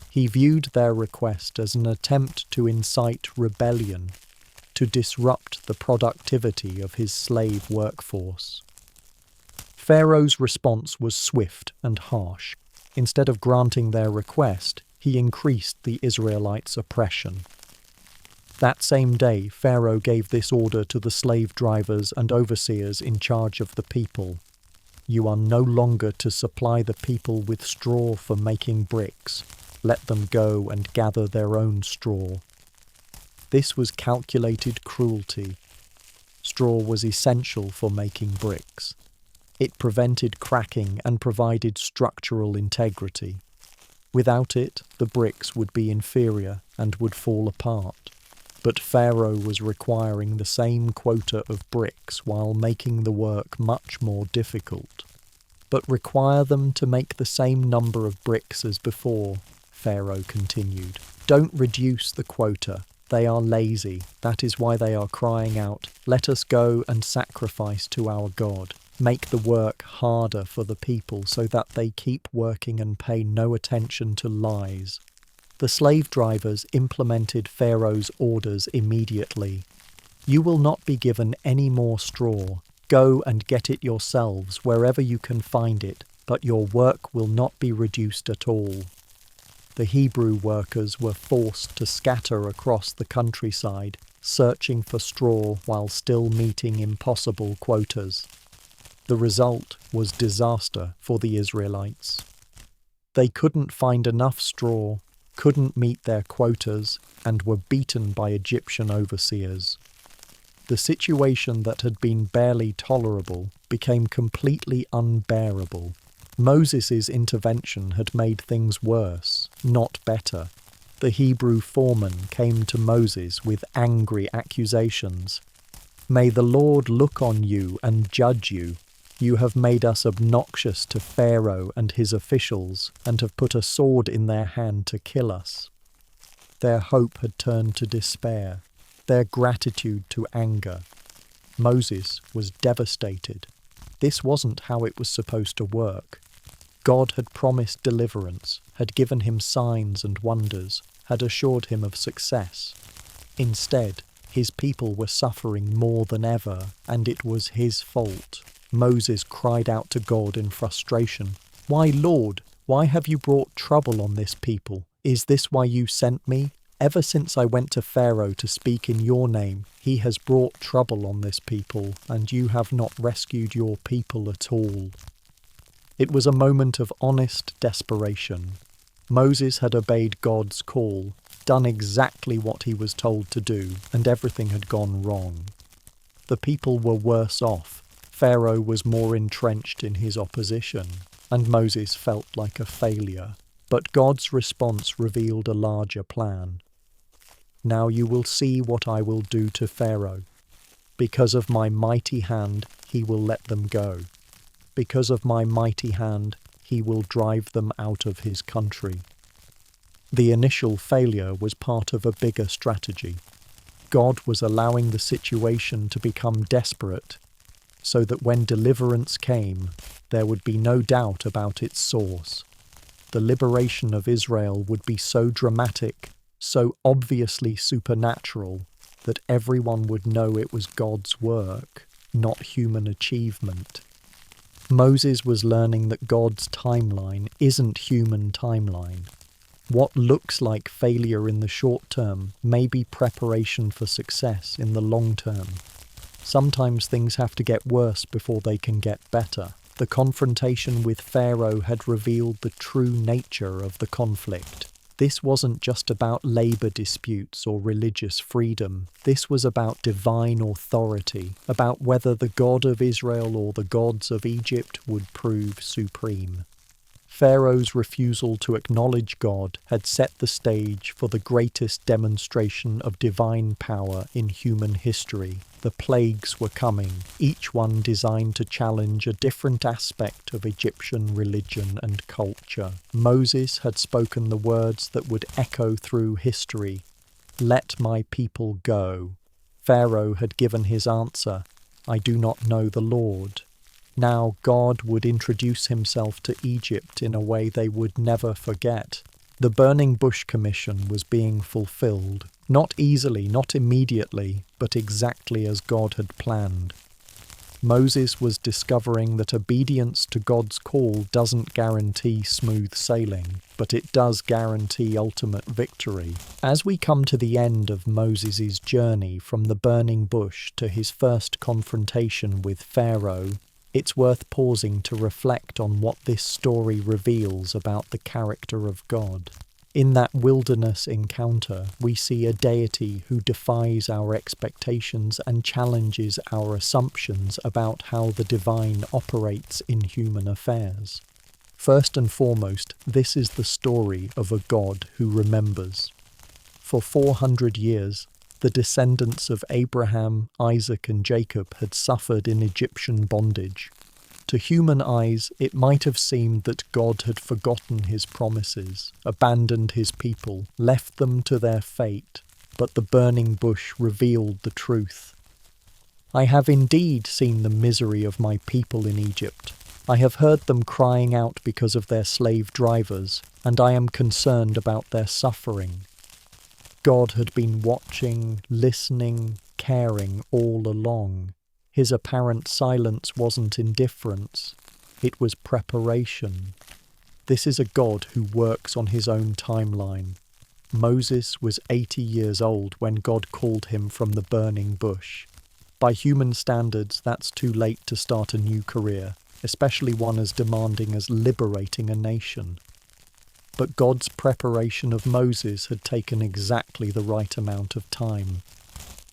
He viewed their request as an attempt to incite rebellion, to disrupt the productivity of his slave workforce. Pharaoh's response was swift and harsh. Instead of granting their request, he increased the Israelites' oppression. That same day, Pharaoh gave this order to the slave drivers and overseers in charge of the people. You are no longer to supply the people with straw for making bricks. Let them go and gather their own straw. This was calculated cruelty. Straw was essential for making bricks. It prevented cracking and provided structural integrity. Without it, the bricks would be inferior and would fall apart. But Pharaoh was requiring the same quota of bricks while making the work much more difficult. But require them to make the same number of bricks as before, Pharaoh continued. Don't reduce the quota. They are lazy. That is why they are crying out, "Let us go and sacrifice to our God." Make the work harder for the people so that they keep working and pay no attention to lies. The slave drivers implemented Pharaoh's orders immediately. You will not be given any more straw. Go and get it yourselves wherever you can find it, but your work will not be reduced at all. The Hebrew workers were forced to scatter across the countryside, searching for straw while still meeting impossible quotas. The result was disaster for the Israelites. They couldn't find enough straw, couldn't meet their quotas, and were beaten by Egyptian overseers. The situation that had been barely tolerable became completely unbearable. Moses' intervention had made things worse, not better. The Hebrew foreman came to Moses with angry accusations. "May the Lord look on you and judge you. You have made us obnoxious to Pharaoh and his officials and have put a sword in their hand to kill us." Their hope had turned to despair, their gratitude to anger. Moses was devastated. This wasn't how it was supposed to work. God had promised deliverance, had given him signs and wonders, had assured him of success. Instead, his people were suffering more than ever, and it was his fault. Moses cried out to God in frustration. "Why, Lord, why have you brought trouble on this people? Is this why you sent me? Ever since I went to Pharaoh to speak in your name, he has brought trouble on this people, and you have not rescued your people at all." It was a moment of honest desperation. Moses had obeyed God's call, done exactly what he was told to do, and everything had gone wrong. The people were worse off. Pharaoh was more entrenched in his opposition, and Moses felt like a failure. But God's response revealed a larger plan. "Now you will see what I will do to Pharaoh. Because of my mighty hand, he will let them go. Because of my mighty hand, he will drive them out of his country." The initial failure was part of a bigger strategy. God was allowing the situation to become desperate, so that when deliverance came, there would be no doubt about its source. The liberation of Israel would be so dramatic, so obviously supernatural, that everyone would know it was God's work, not human achievement. Moses was learning that God's timeline isn't human timeline. What looks like failure in the short term may be preparation for success in the long term. Sometimes things have to get worse before they can get better. The confrontation with Pharaoh had revealed the true nature of the conflict. This wasn't just about labor disputes or religious freedom. This was about divine authority, about whether the God of Israel or the gods of Egypt would prove supreme. Pharaoh's refusal to acknowledge God had set the stage for the greatest demonstration of divine power in human history. The plagues were coming, each one designed to challenge a different aspect of Egyptian religion and culture. Moses had spoken the words that would echo through history, "Let my people go." Pharaoh had given his answer, "I do not know the Lord." Now God would introduce himself to Egypt in a way they would never forget. The Burning Bush Commission was being fulfilled, not easily, not immediately, but exactly as God had planned. Moses was discovering that obedience to God's call doesn't guarantee smooth sailing, but it does guarantee ultimate victory. As we come to the end of Moses' journey from the burning bush to his first confrontation with Pharaoh, it's worth pausing to reflect on what this story reveals about the character of God. In that wilderness encounter, we see a deity who defies our expectations and challenges our assumptions about how the divine operates in human affairs. First and foremost, this is the story of a God who remembers. For 400 years, the descendants of Abraham, Isaac, and Jacob had suffered in Egyptian bondage. To human eyes, it might have seemed that God had forgotten his promises, abandoned his people, left them to their fate, but the burning bush revealed the truth. I have indeed seen the misery of my people in Egypt. I have heard them crying out because of their slave drivers, and I am concerned about their suffering. God had been watching, listening, caring all along. His apparent silence wasn't indifference, it was preparation. This is a God who works on his own timeline. Moses was 80 years old when God called him from the burning bush. By human standards, that's too late to start a new career, especially one as demanding as liberating a nation. But God's preparation of Moses had taken exactly the right amount of time.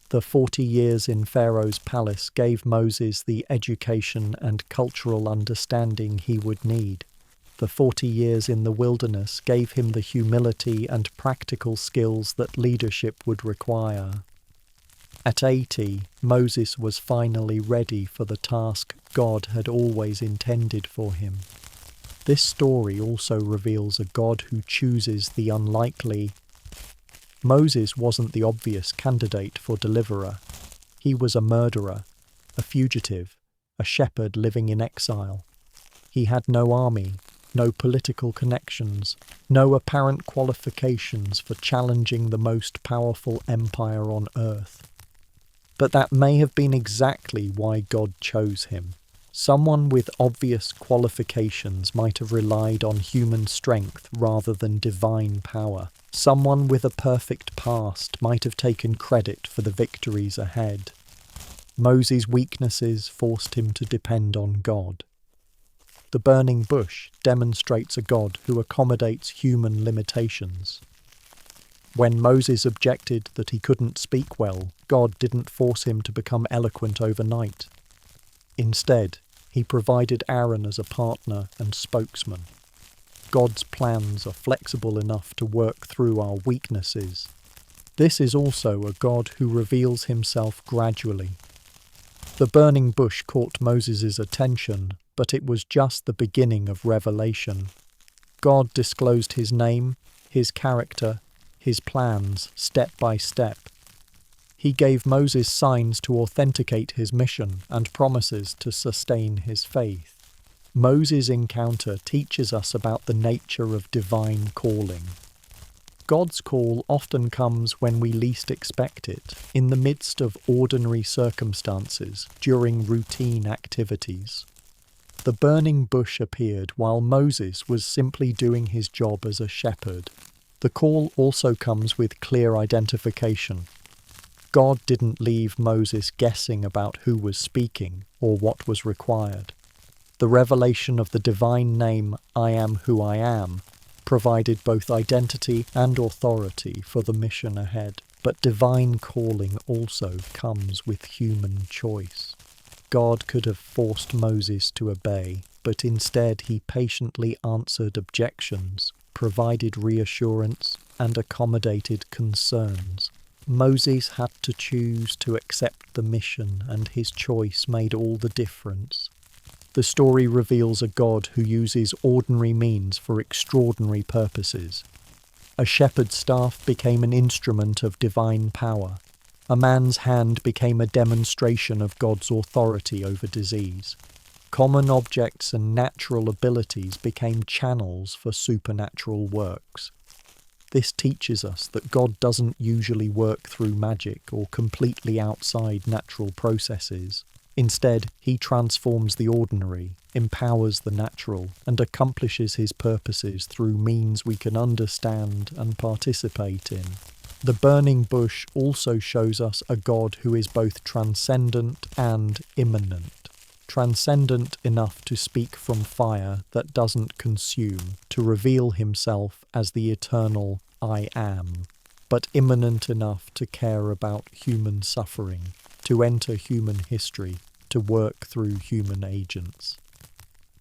The 40 years in Pharaoh's palace gave Moses the education and cultural understanding he would need. The 40 years in the wilderness gave him the humility and practical skills that leadership would require. At 80, Moses was finally ready for the task God had always intended for him. This story also reveals a God who chooses the unlikely. Moses wasn't the obvious candidate for deliverer. He was a murderer, a fugitive, a shepherd living in exile. He had no army, no political connections, no apparent qualifications for challenging the most powerful empire on earth. But that may have been exactly why God chose him. Someone with obvious qualifications might have relied on human strength rather than divine power. Someone with a perfect past might have taken credit for the victories ahead. Moses' weaknesses forced him to depend on God. The burning bush demonstrates a God who accommodates human limitations. When Moses objected that he couldn't speak well, God didn't force him to become eloquent overnight. Instead, he provided Aaron as a partner and spokesman. God's plans are flexible enough to work through our weaknesses. This is also a God who reveals himself gradually. The burning bush caught Moses' attention, but it was just the beginning of revelation. God disclosed his name, his character, his plans, step by step. He gave Moses signs to authenticate his mission and promises to sustain his faith. Moses' encounter teaches us about the nature of divine calling. God's call often comes when we least expect it, in the midst of ordinary circumstances, during routine activities. The burning bush appeared while Moses was simply doing his job as a shepherd. The call also comes with clear identification. God didn't leave Moses guessing about who was speaking or what was required. The revelation of the divine name, I am who I am, provided both identity and authority for the mission ahead. But divine calling also comes with human choice. God could have forced Moses to obey, but instead he patiently answered objections, provided reassurance, and accommodated concerns. Moses had to choose to accept the mission, and his choice made all the difference. The story reveals a God who uses ordinary means for extraordinary purposes. A shepherd's staff became an instrument of divine power. A man's hand became a demonstration of God's authority over disease. Common objects and natural abilities became channels for supernatural works. This teaches us that God doesn't usually work through magic or completely outside natural processes. Instead, he transforms the ordinary, empowers the natural, and accomplishes his purposes through means we can understand and participate in. The burning bush also shows us a God who is both transcendent and immanent. transcendent enough to speak from fire that doesn't consume, to reveal himself as the eternal I am, but immanent enough to care about human suffering, to enter human history, to work through human agents.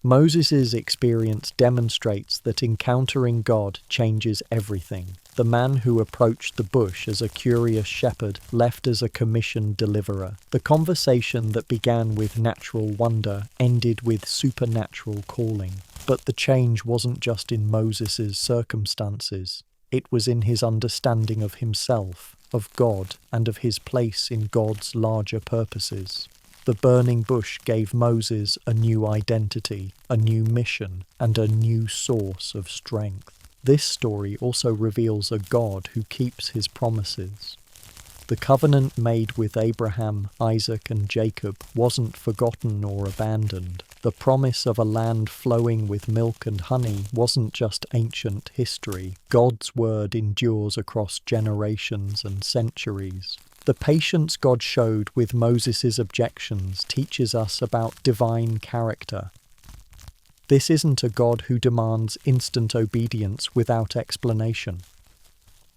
Moses' experience demonstrates that encountering God changes everything. The man who approached the bush as a curious shepherd left as a commissioned deliverer. The conversation that began with natural wonder ended with supernatural calling. But the change wasn't just in Moses' circumstances. It was in his understanding of himself, of God, and of his place in God's larger purposes. The burning bush gave Moses a new identity, a new mission, and a new source of strength. This story also reveals a God who keeps his promises. The covenant made with Abraham, Isaac, and Jacob wasn't forgotten or abandoned. The promise of a land flowing with milk and honey wasn't just ancient history. God's word endures across generations and centuries. The patience God showed with Moses' objections teaches us about divine character. This isn't a God who demands instant obedience without explanation.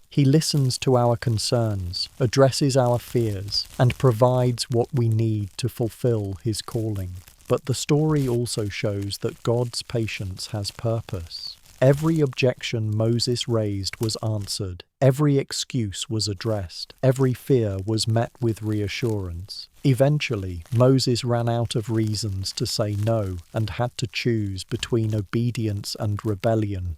He listens to our concerns, addresses our fears, and provides what we need to fulfill his calling. But the story also shows that God's patience has purpose. Every objection Moses raised was answered. Every excuse was addressed. Every fear was met with reassurance. Eventually, Moses ran out of reasons to say no and had to choose between obedience and rebellion.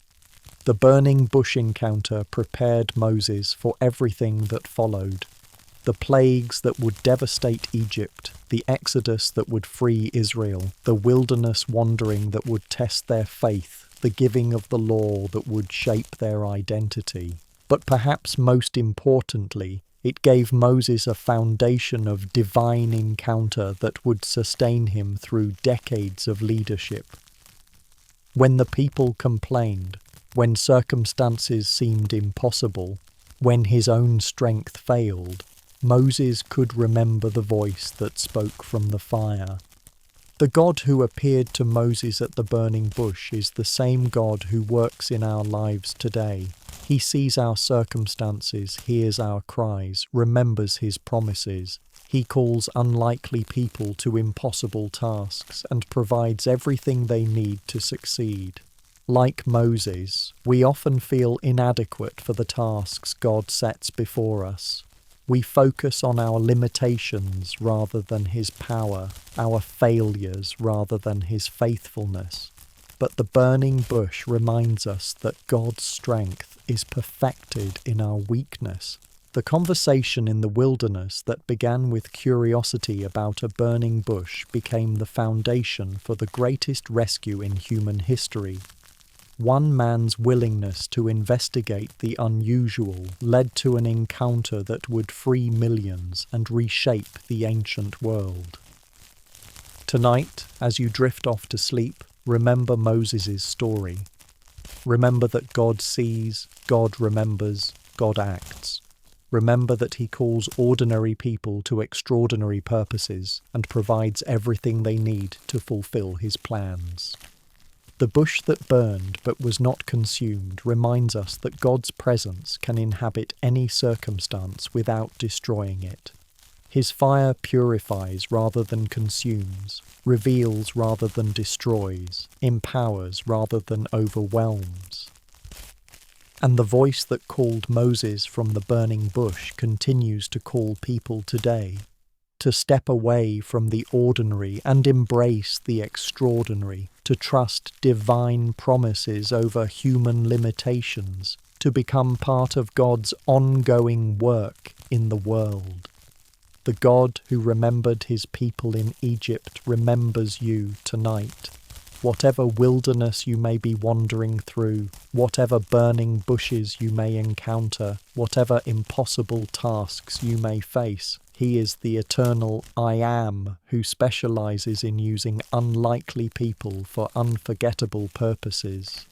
The burning bush encounter prepared Moses for everything that followed. The plagues that would devastate Egypt, the exodus that would free Israel, the wilderness wandering that would test their faith, the giving of the law that would shape their identity. But perhaps most importantly, it gave Moses a foundation of divine encounter that would sustain him through decades of leadership. When the people complained, when circumstances seemed impossible, when his own strength failed, Moses could remember the voice that spoke from the fire. The God who appeared to Moses at the burning bush is the same God who works in our lives today. He sees our circumstances, hears our cries, remembers his promises. He calls unlikely people to impossible tasks and provides everything they need to succeed. Like Moses, we often feel inadequate for the tasks God sets before us. We focus on our limitations rather than his power, our failures rather than his faithfulness. But the burning bush reminds us that God's strength is perfected in our weakness. The conversation in the wilderness that began with curiosity about a burning bush became the foundation for the greatest rescue in human history. One man's willingness to investigate the unusual led to an encounter that would free millions and reshape the ancient world. Tonight, as you drift off to sleep, remember Moses' story. Remember that God sees, God remembers, God acts. Remember that he calls ordinary people to extraordinary purposes and provides everything they need to fulfill his plans. The bush that burned but was not consumed reminds us that God's presence can inhabit any circumstance without destroying it. His fire purifies rather than consumes, reveals rather than destroys, empowers rather than overwhelms. And the voice that called Moses from the burning bush continues to call people today to step away from the ordinary and embrace the extraordinary, to trust divine promises over human limitations, to become part of God's ongoing work in the world. The God who remembered his people in Egypt remembers you tonight. Whatever wilderness you may be wandering through, whatever burning bushes you may encounter, whatever impossible tasks you may face, he is the eternal I Am who specializes in using unlikely people for unforgettable purposes.